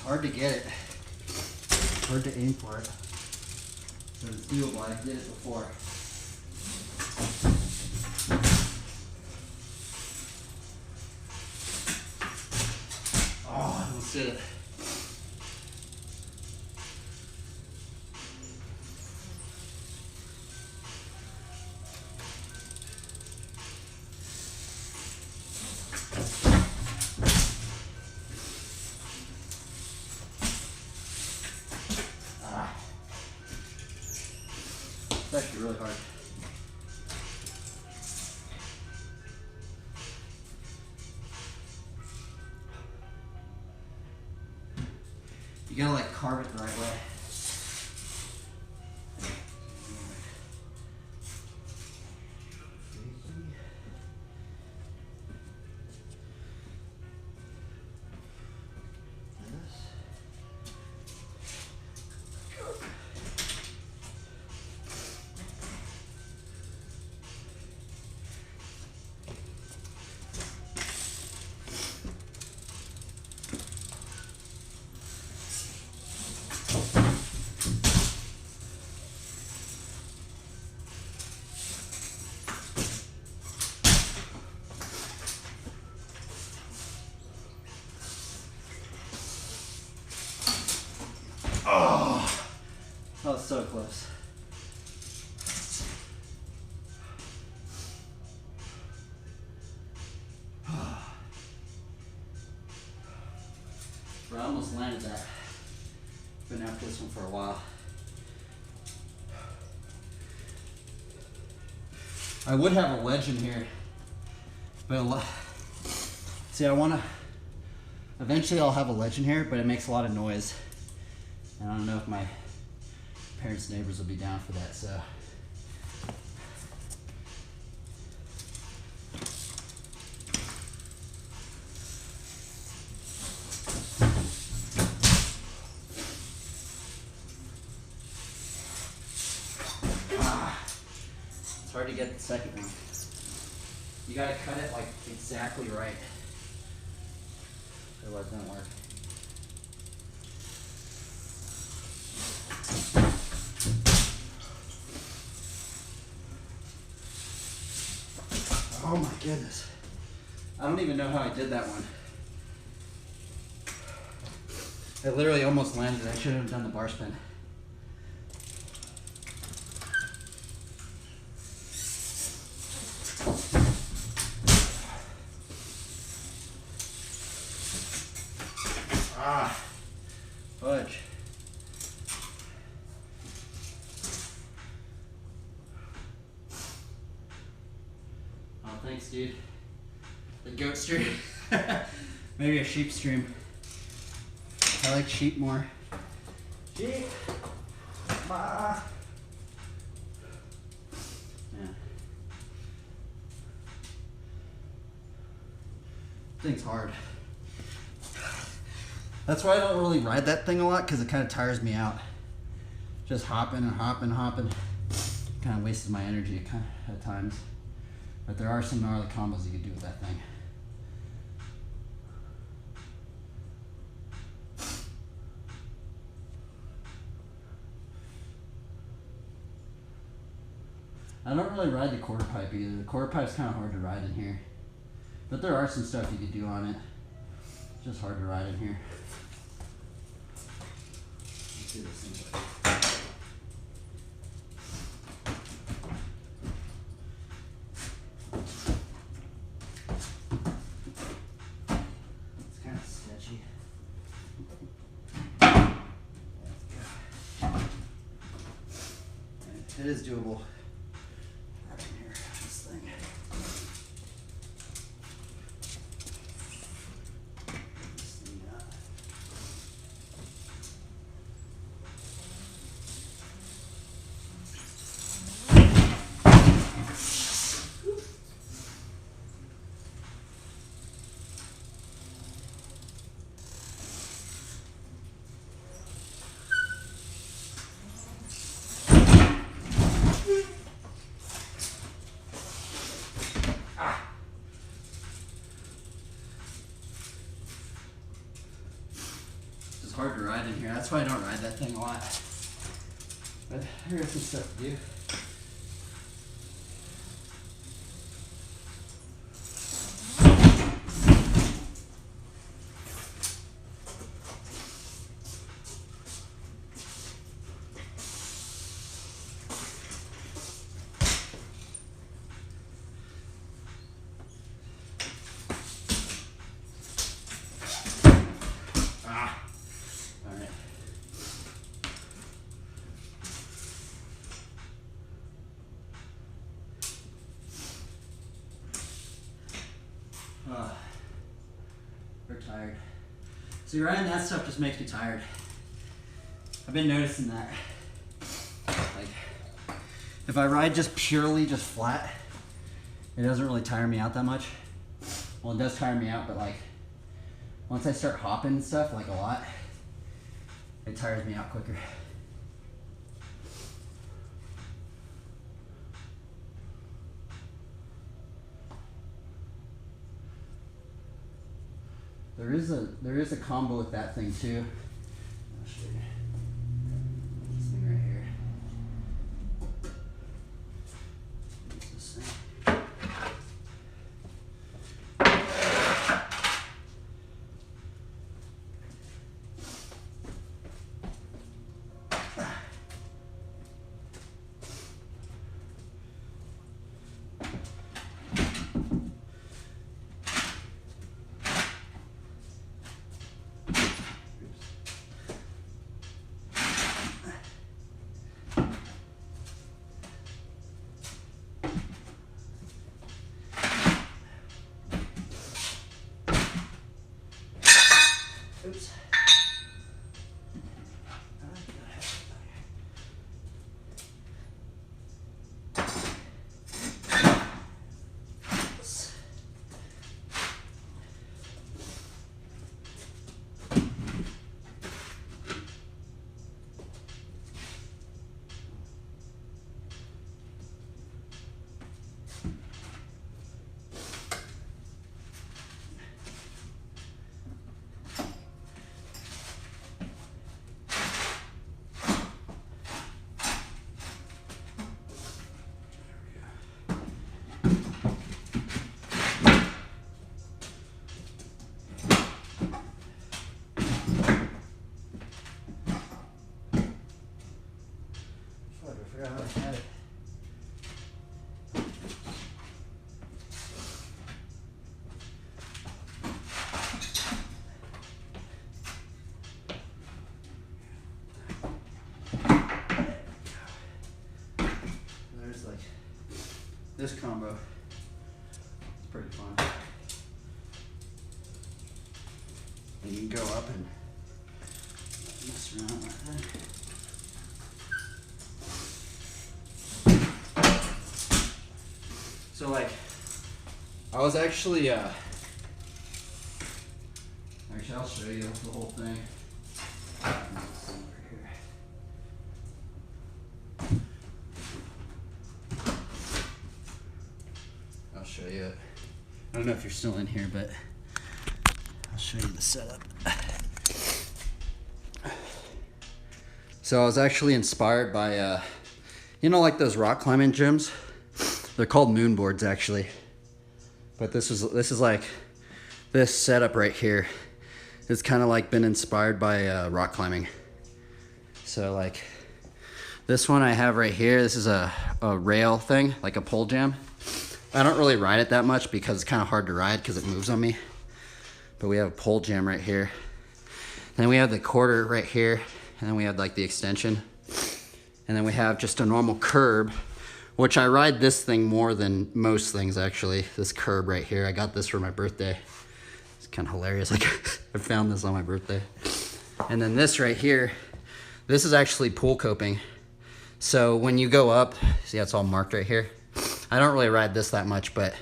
Hard to get it. Hard to aim for it. So it's doable. I did it before. Oh, I almost did it. It's actually really hard. You gotta like carve it the right way. Oh, that was so close. Bro, I almost landed that. Been after this one for a while. I would have a ledge in here, but see, I want to. Eventually, I'll have a ledge in here, but it makes a lot of noise. And I don't know if my parents' neighbors will be down for that, so. hard to get the second one. You gotta cut it like exactly right. Otherwise it doesn't work. Oh my goodness. I don't even know how I did that one. I literally almost landed. I should have done the bar spin. Ah, fudge. Oh, thanks, dude. The goat stream. Maybe a sheep stream. I like sheep more. Sheep. Bah. Yeah. Thing's hard. That's why I don't really ride that thing a lot, because it kind of tires me out. Just hopping and hopping, hopping. Kind of wastes my energy at times. But there are some gnarly combos you can do with that thing. I don't really ride the quarter pipe either. The quarter pipe's kind of hard to ride in here. But there are some stuff you could do on it. It's just hard to ride in here. Let's see this thing like. It's kind of sketchy. It is doable. Hard to ride in here. That's why I don't ride that thing a lot. But here's some stuff to do. We're tired. See, riding that stuff just makes me tired. I've been noticing that. Like, if I ride just purely just flat, it doesn't really tire me out that much. Well, it does tire me out, but like, once I start hopping and stuff, like a lot, it tires me out quicker. There is a combo with that thing too. I'll show you. This thing right here. Use this thing. Oops. this combo. It's pretty fun. And you can go up and mess around with it. So like, I was actually, I'll show you the whole thing. I'll show you it. I don't know if you're still in here, but I'll show you the setup. So I was actually inspired by, you know, like those rock climbing gyms? They're called moon boards, actually. But this is like, this setup right here. It's kind of like been inspired by rock climbing. So like, this one I have right here, this is a rail thing, like a pole jam. I don't really ride it that much because it's kind of hard to ride because it moves on me. But we have a pole jam right here. Then we have the quarter right here. And then we have like the extension. And then we have just a normal curb, which I ride this thing more than most things actually. This curb right here, I got this for my birthday. It's kind of hilarious, like I found this on my birthday. And then this right here, this is actually pool coping. So when you go up, see how it's all marked right here? I don't really ride this that much, but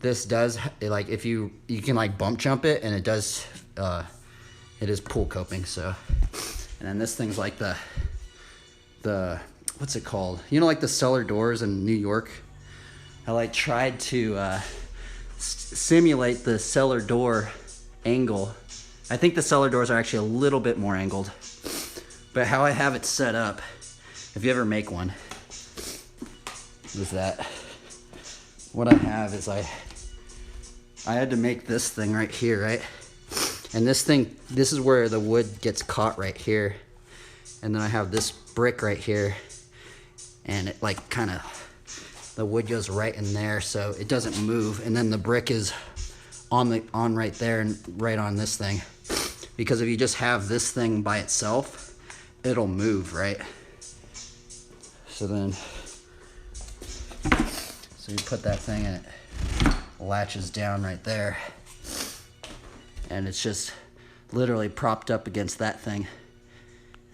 this does, like if you can like bump jump it, and it does, it is pool coping, so. And then this thing's like the what's it called? You know, like the cellar doors in New York? I like tried to simulate the cellar door angle. I think the cellar doors are actually a little bit more angled. But how I have it set up, if you ever make one, is that what I have is I had to make this thing right here, right? And this thing, this is where the wood gets caught right here. And then I have this brick right here. And it like kind of, the wood goes right in there so it doesn't move. And then the brick is on right there and right on this thing. Because if you just have this thing by itself, it'll move, right? So then, so you put that thing and it latches down right there. And it's just literally propped up against that thing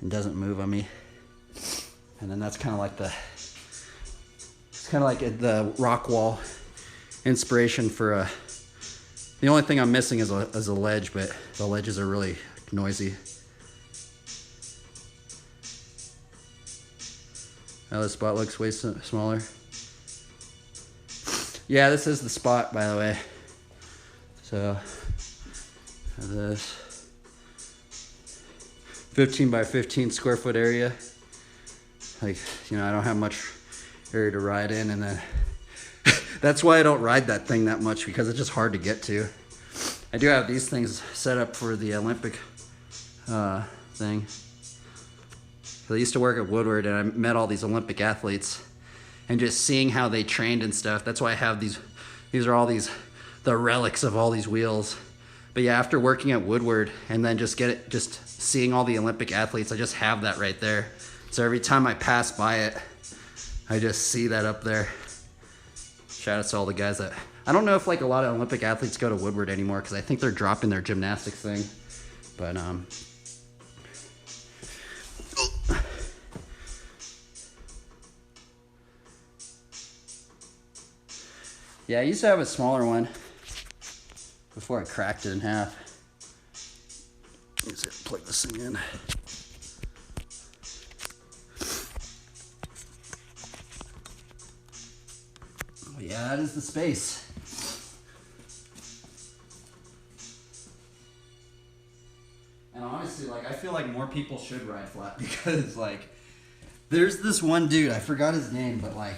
and doesn't move on me. And then that's kind of like it's kind of like the rock wall inspiration for the only thing I'm missing is a ledge, but the ledges are really noisy. Oh, the spot looks way smaller. Yeah, this is the spot, by the way. So, this 15 by 15 square foot area. Like, you know, I don't have much area to ride in, and then that's why I don't ride that thing that much, because it's just hard to get to. I do have these things set up for the Olympic thing. So I used to work at Woodward, and I met all these Olympic athletes, and just seeing how they trained and stuff. That's why I have these are all the relics of all these wheels. But yeah, after working at Woodward and then just seeing all the Olympic athletes, I just have that right there. So every time I pass by it, I just see that up there. Shout out to all the guys that, I don't know if like a lot of Olympic athletes go to Woodward anymore, because I think they're dropping their gymnastics thing. But yeah, I used to have a smaller one before I cracked it in half. Let's plug this thing in. Oh yeah, that is the space. And honestly, like, I feel like more people should ride flat, because like, there's this one dude, I forgot his name, but like,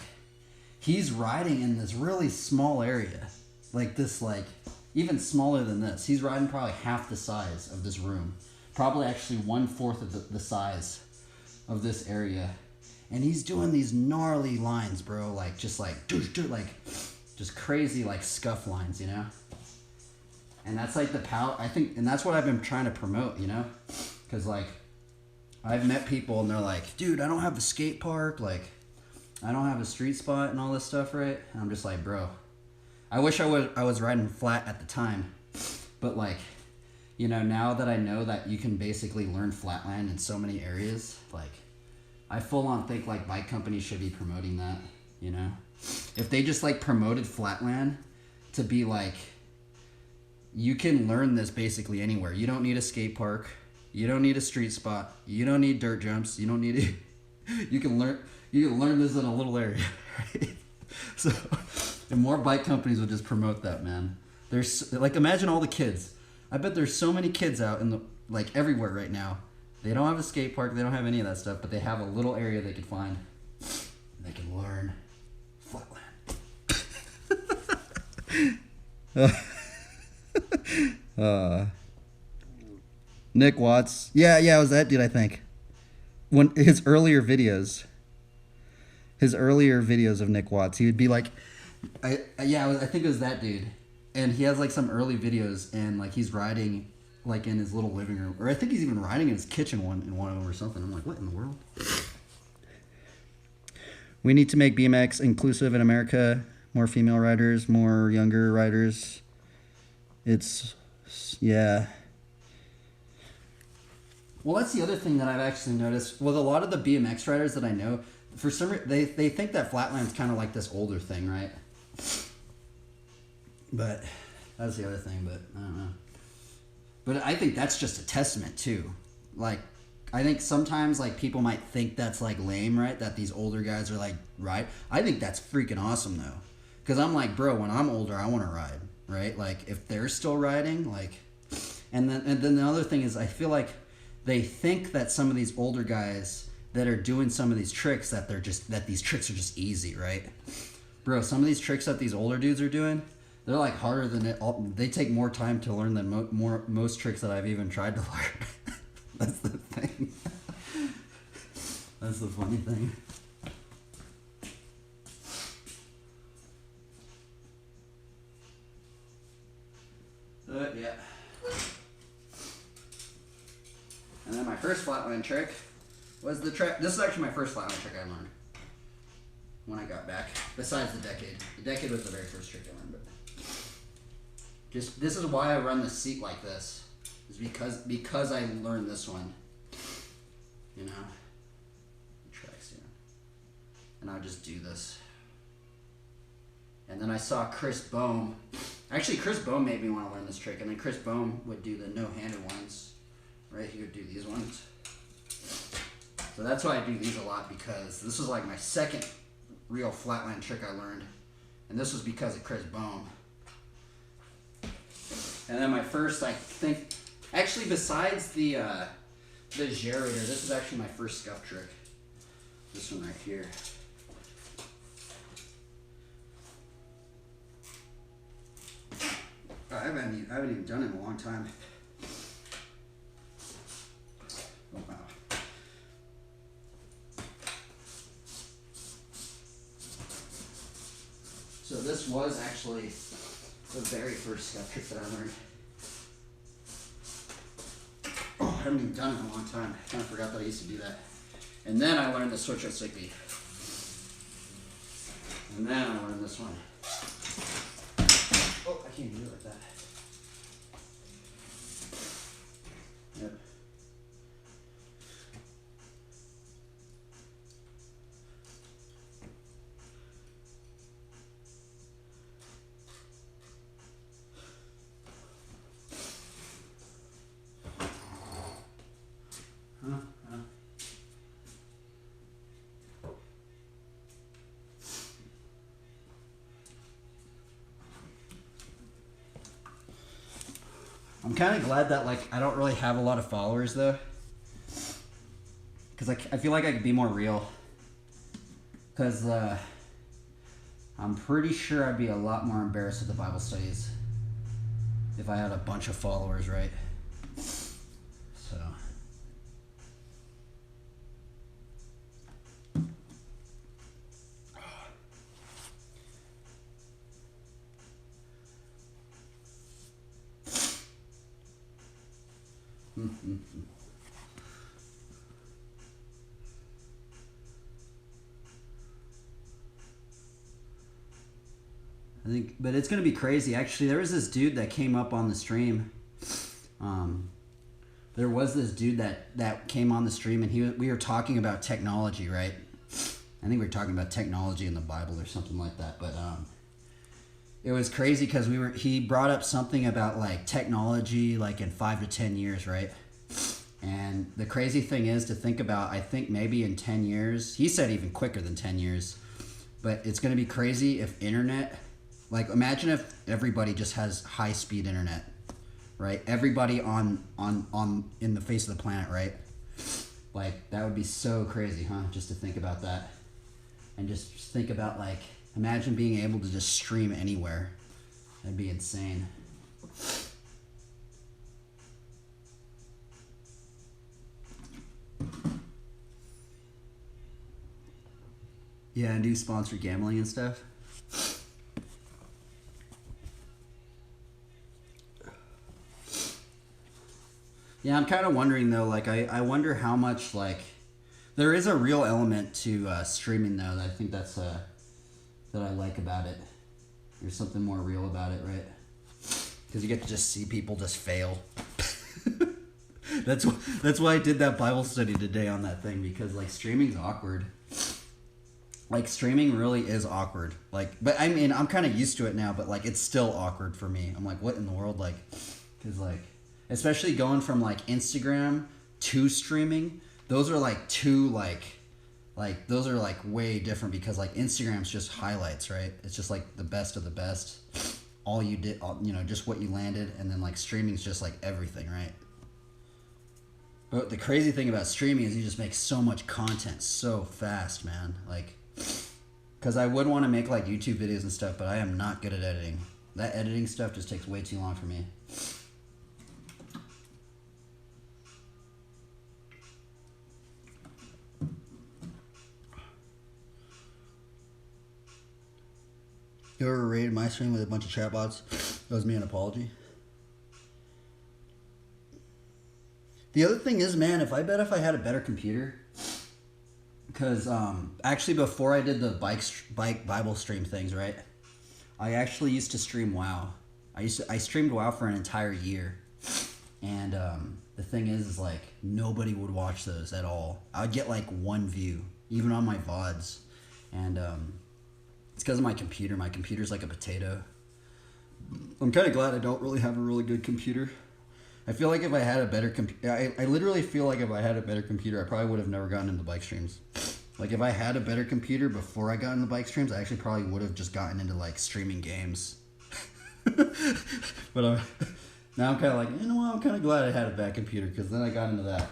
he's riding in this really small area. Like this, like, even smaller than this. He's riding probably half the size of this room. Probably actually 1/4 of the size of this area. And he's doing these gnarly lines, bro. Like, just just crazy, like, scuff lines, you know? And that's like the power, I think, and that's what I've been trying to promote, you know? Because, like, I've met people and they're like, dude, I don't have a skate park. Like, I don't have a street spot and all this stuff, right? And I'm just like, bro, I wish I was riding flat at the time, but like, you know, now that I know that you can basically learn flatland in so many areas, like, I full on think like bike companies should be promoting that, you know? If they just like promoted flatland to be like, you can learn this basically anywhere. You don't need a skate park. You don't need a street spot. You don't need dirt jumps. You don't need it. You can learn this in a little area. Right? So, and more bike companies would just promote that, man. There's like, imagine all the kids. I bet there's so many kids out in the like everywhere right now. They don't have a skate park. They don't have any of that stuff, but they have a little area they could find. They can learn flatland. Nick Watts. Yeah, it was that dude, I think. When his earlier videos of Nick Watts, he would be like, I think it was that dude. And he has like some early videos and like he's riding like in his little living room, or I think he's even riding in his kitchen in one of them or something. I'm like, what in the world? We need to make BMX inclusive in America. More female riders, more younger riders. Yeah. Well, that's the other thing that I've actually noticed with a lot of the BMX riders that I know. For some reason, they think that flatland's kind of like this older thing, right? But that's the other thing. But I don't know. But I think that's just a testament too. Like, I think sometimes like people might think that's like lame, right? That these older guys are like ride. I think that's freaking awesome though, because I'm like, bro, when I'm older, I want to ride, right? Like if they're still riding, like, and then the other thing is I feel like they think that some of these older guys that are doing some of these tricks that these tricks are just easy, right? Bro, some of these tricks that these older dudes are doing, they're like harder than it. They take more time to learn than most tricks that I've even tried to learn. That's the thing. That's the funny thing. Yeah. And then my first flatland trick was the trick. This is actually my first flatland trick I learned when I got back. Besides the decade. The decade was the very first trick I learned, but just this is why I run the seat like this. Is because I learned this one. You know? Tracks here. And I just do this. And then I saw Chris Bohm. Actually, Chris Bohm made me want to learn this trick. And then Chris Bohm would do the no-handed ones. Right? He would do these ones. So that's why I do these a lot, because this was like my second real flatland trick I learned. And this was because of Chris Bohm. And then my first, I think, actually besides the gyrator, this is actually my first scuff trick. This one right here. I haven't even done it in a long time. Oh wow. So this was actually the very first scuff trick that I learned. Oh, I haven't even done it in a long time. I kind of forgot that I used to do that. And then I learned the switch or sticky. And then I learned this one. Oh, I can't do it like that. Yep. I'm kind of glad that like I don't really have a lot of followers though, because I feel like I could be more real. Because I'm pretty sure I'd be a lot more embarrassed at the Bible studies if I had a bunch of followers, right? So. Mm-hmm. Mm-hmm. I think, but it's gonna be crazy. Actually, there was this dude that came up on the stream. There was this dude that came on the stream, and we were talking about technology, right? I think we were talking about technology in the Bible or something like that. But it was crazy because he brought up something about like technology, like in 5 to 10 years, right? And the crazy thing is to think about. I think maybe in 10 years, he said even quicker than 10 years. But it's gonna be crazy if internet. Like, imagine if everybody just has high-speed internet, right? Everybody on in the face of the planet, right? Like, that would be so crazy, huh? Just to think about that. And just think about, like, imagine being able to just stream anywhere. That'd be insane. Yeah, and do sponsored gambling and stuff. Yeah, I'm kind of wondering though, like I wonder how much, like, there is a real element to streaming though. That I think that's that I like about it. There's something more real about it, right? Because you get to just see people just fail. That's why I did that Bible study today on that thing, because like streaming's awkward. Like streaming really is awkward. Like, but I mean, I'm kind of used to it now, but like it's still awkward for me. I'm like, what in the world? Like, because like, especially going from like Instagram to streaming, those are like two like those are like way different, because like Instagram's just highlights, right? It's just like the best of the best. All you did, you know, just what you landed, and then like streaming's just like everything, right? But the crazy thing about streaming is you just make so much content so fast, man. Like, because I would want to make like YouTube videos and stuff, but I am not good at editing. That editing stuff just takes way too long for me. You ever raided my stream with a bunch of chatbots? That was me an apology. The other thing is, man, if I had a better computer, because actually before I did the bike Bible stream things, right? I actually used to stream WoW. I streamed WoW for an entire year, and the thing is like nobody would watch those at all. I'd get like one view, even on my VODs, and it's because of my computer. My computer's like a potato. I'm kind of glad I don't really have a really good computer. I feel like if I had a better computer, I literally feel like if I had a better computer, I probably would have never gotten into bike streams. Like if I had a better computer before I got into bike streams, I actually probably would have just gotten into like streaming games. But now I'm kind of like, you know what, I'm kind of glad I had a bad computer, because then I got into that.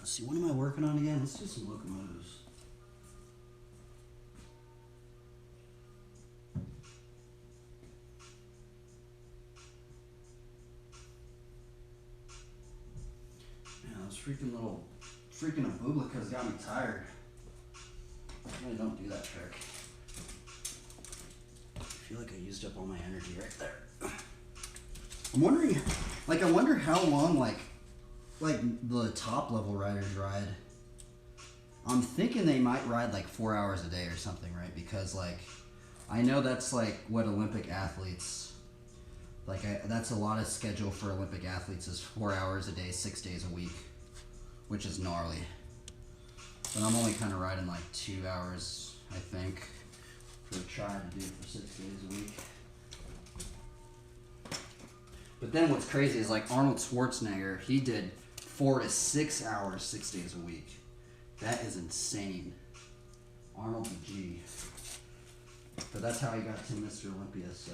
Let's see, what am I working on again? Let's do some locomotives. Man, those freaking Abublicas got me tired. I really don't do that trick. I feel like I used up all my energy right there. I'm wondering, like, I wonder how long, like the top level riders ride. I'm thinking they might ride like 4 hours a day or something, right? Because like, I know that's like what Olympic athletes, like that's a lot of schedule for Olympic athletes is 4 hours a day, 6 days a week, which is gnarly. But I'm only kind of riding like 2 hours, I think, for trying to do it for 6 days a week. But then what's crazy is like Arnold Schwarzenegger, he did 4 to 6 hours, 6 days a week. That is insane. Arnold the G. But that's how he got to Mr. Olympia, so.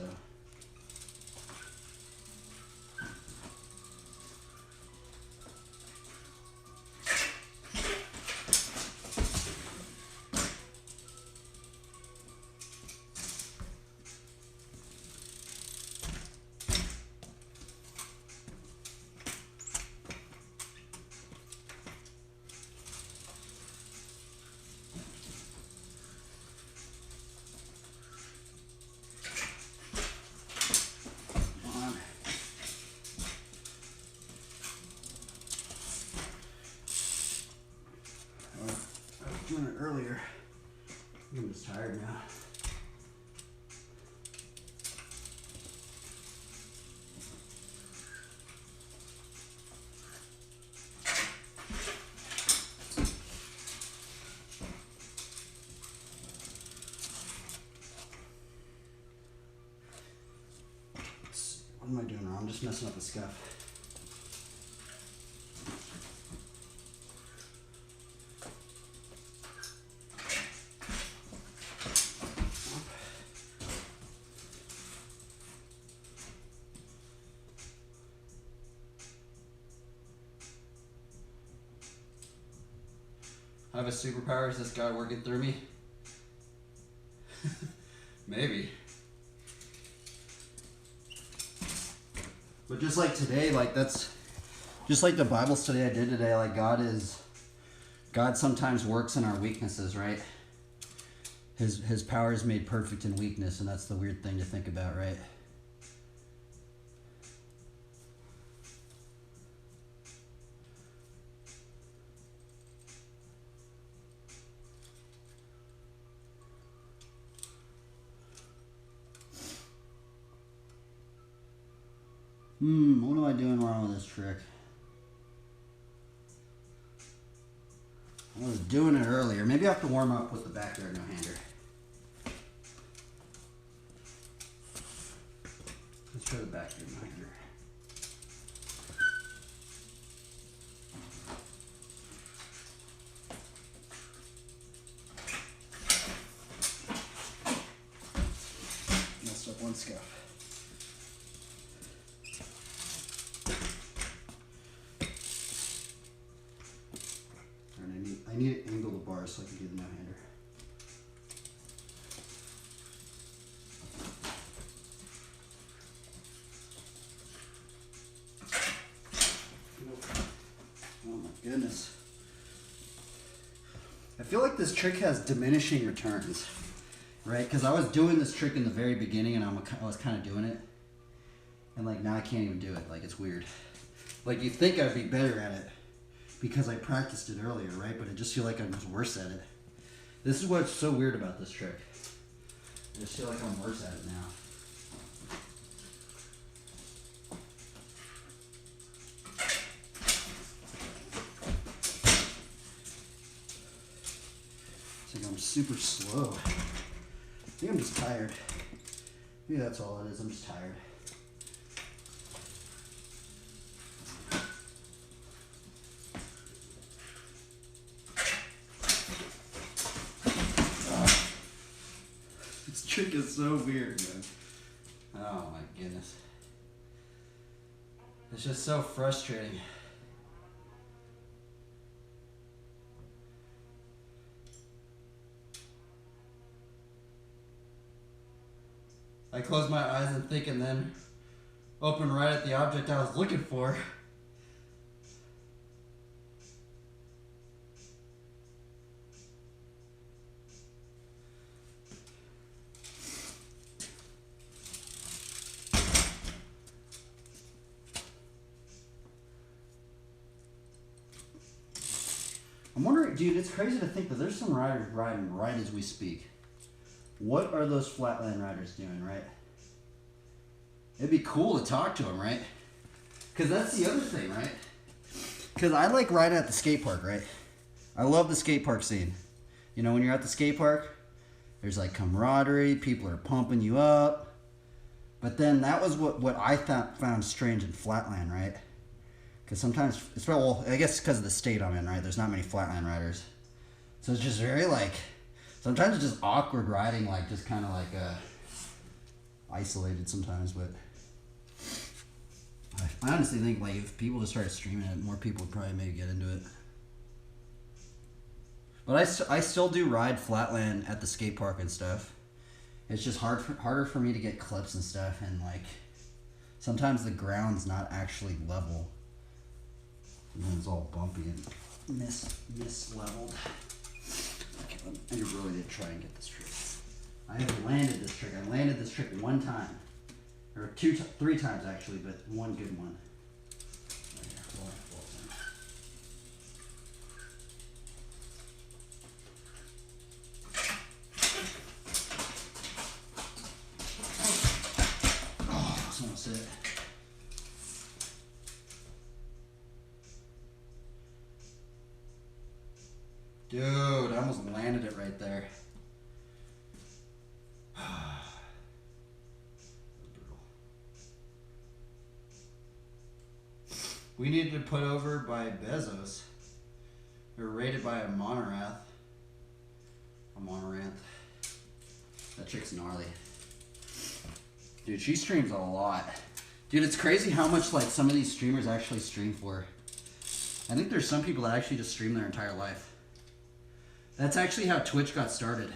earlier. I'm just tired now. What am I doing wrong? I'm just messing up the scuff. I have a superpower. Is this guy working through me? Maybe. But just like today, like that's just like the Bible study I did today, like God sometimes works in our weaknesses, right? His power is made perfect in weakness, and that's the weird thing to think about, right? What am I doing wrong with this trick? I was doing it earlier. Maybe I have to warm up with the backyard no-hander. Let's try the backyard no-hander. Messed up one scuff. I need to angle the bars so I can do the no-hander. Oh my goodness. I feel like this trick has diminishing returns, right? Because I was doing this trick in the very beginning and I was kind of doing it. And like now I can't even do it. Like it's weird. Like you think I'd be better at it because I practiced it earlier, right? But I just feel like I'm just worse at it. This is what's so weird about this trick. I just feel like I'm worse at it now. It's like I'm super slow. I think I'm just tired. Maybe that's all it is. I'm just tired. This trick is so weird, man. Oh my goodness. It's just so frustrating. I close my eyes and think and then open right at the object I was looking for. I'm wondering, dude, it's crazy to think that there's some riders riding right as we speak. What are those flatland riders doing, right? It'd be cool to talk to them, right? Because that's the other thing, right? Because I like riding at the skate park, right? I love the skate park scene. You know, when you're at the skate park, there's like camaraderie, people are pumping you up. But then that was what I found strange in flatland, right? Because sometimes, well, I guess because of the state I'm in, right? There's not many flatland riders. So it's just very like, sometimes it's just awkward riding, like just kind of like isolated sometimes. But I honestly think like if people just started streaming it, more people would probably maybe get into it. But I still do ride flatland at the skate park and stuff. It's just harder for me to get clips and stuff, and like sometimes the ground's not actually level. And then it's all bumpy and misleveled. Okay, I really did try and get this trick. I have landed this trick. I landed this trick one time. Or three times actually, but one good one. Right here, roll it, roll it. Dude, I almost landed it right there. We need to put over by Bezos. They're rated by a Monorath. A Monoranth. That chick's gnarly. Dude, she streams a lot. Dude, it's crazy how much like some of these streamers actually stream for. I think there's some people that actually just stream their entire life. That's actually how Twitch got started.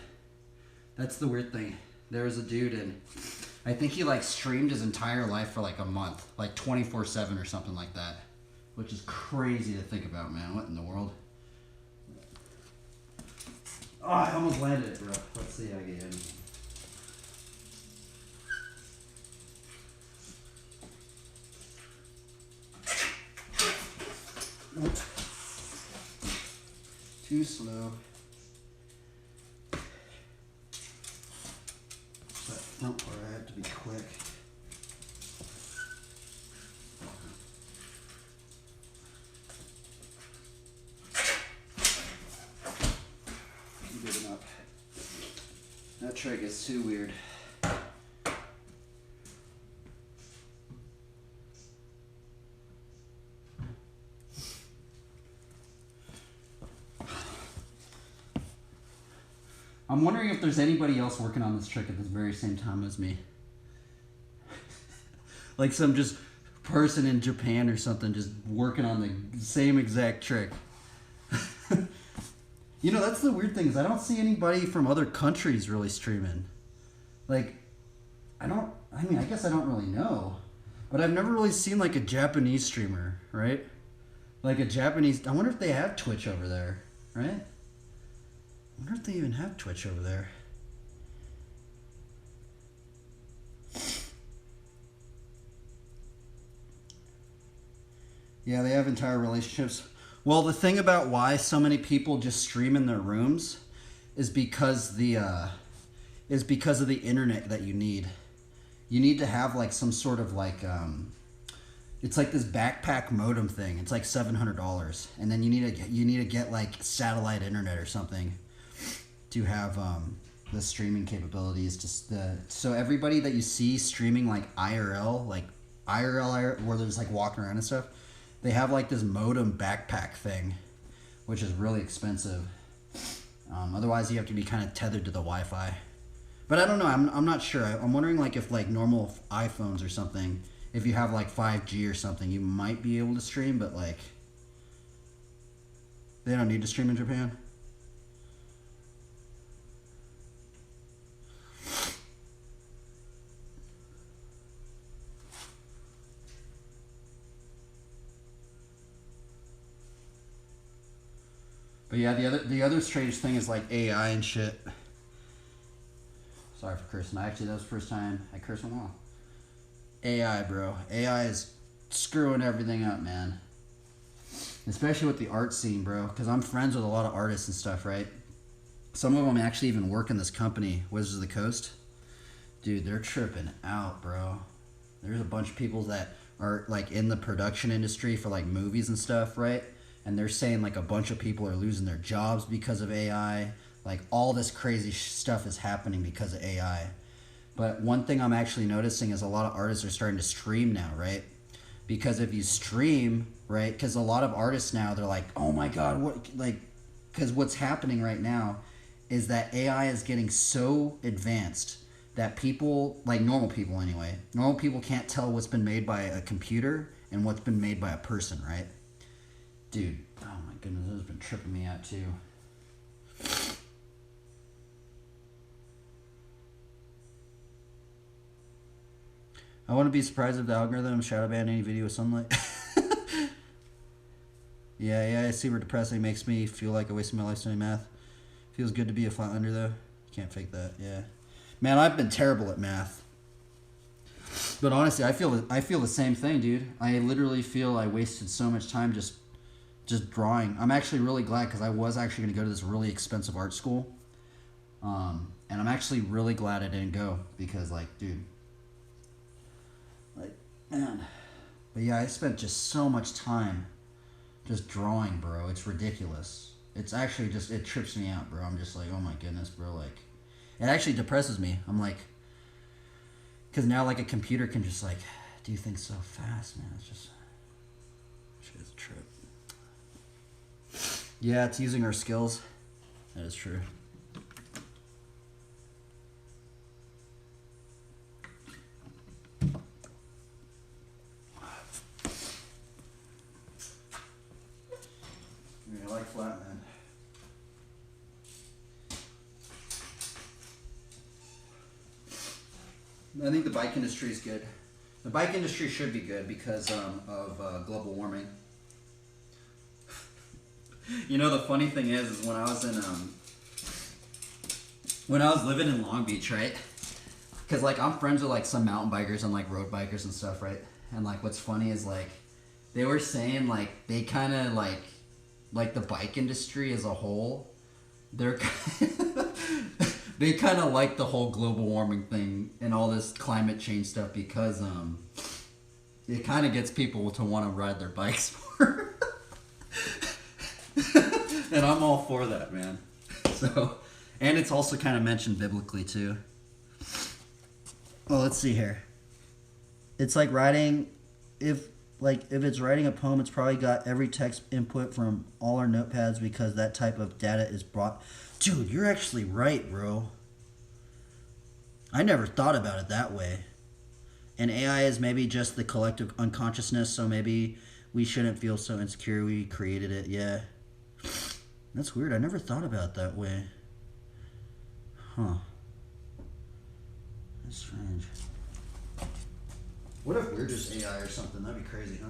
That's the weird thing. There was a dude and I think he like streamed his entire life for like a month. Like 24/7 or something like that. Which is crazy to think about, man. What in the world? Oh, I almost landed it, bro. Let's see how I get in. Nope. Too slow. That front part, I have to be quick. Good enough. That trick is too weird. I'm wondering if there's anybody else working on this trick at this very same time as me. Like some just person in Japan or something just working on the same exact trick. You know, that's the weird thing is I don't see anybody from other countries really streaming. Like, I guess I don't really know. But I've never really seen like a Japanese streamer, right? Like a Japanese, I wonder if they have Twitch over there, right? I wonder if they even have Twitch over there. Yeah, they have entire relationships. Well, the thing about why so many people just stream in their rooms is because of the internet that you need. You need to have like some sort of like it's like this backpack modem thing. It's like $700, and then you need to get like satellite internet or something to have the streaming capabilities. Just so everybody that you see streaming like IRL, where there's like walking around and stuff. They have like this modem backpack thing, which is really expensive. Otherwise, you have to be kind of tethered to the Wi-Fi. But I don't know. I'm not sure. I'm wondering like if like normal iPhones or something, if you have like 5G or something, you might be able to stream. But like, they don't need to stream in Japan. But yeah, the other strange thing is like AI and shit. Sorry for cursing. Actually, that was the first time I cursed in a while. AI, bro. AI is screwing everything up, man. Especially with the art scene, bro. Because I'm friends with a lot of artists and stuff, right? Some of them actually even work in this company, Wizards of the Coast. Dude, they're tripping out, bro. There's a bunch of people that are like in the production industry for like movies and stuff, right? And they're saying like a bunch of people are losing their jobs because of AI. Like all this crazy stuff is happening because of AI. But one thing I'm actually noticing is a lot of artists are starting to stream now, right? Because if you stream, right? Because a lot of artists now, they're like, oh my God, what, like, because what's happening right now is that AI is getting so advanced that people, like normal people anyway, normal people can't tell what's been made by a computer and what's been made by a person, right? Dude, oh my goodness, this has been tripping me out too. I wouldn't be surprised if the algorithm shadow banned any video with sunlight. Yeah, I see where depressing makes me feel like I wasted my life studying math. Feels good to be a Flatlander though. Can't fake that, yeah. Man, I've been terrible at math. But honestly, I feel the same thing, dude. I literally feel I wasted so much time just drawing. I'm actually really glad because I was actually going to go to this really expensive art school. And I'm actually really glad I didn't go because like, dude, like, man. But yeah, I spent just so much time just drawing, bro. It's ridiculous. It's actually just, it trips me out, bro. I'm just like, oh my goodness, bro. Like, it actually depresses me. I'm like, because now like a computer can just like do things so fast, man. It's just, shit is a trip. Yeah, it's using our skills. That is true. Yeah, I like flat, man. I think the bike industry is good. The bike industry should be good because of global warming. You know, the funny thing is when I was in when I was living in Long Beach, right? Because like I'm friends with like some mountain bikers and like road bikers and stuff, right? And like what's funny is like they were saying like they kind of like the bike industry as a whole, they're they kind of like the whole global warming thing and all this climate change stuff because it kind of gets people to want to ride their bikes more. And I'm all for that, man. So, and it's also kind of mentioned biblically too. Well, let's see here. It's like writing, if it's writing a poem, it's probably got every text input from all our notepads because that type of data is brought. Dude, you're actually right, bro. I never thought about it that way. And AI is maybe just the collective unconsciousness, so maybe we shouldn't feel so insecure we created it. Yeah. That's weird. I never thought about it that way. Huh. That's strange. What if we're just AI or something? That'd be crazy, huh?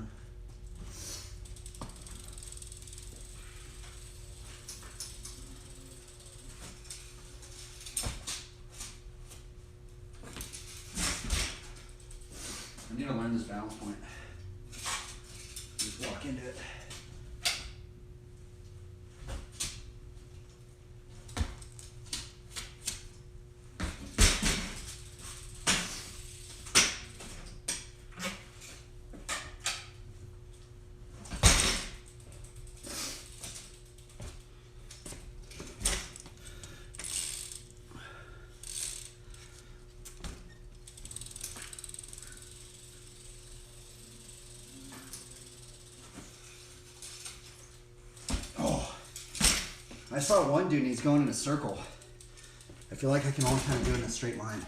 I need to learn this balance point. Just walk into it. I saw one dude and he's going in a circle. I feel like I can only kind of do it in a straight line.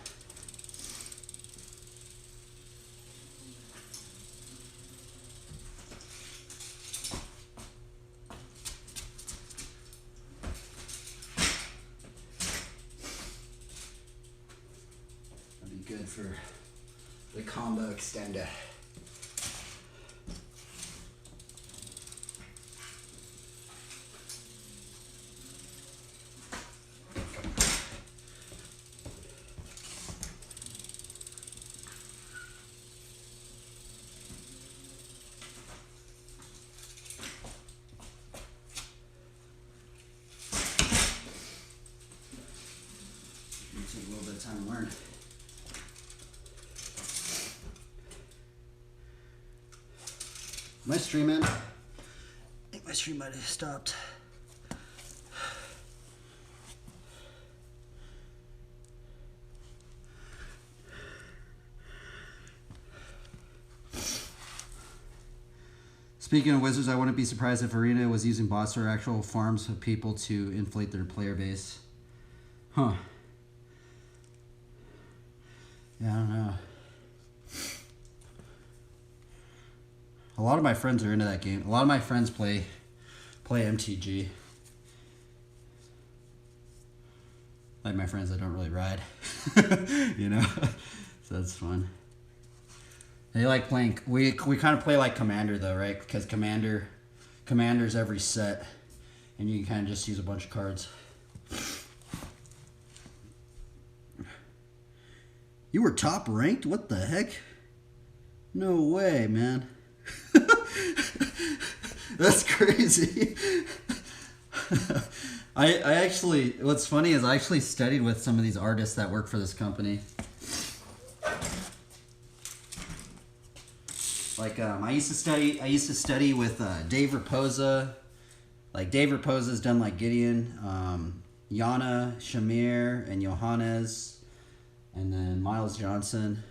That'd be good for the combo extender. Take a little bit of time to learn. My stream in? I think my stream might have stopped. Speaking of Wizards, I wouldn't be surprised if Arena was using bots or actual farms of people to inflate their player base. Huh. Yeah, I don't know. A lot of my friends are into that game. A lot of my friends play MTG. Like my friends that don't really ride. You know? So that's fun. They like playing. We kind of play like Commander though, right? Because Commander's every set, and you can kind of just use a bunch of cards. You were top ranked? What the heck? No way, man. That's crazy. I actually, what's funny is I actually studied with some of these artists that work for this company. Like I used to study with Dave Raposa, Like Dave Raposa's done like Gideon, Yana, Shamir, and Johannes, and then Miles Johnson.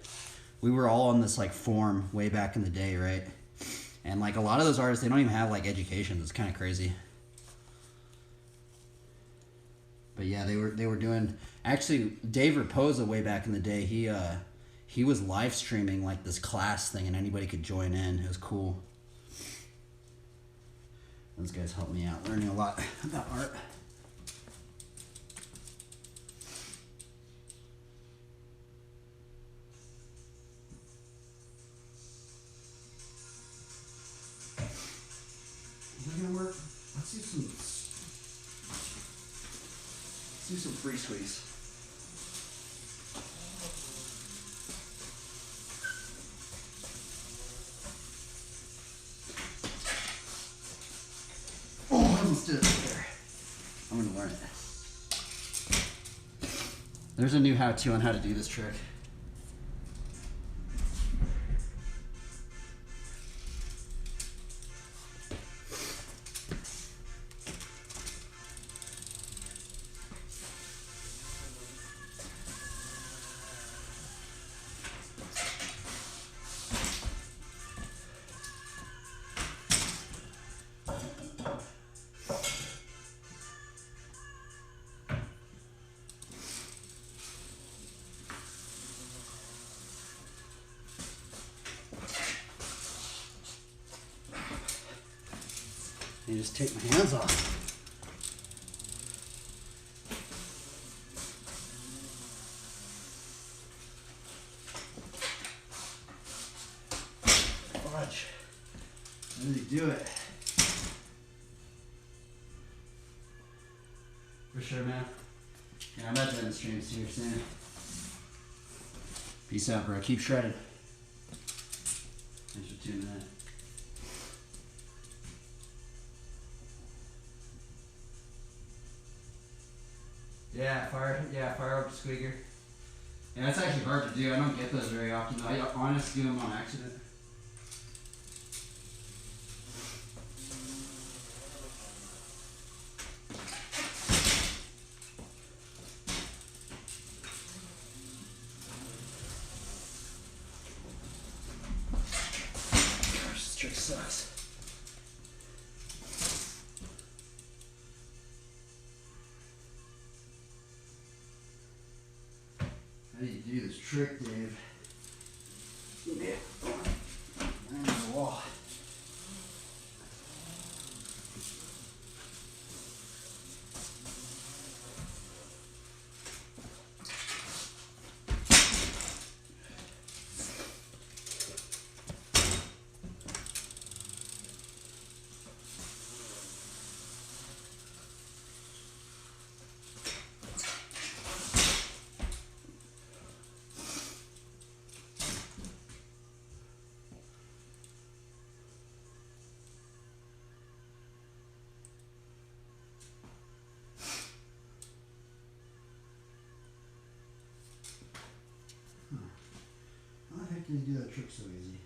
We were all on this like forum way back in the day, right? And like a lot of those artists, they don't even have like education. It's kind of crazy. But yeah, they were doing actually Dave Raposa way back in the day. He was live streaming like this class thing, and anybody could join in. It was cool. Those guys helped me out, learning a lot about art. Is that gonna work? Let's do some free squeeze. Oh, I almost did it there. I'm gonna learn it. There's a new how-to on how to do this trick. You just take my hands off. Fudge. How do you do it? For sure, man. Yeah, I'm about to end the stream here soon. Peace out, bro. Keep shredded. Thanks for tuning in. Fire up the squeaker. Yeah, that's actually hard to do. I don't get those very often. I honestly do them on accident. Gosh, this trick sucks. How do you do this trick, Dave? Yeah. Ran into the wall. How the heck did you do that trick so easy?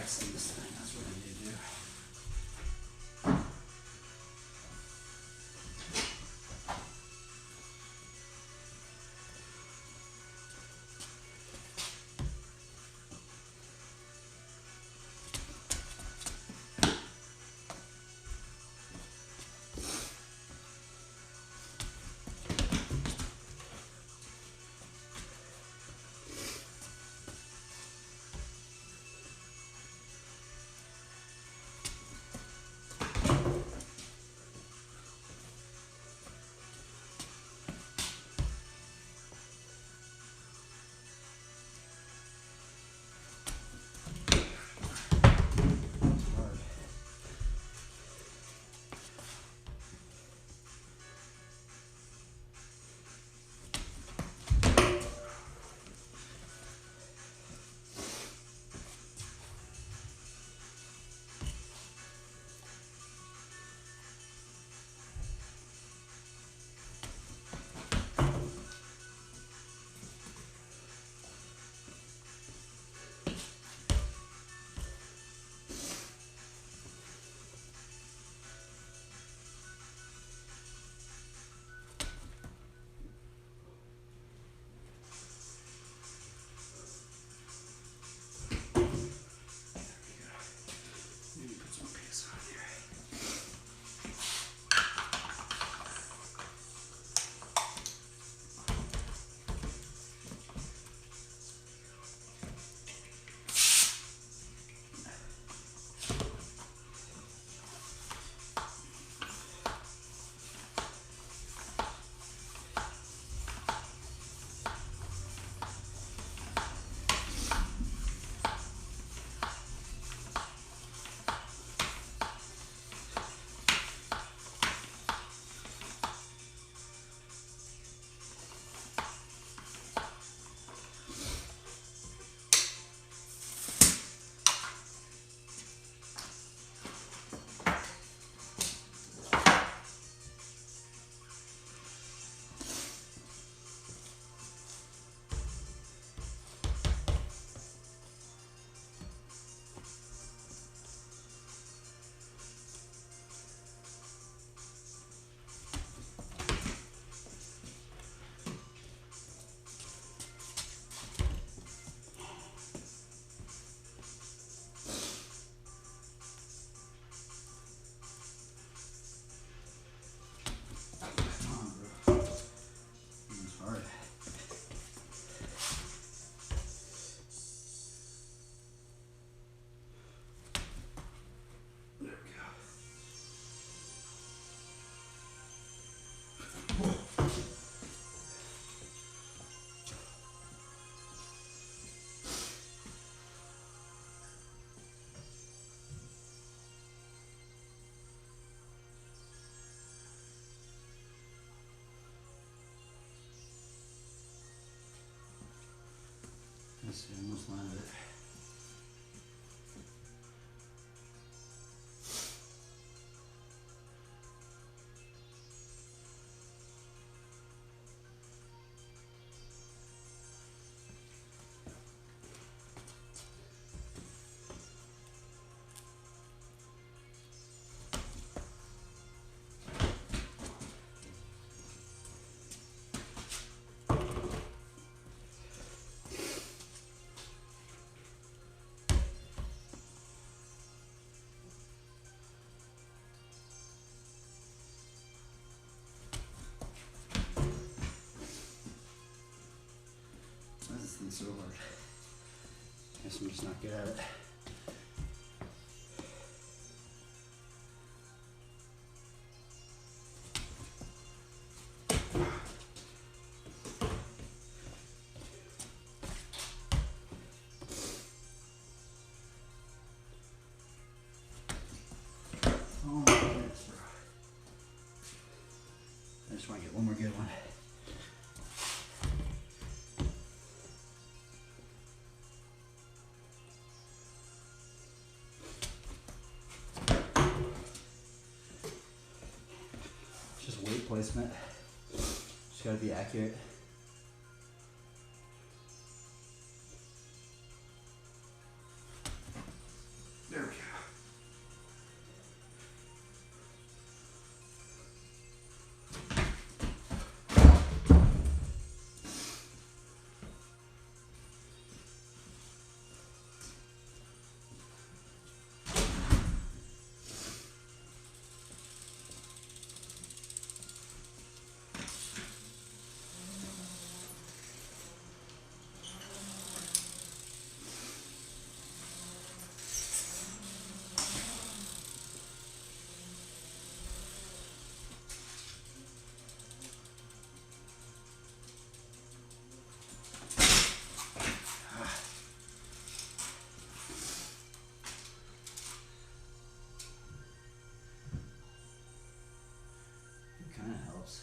pressing this thing. That's what I need to do. Let's see, almost landed it. Why is this thing so hard? Guess I'm just not good at it. Oh my goodness, bro. I just want to get one more good one. Just weight placement. Just gotta be accurate. kind of helps.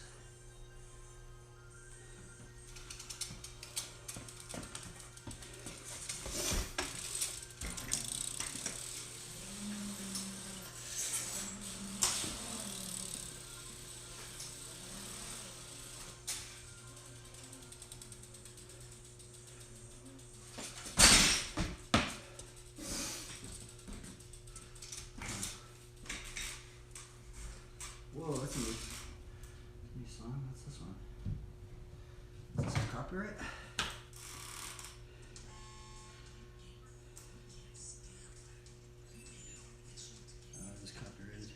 Whoa, that's a new song. What's this one? Is this copyright? This is copyrighted.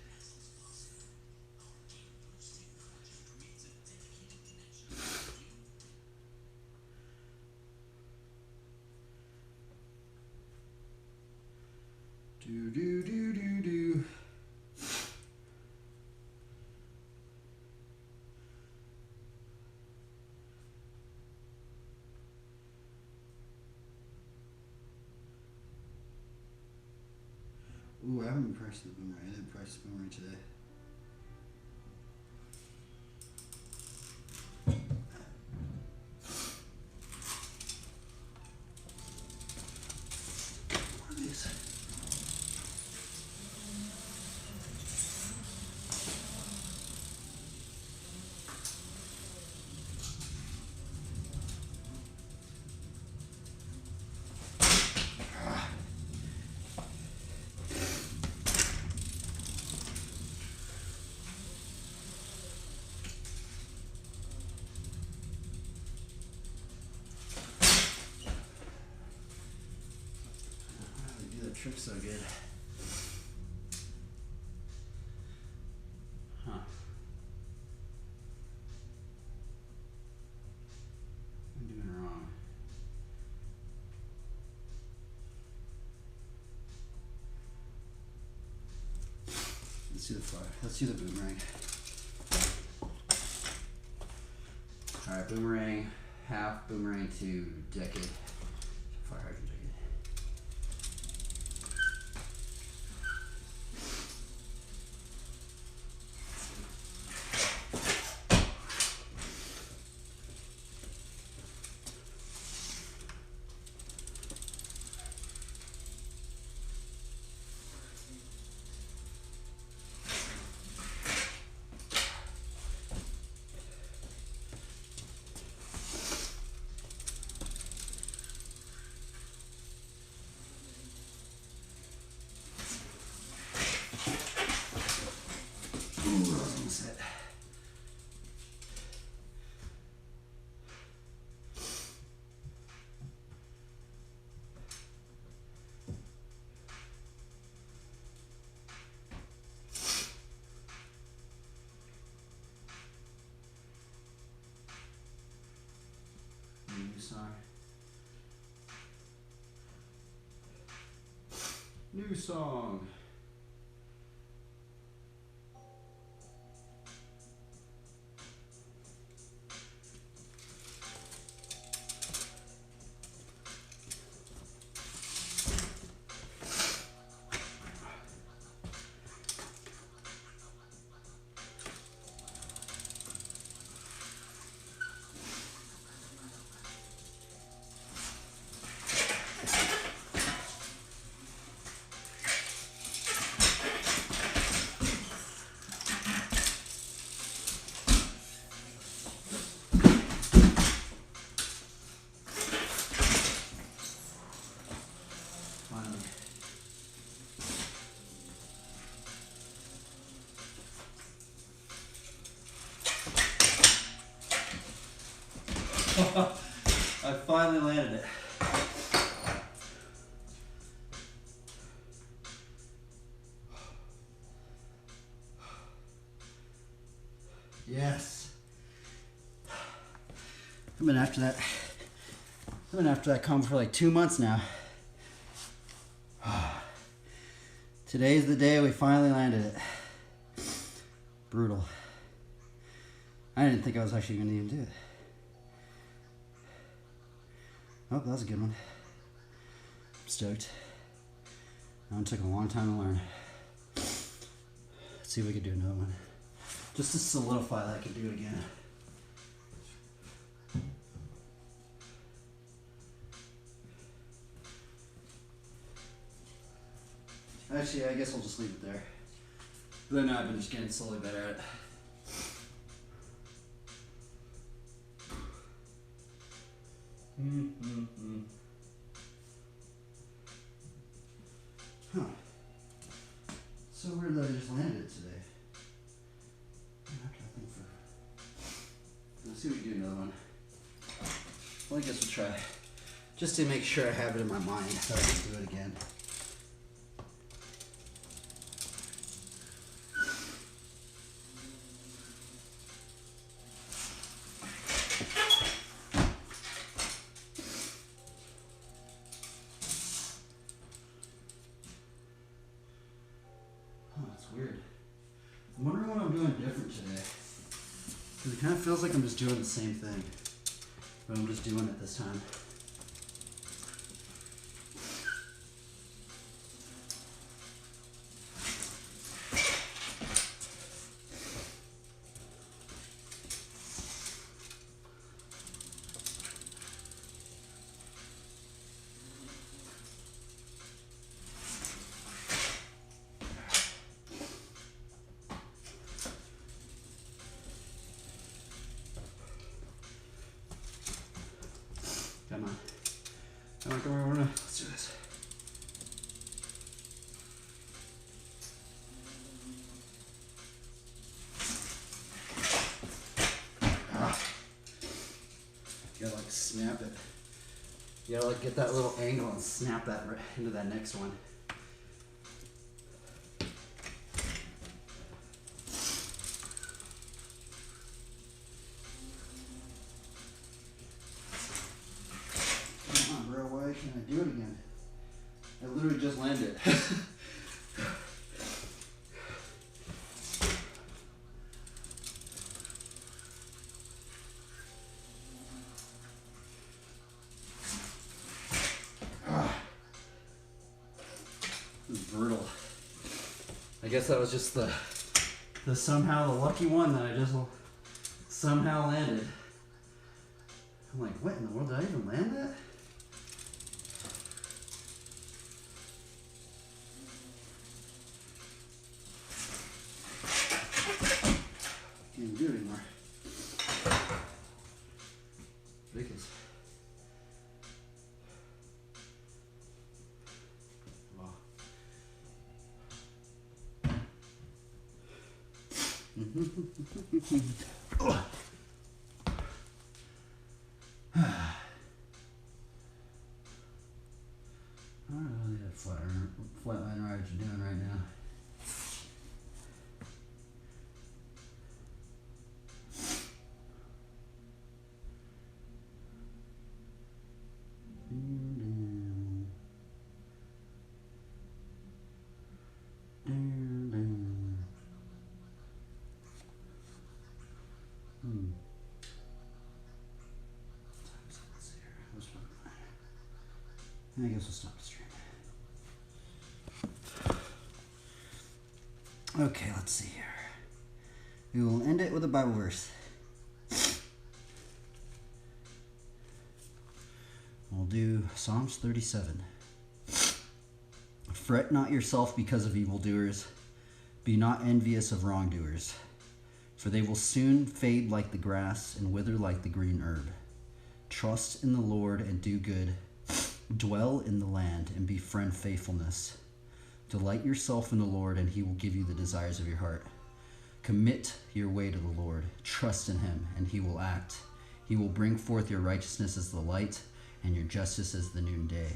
Do do do do do. Ooh, I haven't priced the boomerang. I didn't price the boomerang today. What are these? They do that trick so good. Huh. I'm doing it wrong. Let's do the fire. Let's do the boomerang. Alright, boomerang, half, boomerang to decade. Fire hydrant decade. Ooh, that was almost it. New song. New song. Finally. I finally landed it. Yes. I've been after that comb for like 2 months now. Today's the day we finally landed it. Brutal. I didn't think I was actually going to even do it. Oh, that was a good one. I'm stoked. That one took a long time to learn. Let's see if we can do another one. Just to solidify that I can do it again. Actually, I guess I'll just leave it there. But now I've been just getting slowly better at it. Huh. So weird that I just landed it today. Let's see if we can do another one. Well, I guess we'll try. Just to make sure I have it in my mind so I can do it again. Weird. I'm wondering what I'm doing different today. Because it kind of feels like I'm just doing the same thing. But I'm just doing it this time. Come on. Come on. Let's do this. You gotta like snap it. You gotta like get that little angle and snap that right into that next one. Why can't I do it again? I literally just landed. This is brutal. I guess that was just the somehow the lucky one that I just somehow landed. I'm like, what in the world, did I even land that? Can't do it anymore. Ridiculous. Wow. I don't really have flatline rides you're doing right now. I guess we'll stop the stream. Okay, let's see here. We will end it with a Bible verse. We'll do Psalms 37. Fret not yourself because of evildoers. Be not envious of wrongdoers, for they will soon fade like the grass and wither like the green herb. Trust in the Lord and do good. Dwell in the land and befriend faithfulness. Delight yourself in the Lord, and he will give you the desires of your heart. Commit your way to the Lord. Trust in him, and he will act. He will bring forth your righteousness as the light, and your justice as the noonday.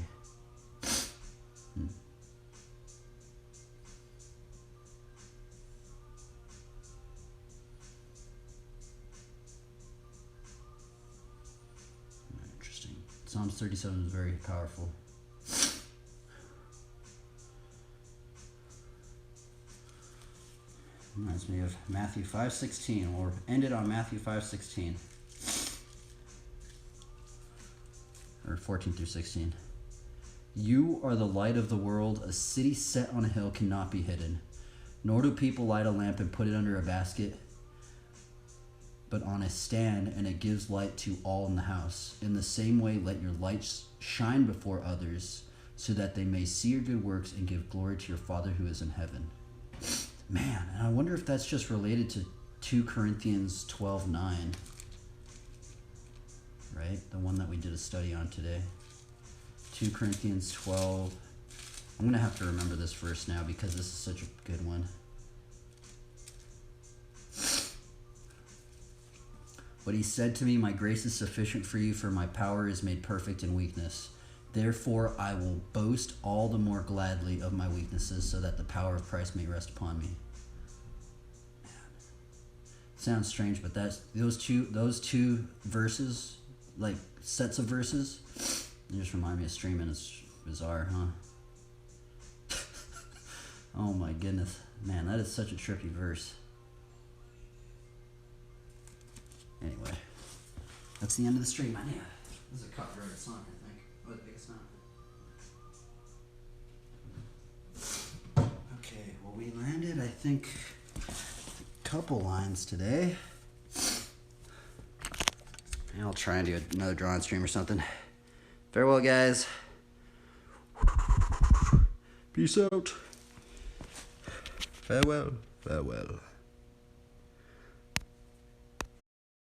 Interesting. Psalms 37 is very powerful. Reminds me of Matthew 5:16. We'll end it on Matthew 5:16. Or 14 through 16. You are the light of the world. A city set on a hill cannot be hidden. Nor do people light a lamp and put it under a basket, but on a stand, and it gives light to all in the house. In the same way, let your lights shine before others, so that they may see your good works and give glory to your Father who is in heaven. Man, and I wonder if that's just related to 2 Corinthians 12:9, right? The one that we did a study on today. 2 Corinthians 12. I'm going to have to remember this verse now because this is such a good one. But he said to me, my grace is sufficient for you, for my power is made perfect in weakness. Therefore, I will boast all the more gladly of my weaknesses, so that the power of Christ may rest upon me. Man. Sounds strange, but those two verses, like sets of verses, they just remind me of streaming. It's bizarre, huh? Oh my goodness. Man, that is such a trippy verse. Anyway, that's the end of the stream. Yeah, this is a copyrighted song, I think. Oh, I guess not. Okay, well, we landed, I think, a couple lines today. I'll try and do another drawing stream or something. Farewell, guys. Peace out. Farewell. Farewell.